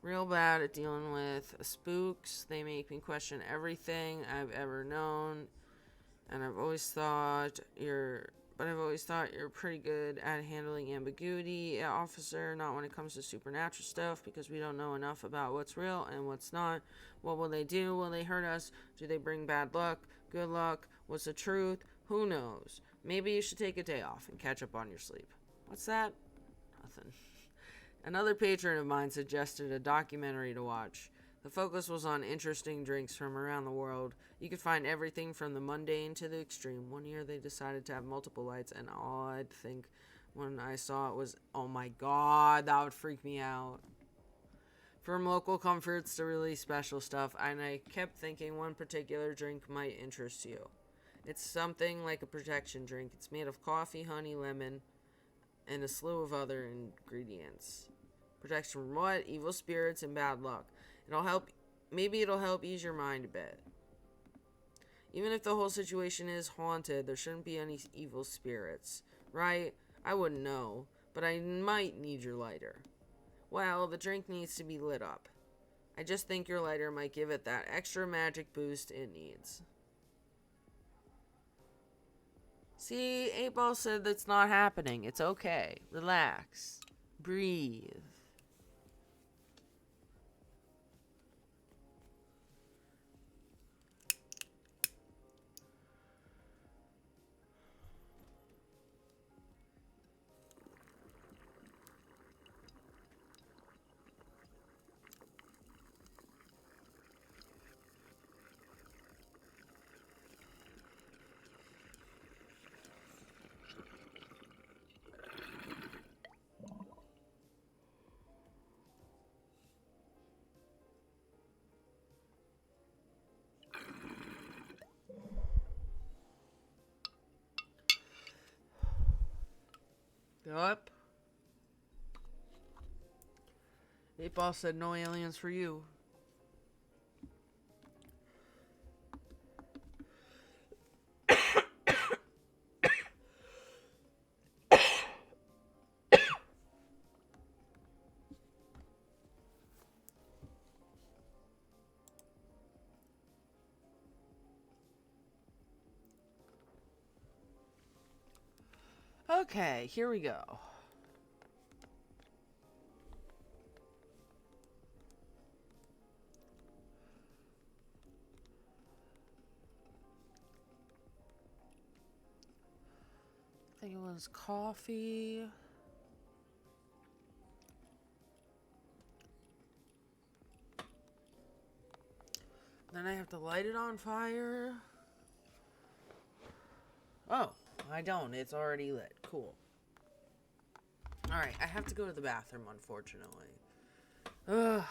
real bad at dealing with spooks. They make me question everything I've ever known, and I've always thought you're pretty good at handling ambiguity, officer, not when it comes to supernatural stuff, because we don't know enough about what's real and what's not. What will they do? Will they hurt us? Do they bring bad luck? Good luck? What's the truth? Who knows? Maybe you should take a day off and catch up on your sleep. What's that? Nothing. Another patron of mine suggested a documentary to watch. The focus was on interesting drinks from around the world. You could find everything from the mundane to the extreme. One year they decided to have multiple lights, and all I'd think when I saw it was, oh my god, that would freak me out. From local comforts to really special stuff, and I kept thinking one particular drink might interest you. It's something like a protection drink. It's made of coffee, honey, lemon, and a slew of other ingredients. Protection from what? Evil spirits and bad luck. Maybe it'll help ease your mind a bit. Even if the whole situation is haunted, there shouldn't be any evil spirits, right? I wouldn't know, but I might need your lighter. Well, the drink needs to be lit up. I just think your lighter might give it that extra magic boost it needs. See, 8-Ball said that's not happening. It's okay. Relax. Breathe. Yup. 8-Ball said no aliens for you. Okay, here we go. I think it was coffee. Then I have to light it on fire. Oh, I don't. It's already lit. Cool. Alright, I have to go to the bathroom, unfortunately. Ugh.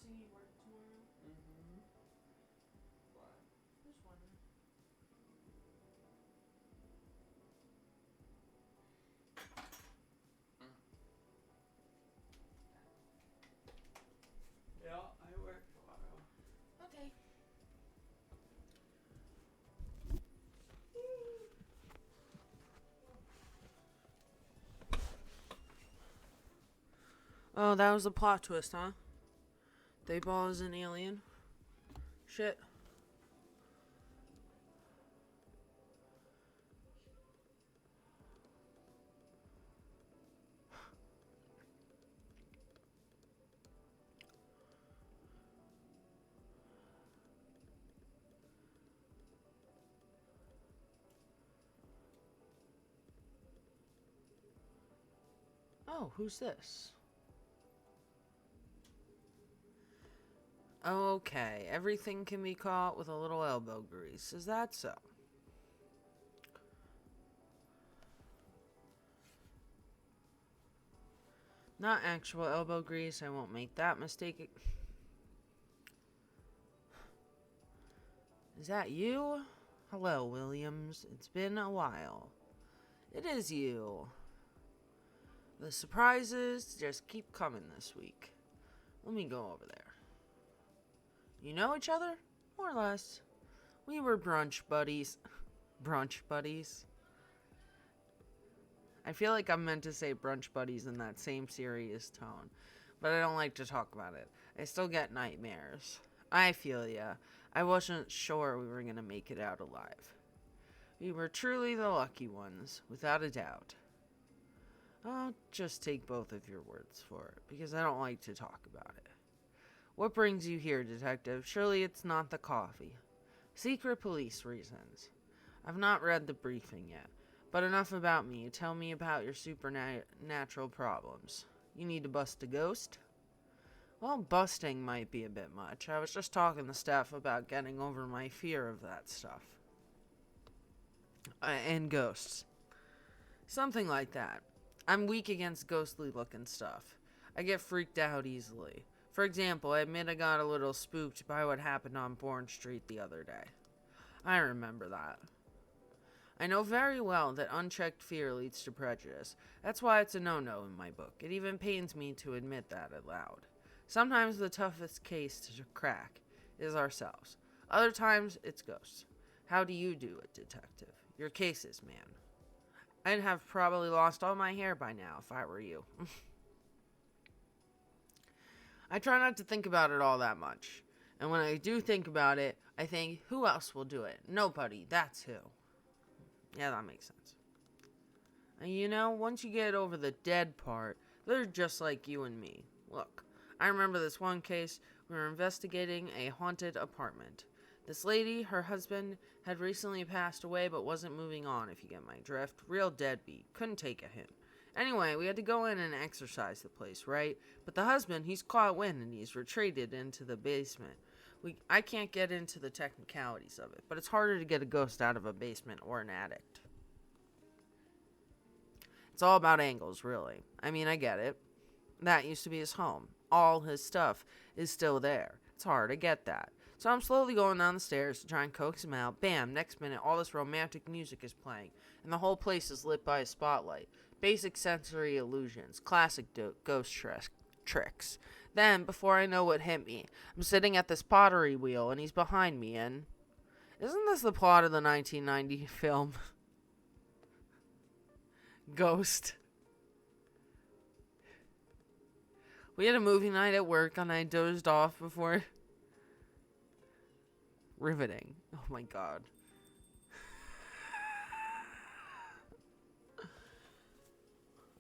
guessing you work tomorrow? Mm-hmm. What? Just wondering. Yeah, I work tomorrow. Okay. Oh, that was a plot twist, huh? Dayball is an alien. Shit. Oh, who's this? Okay, everything can be caught with a little elbow grease. Is that so? Not actual elbow grease. I won't make that mistake. Is that you? Hello, Williams. It's been a while. It is you. The surprises just keep coming this week. Let me go over there. You know each other? More or less. We were brunch buddies. Brunch buddies. I feel like I'm meant to say brunch buddies in that same serious tone, but I don't like to talk about it. I still get nightmares. I feel ya. I wasn't sure we were gonna make it out alive. We were truly the lucky ones, without a doubt. I'll just take both of your words for it, because I don't like to talk about it. What brings you here, Detective? Surely it's not the coffee. Secret police reasons. I've not read the briefing yet. But enough about me. Tell me about your supernatural problems. You need to bust a ghost? Well, busting might be a bit much. I was just talking to Steph about getting over my fear of that stuff. And ghosts. Something like that. I'm weak against ghostly looking stuff. I get freaked out easily. For example, I admit I got a little spooked by what happened on Bourne Street the other day. I remember that. I know very well that unchecked fear leads to prejudice. That's why it's a no-no in my book. It even pains me to admit that out loud. Sometimes the toughest case to crack is ourselves. Other times, it's ghosts. How do you do it, Detective? Your cases, man. I'd have probably lost all my hair by now if I were you. I try not to think about it all that much. And when I do think about it, I think, who else will do it? Nobody. That's who. Yeah, that makes sense. And you know, once you get over the dead part, they're just like you and me. Look, I remember this one case. We were investigating a haunted apartment. This lady, her husband, had recently passed away but wasn't moving on, if you get my drift. Real deadbeat. Couldn't take a hint. Anyway, we had to go in and exorcise the place, right? But the husband, he's caught wind and he's retreated into the basement. I can't get into the technicalities of it, but it's harder to get a ghost out of a basement or an attic. It's all about angles, really. I mean, I get it. That used to be his home. All his stuff is still there. It's hard, I get that. So I'm slowly going down the stairs to try and coax him out. Bam, next minute, all this romantic music is playing, and the whole place is lit by a spotlight. Basic sensory illusions, classic ghost tricks. Then, before I know what hit me, I'm sitting at this pottery wheel, and he's behind me, and... Isn't this the plot of the 1990 film Ghost? We had a movie night at work, and I dozed off before... Riveting. Oh my god.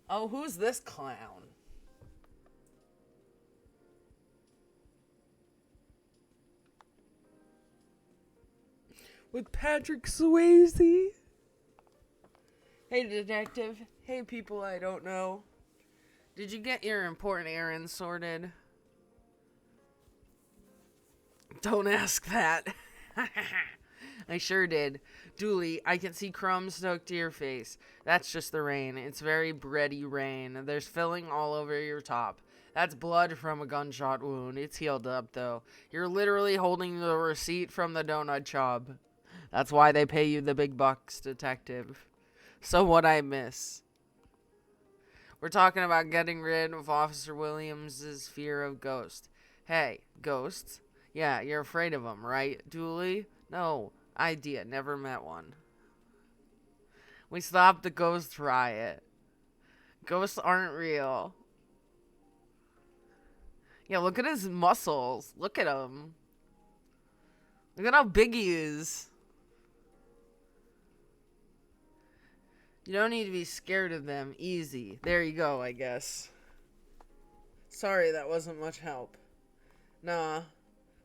Oh, who's this clown? With Patrick Swayze. Hey, detective. Hey, people I don't know. Did you get your important errands sorted? Don't ask that. I sure did. Dooley, I can see crumbs stuck to your face. That's just the rain. It's very bready rain. There's filling all over your top. That's blood from a gunshot wound. It's healed up, though. You're literally holding the receipt from the donut shop. That's why they pay you the big bucks, detective. So what'd I miss? We're talking about getting rid of Officer Williams' fear of ghosts. Hey, ghosts? Yeah, you're afraid of them, right, Dooley? No, idea. Never met one. We stopped the ghost riot. Ghosts aren't real. Yeah, look at his muscles. Look at him. Look at how big he is. You don't need to be scared of them. Easy. There you go, I guess. Sorry, that wasn't much help. Nah.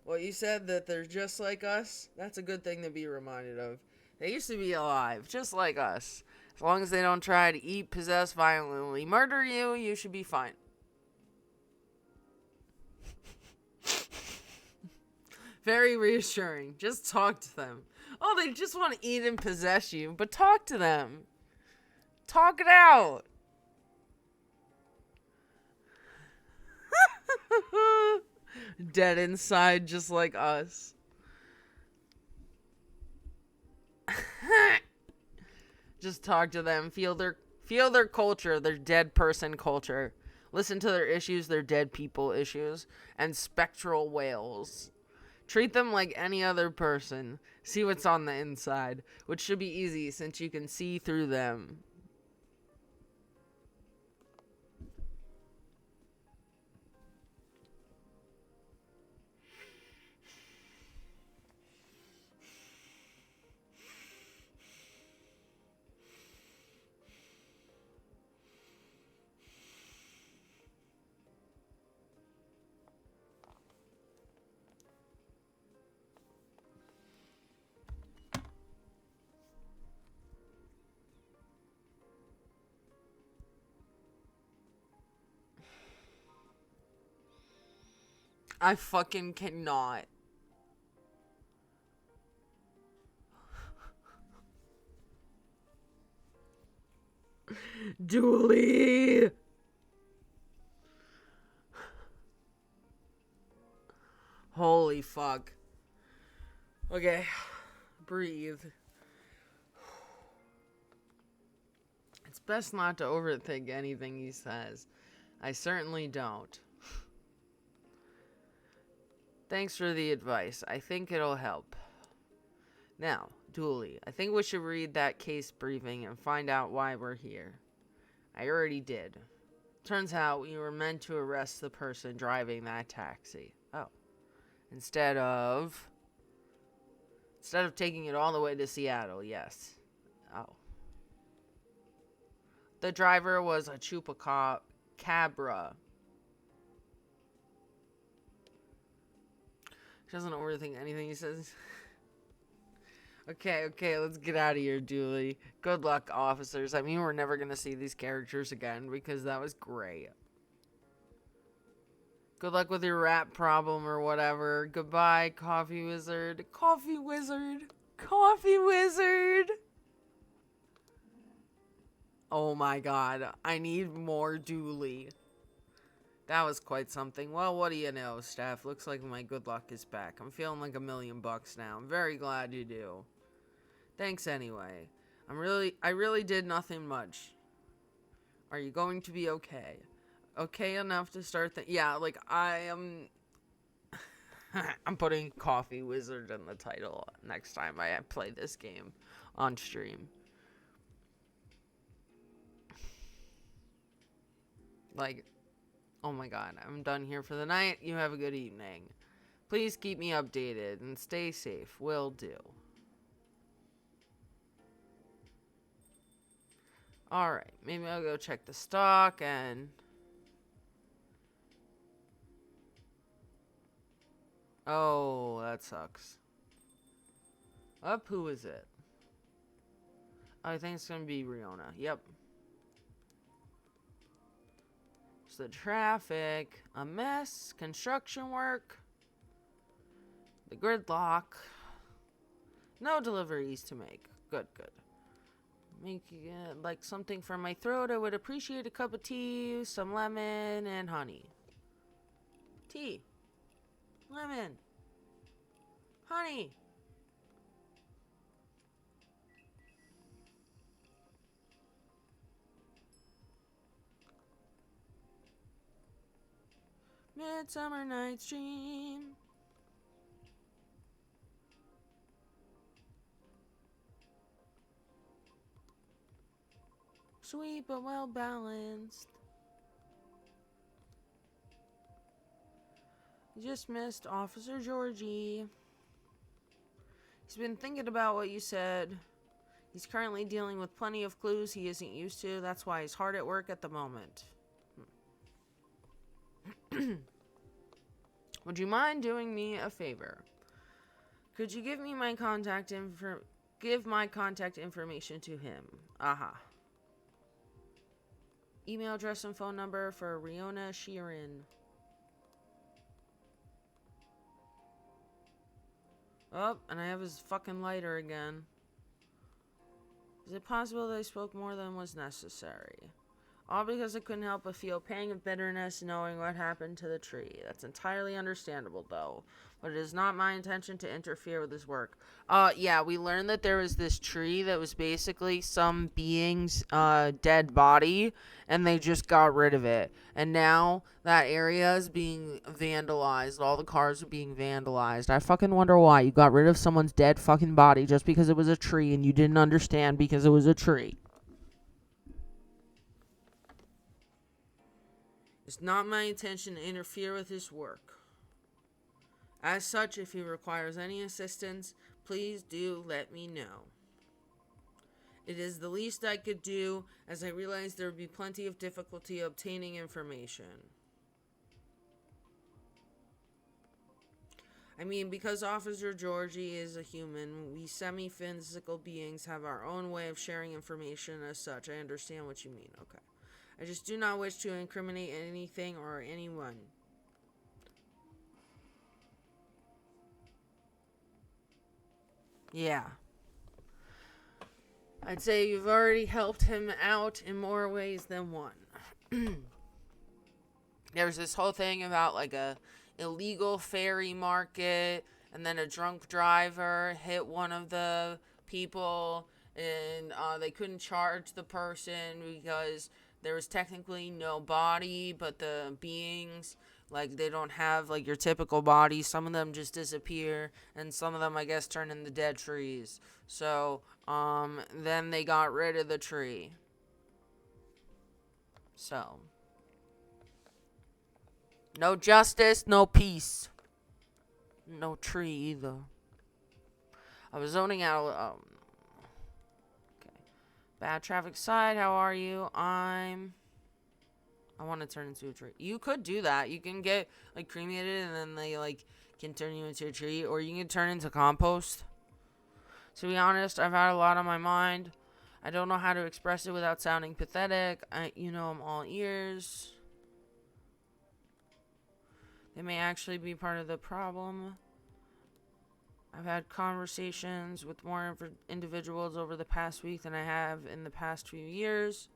Well, you said that they're just like us. That's a good thing to be reminded of. They used to be alive, just like us. As long as they don't try to eat, possess, violently murder you, you should be fine. Very reassuring. Just talk to them. Oh, they just want to eat and possess you, but talk to them. Talk it out. Dead inside, just like us. Just talk to them. Feel their culture, their dead person culture. Listen to their issues, their dead people issues, and spectral wails. Treat them like any other person. See what's on the inside, which should be easy since you can see through them. I fucking cannot. Dooley! Holy fuck. Okay. Breathe. It's best not to overthink anything he says. I certainly don't. Thanks for the advice. I think it'll help. Now, Dooley, I think we should read that case briefing and find out why we're here. I already did. Turns out we were meant to arrest the person driving that taxi. Oh. Instead of taking it all the way to Seattle, yes. Oh. The driver was a chupacabra. She doesn't overthink anything he says. Okay, let's get out of here, Dooley. Good luck, officers. I mean, we're never going to see these characters again because that was great. Good luck with your rap problem or whatever. Goodbye, Coffee Wizard. Coffee Wizard. Coffee Wizard. Oh my god. I need more Dooley. That was quite something. Well, what do you know, Steph? Looks like my good luck is back. I'm feeling like $1,000,000 now. I'm very glad you do. Thanks anyway. I really did nothing much. Are you going to be okay? Okay enough to start yeah, like I am I'm putting Coffee Wizard in the title next time I play this game on stream. Like, oh my god, I'm done here for the night. You have a good evening. Please keep me updated and stay safe. Will do. Alright, maybe I'll go check the stock and... Oh, that sucks. Up, who is it? I think it's gonna be Riona. Yep. It's the traffic, a mess, construction work, the gridlock, no deliveries to make. Good. Making like something for my throat. I would appreciate a cup of tea, some lemon, and honey. tea, lemon, honey. Midsummer Night's Dream. Sweet but well balanced. You just missed Officer Georgie. He's been thinking about what you said. He's currently dealing with plenty of clues he isn't used to. That's why he's hard at work at the moment. Would you mind doing me a favor? Could you give me my give my contact information to him? Aha. Email address and phone number for Riona Sheeran. Oh, and I have his fucking lighter again. Is it possible that I spoke more than was necessary? All because I couldn't help but feel a pang of bitterness knowing what happened to the tree. That's entirely understandable, though. But it is not my intention to interfere with his work. Yeah, we learned that there was this tree that was basically some being's dead body, and they just got rid of it. And now that area is being vandalized. All the cars are being vandalized. I fucking wonder why. You got rid of someone's dead fucking body just because it was a tree, and you didn't understand because it was a tree. It's not my intention to interfere with his work. As such, if he requires any assistance, please do let me know. It is the least I could do, as I realize there would be plenty of difficulty obtaining information. I mean, because Officer Georgie is a human, we semi-physical beings have our own way of sharing information. As such, I understand what you mean. Okay. I just do not wish to incriminate anything or anyone. Yeah. I'd say you've already helped him out in more ways than one. There's this whole thing about like a illegal ferry market, and then a drunk driver hit one of the people, and they couldn't charge the person because there was technically no body, but the beings, like, they don't have, like, your typical body. Some of them just disappear, and some of them, I guess, turn into dead trees. So, then they got rid of the tree. So, no justice, no peace. No tree, either. I was zoning out, okay. Bad traffic side, how are you? I want to turn into a tree. You could do that. You can get, like, cremated, and then they, like, can turn you into a tree. Or you can turn into compost. To be honest, I've had a lot on my mind. I don't know how to express it without sounding pathetic. I'm all ears. They may actually be part of the problem. I've had conversations with more individuals over the past week than I have in the past few years.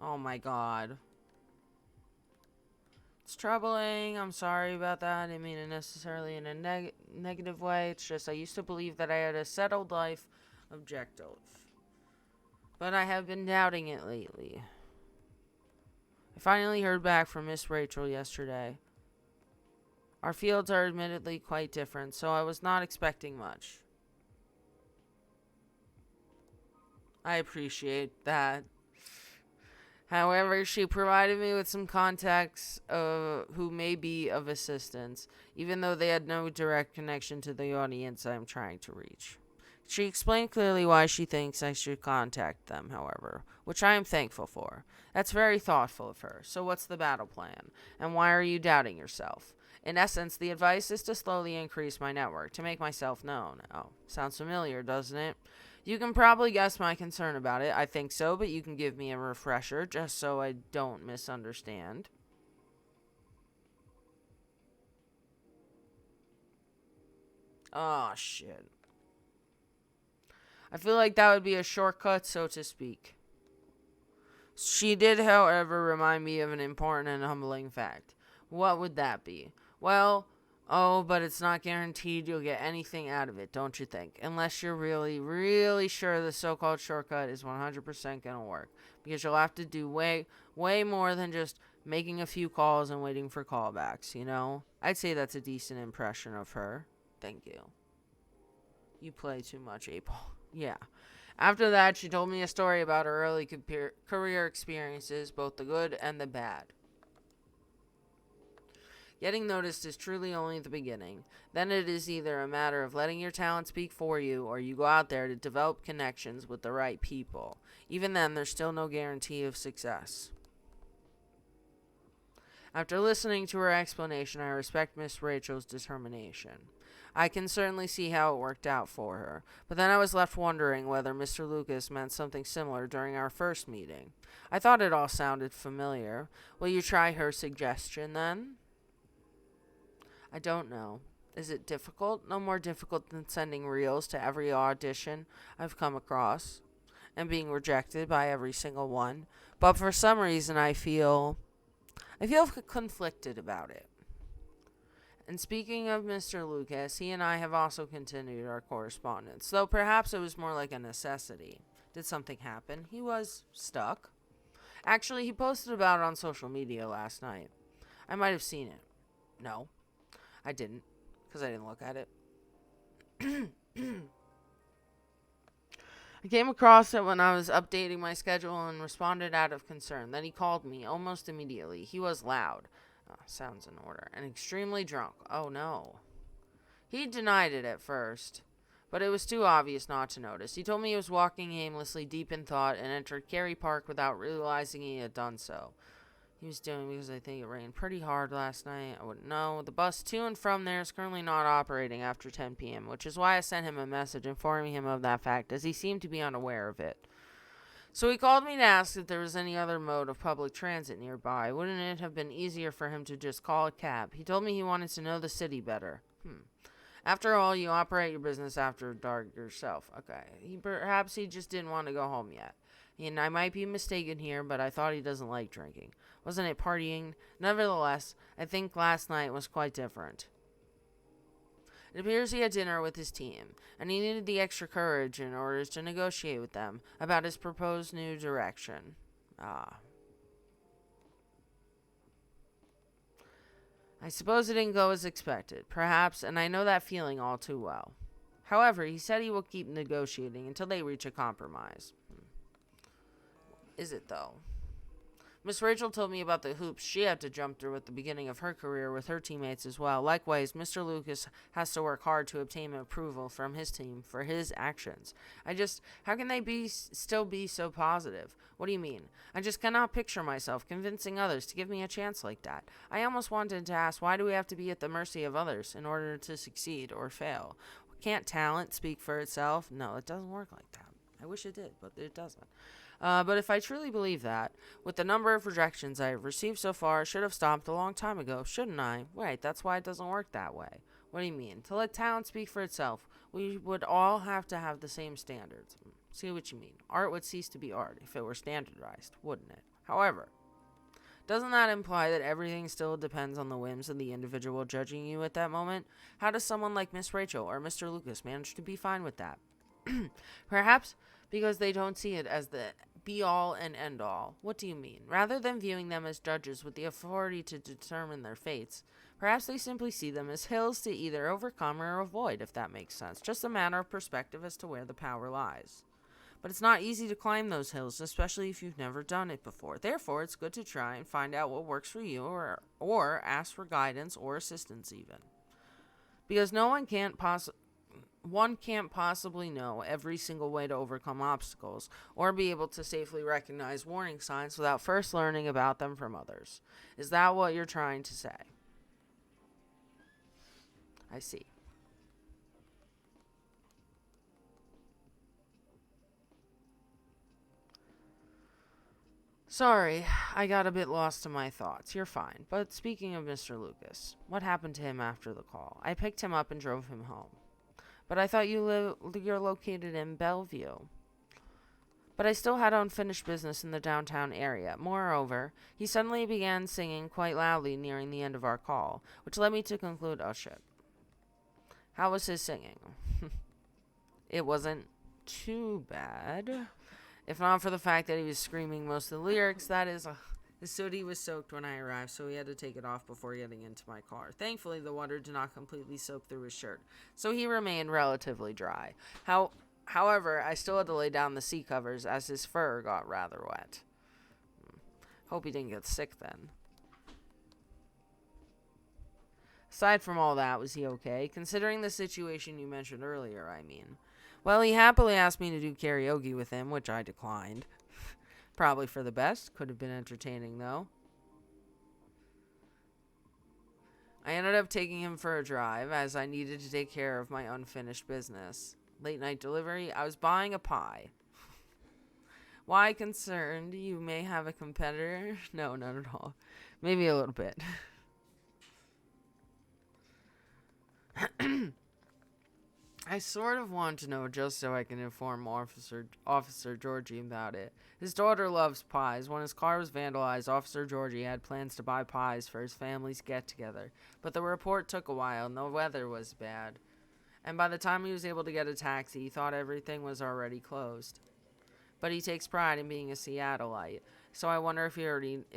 Oh my god. It's troubling. I'm sorry about that. I didn't mean it necessarily in a negative way. It's just I used to believe that I had a settled life objective. But I have been doubting it lately. I finally heard back from Miss Rachel yesterday. Our fields are admittedly quite different, so I was not expecting much. I appreciate that. However, she provided me with some contacts who may be of assistance, even though they had no direct connection to the audience I am trying to reach. She explained clearly why she thinks I should contact them, however, which I am thankful for. That's very thoughtful of her. So what's the battle plan? And why are you doubting yourself? In essence, the advice is to slowly increase my network, to make myself known. Oh, sounds familiar, doesn't it? You can probably guess my concern about it. I think so, but you can give me a refresher just so I don't misunderstand. Oh, shit. I feel like that would be a shortcut, so to speak. She did, however, remind me of an important and humbling fact. What would that be? Well, oh, but it's not guaranteed you'll get anything out of it, don't you think? Unless you're really, really sure the so-called shortcut is 100% going to work. Because you'll have to do way more than just making a few calls and waiting for callbacks, you know? I'd say that's a decent impression of her. Thank you. You play too much, April. Yeah. After that, she told me a story about her early career experiences, both the good and the bad. Getting noticed is truly only the beginning. Then it is either a matter of letting your talent speak for you, or you go out there to develop connections with the right people. Even then, there's still no guarantee of success. After listening to her explanation, I respect Miss Rachel's determination. I can certainly see how it worked out for her, but then I was left wondering whether Mr. Lucas meant something similar during our first meeting. I thought it all sounded familiar. Will you try her suggestion then? I don't know. Is it difficult? No more difficult than sending reels to every audition I've come across and being rejected by every single one. But for some reason I feel conflicted about it. And speaking of Mr. Lucas, he and I have also continued our correspondence, though perhaps it was more like a necessity. Did something happen? He was stuck. Actually, he posted about it on social media last night. I might have seen it. No, I didn't, because I didn't look at it. I came across it when I was updating my schedule and responded out of concern. Then he called me almost immediately. He was loud. Sounds in order. And extremely drunk. Oh no. He denied it at first, but it was too obvious not to notice. He told me he was walking aimlessly, deep in thought, and entered Cary Park without realizing he had done so. He was doing because I think it rained pretty hard last night. I wouldn't know. The bus to and from there is currently not operating after 10 p.m., which is why I sent him a message informing him of that fact, as he seemed to be unaware of it. So he called me to ask if there was any other mode of public transit nearby. Wouldn't it have been easier for him to just call a cab? He told me he wanted to know the city better. After all, you operate your business after dark yourself. Okay. Perhaps he just didn't want to go home yet. And I might be mistaken here, but I thought he doesn't like drinking. Wasn't it partying? Nevertheless, I think last night was quite different. It appears he had dinner with his team, and he needed the extra courage in order to negotiate with them about his proposed new direction. I suppose it didn't go as expected, perhaps, and I know that feeling all too well. However, he said he will keep negotiating until they reach a compromise. Is it, though? Miss Rachel told me about the hoops she had to jump through at the beginning of her career with her teammates as well. Likewise, Mr. Lucas has to work hard to obtain approval from his team for his actions. How can they still be so positive? What do you mean? I just cannot picture myself convincing others to give me a chance like that. I almost wanted to ask, why do we have to be at the mercy of others in order to succeed or fail? Can't talent speak for itself? No, it doesn't work like that. I wish it did, but it doesn't. But if I truly believe that, with the number of rejections I have received so far, I should have stopped a long time ago, shouldn't I? Right, that's why it doesn't work that way. What do you mean? To let talent speak for itself, we would all have to have the same standards. See what you mean. Art would cease to be art if it were standardized, wouldn't it? However, doesn't that imply that everything still depends on the whims of the individual judging you at that moment? How does someone like Miss Rachel or Mr. Lucas manage to be fine with that? Perhaps because they don't see it as the be-all and end-all. What do you mean? Rather than viewing them as judges with the authority to determine their fates, perhaps they simply see them as hills to either overcome or avoid, if that makes sense. Just a matter of perspective as to where the power lies. But it's not easy to climb those hills, especially if you've never done it before. Therefore, it's good to try and find out what works for you, or ask for guidance or assistance even. Because one can't possibly know every single way to overcome obstacles or be able to safely recognize warning signs without first learning about them from others. Is that what you're trying to say? I see. Sorry, I got a bit lost in my thoughts. You're fine. But speaking of Mr. Lucas, what happened to him after the call? I picked him up and drove him home. But I thought you're located in Bellevue. But I still had unfinished business in the downtown area. Moreover, he suddenly began singing quite loudly nearing the end of our call, which led me to conclude, oh shit. How was his singing? It wasn't too bad. If not for the fact that he was screaming most of the lyrics, that is, his hoodie was soaked when I arrived, so he had to take it off before getting into my car. Thankfully, the water did not completely soak through his shirt, so he remained relatively dry. However, I still had to lay down the seat covers as his fur got rather wet. Hope he didn't get sick then. Aside from all that, was he okay? Considering the situation you mentioned earlier, I mean. Well, he happily asked me to do karaoke with him, which I declined. Probably for the best. Could have been entertaining, though. I ended up taking him for a drive, as I needed to take care of my unfinished business. Late night delivery, I was buying a pie. Why concerned? You may have a competitor? No, not at all. Maybe a little bit. I sort of want to know just so I can inform Officer Georgie about it. His daughter loves pies. When his car was vandalized, Officer Georgie had plans to buy pies for his family's get-together. But the report took a while, and the weather was bad. And by the time he was able to get a taxi, he thought everything was already closed. But he takes pride in being a Seattleite, so I wonder if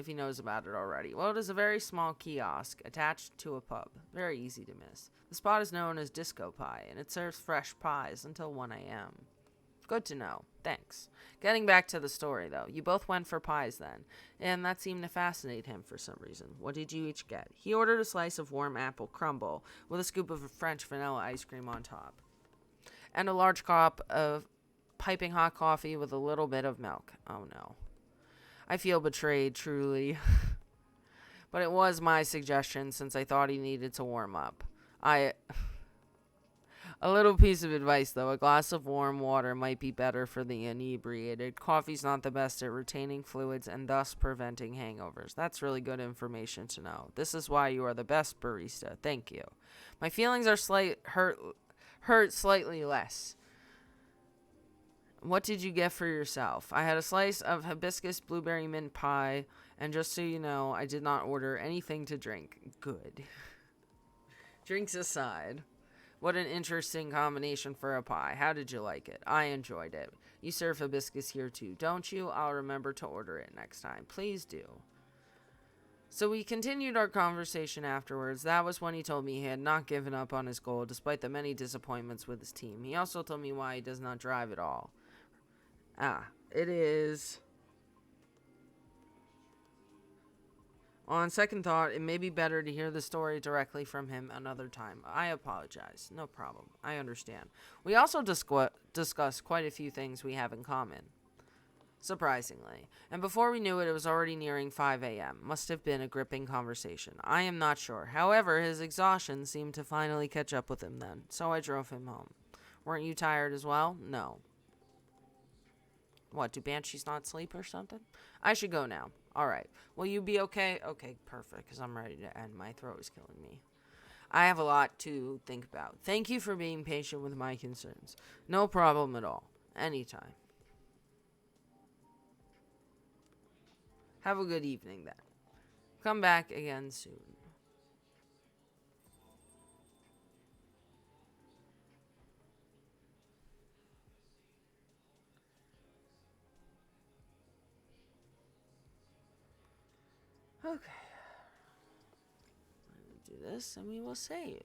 he knows about it already. Well, it is a very small kiosk attached to a pub. Very easy to miss. The spot is known as Disco Pie, and it serves fresh pies until 1 a.m. Good to know. Thanks. Getting back to the story, though. You both went for pies then, and that seemed to fascinate him for some reason. What did you each get? He ordered a slice of warm apple crumble with a scoop of French vanilla ice cream on top, and a large cup of piping hot coffee with a little bit of milk. Oh no. I feel betrayed, truly. But it was my suggestion since I thought he needed to warm up. A little piece of advice, though. A glass of warm water might be better for the inebriated. Coffee's not the best at retaining fluids and thus preventing hangovers. That's really good information to know. This is why you are the best barista. Thank you. My feelings are hurt slightly less. What did you get for yourself? I had a slice of hibiscus blueberry mint pie, and just so you know, I did not order anything to drink. Good. Drinks aside, what an interesting combination for a pie. How did you like it? I enjoyed it. You serve hibiscus here too, don't you? I'll remember to order it next time. Please do. So we continued our conversation afterwards. That was when he told me he had not given up on his goal despite the many disappointments with his team. He also told me why he does not drive at all. It is... On second thought, it may be better to hear the story directly from him another time. I apologize. No problem. I understand. We also discussed quite a few things we have in common. Surprisingly. And before we knew it, it was already nearing 5 a.m. Must have been a gripping conversation. I am not sure. However, his exhaustion seemed to finally catch up with him then, so I drove him home. Weren't you tired as well? No. What, do banshees not sleep or something? I should go now. Alright. Will you be okay? Okay, perfect, because I'm ready to end. My throat is killing me. I have a lot to think about. Thank you for being patient with my concerns. No problem at all. Anytime. Have a good evening then. Come back again soon. Okay. Do this and we will save.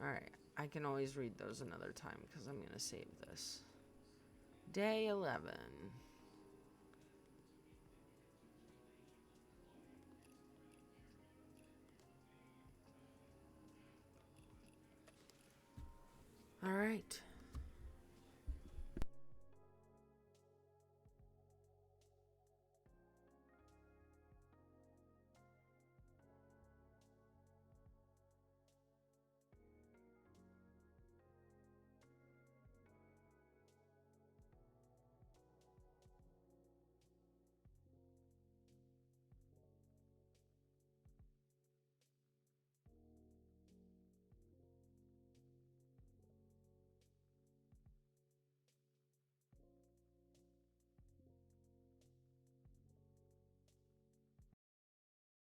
Alright, I can always read those another time because I'm going to save this. Day 11. Alright.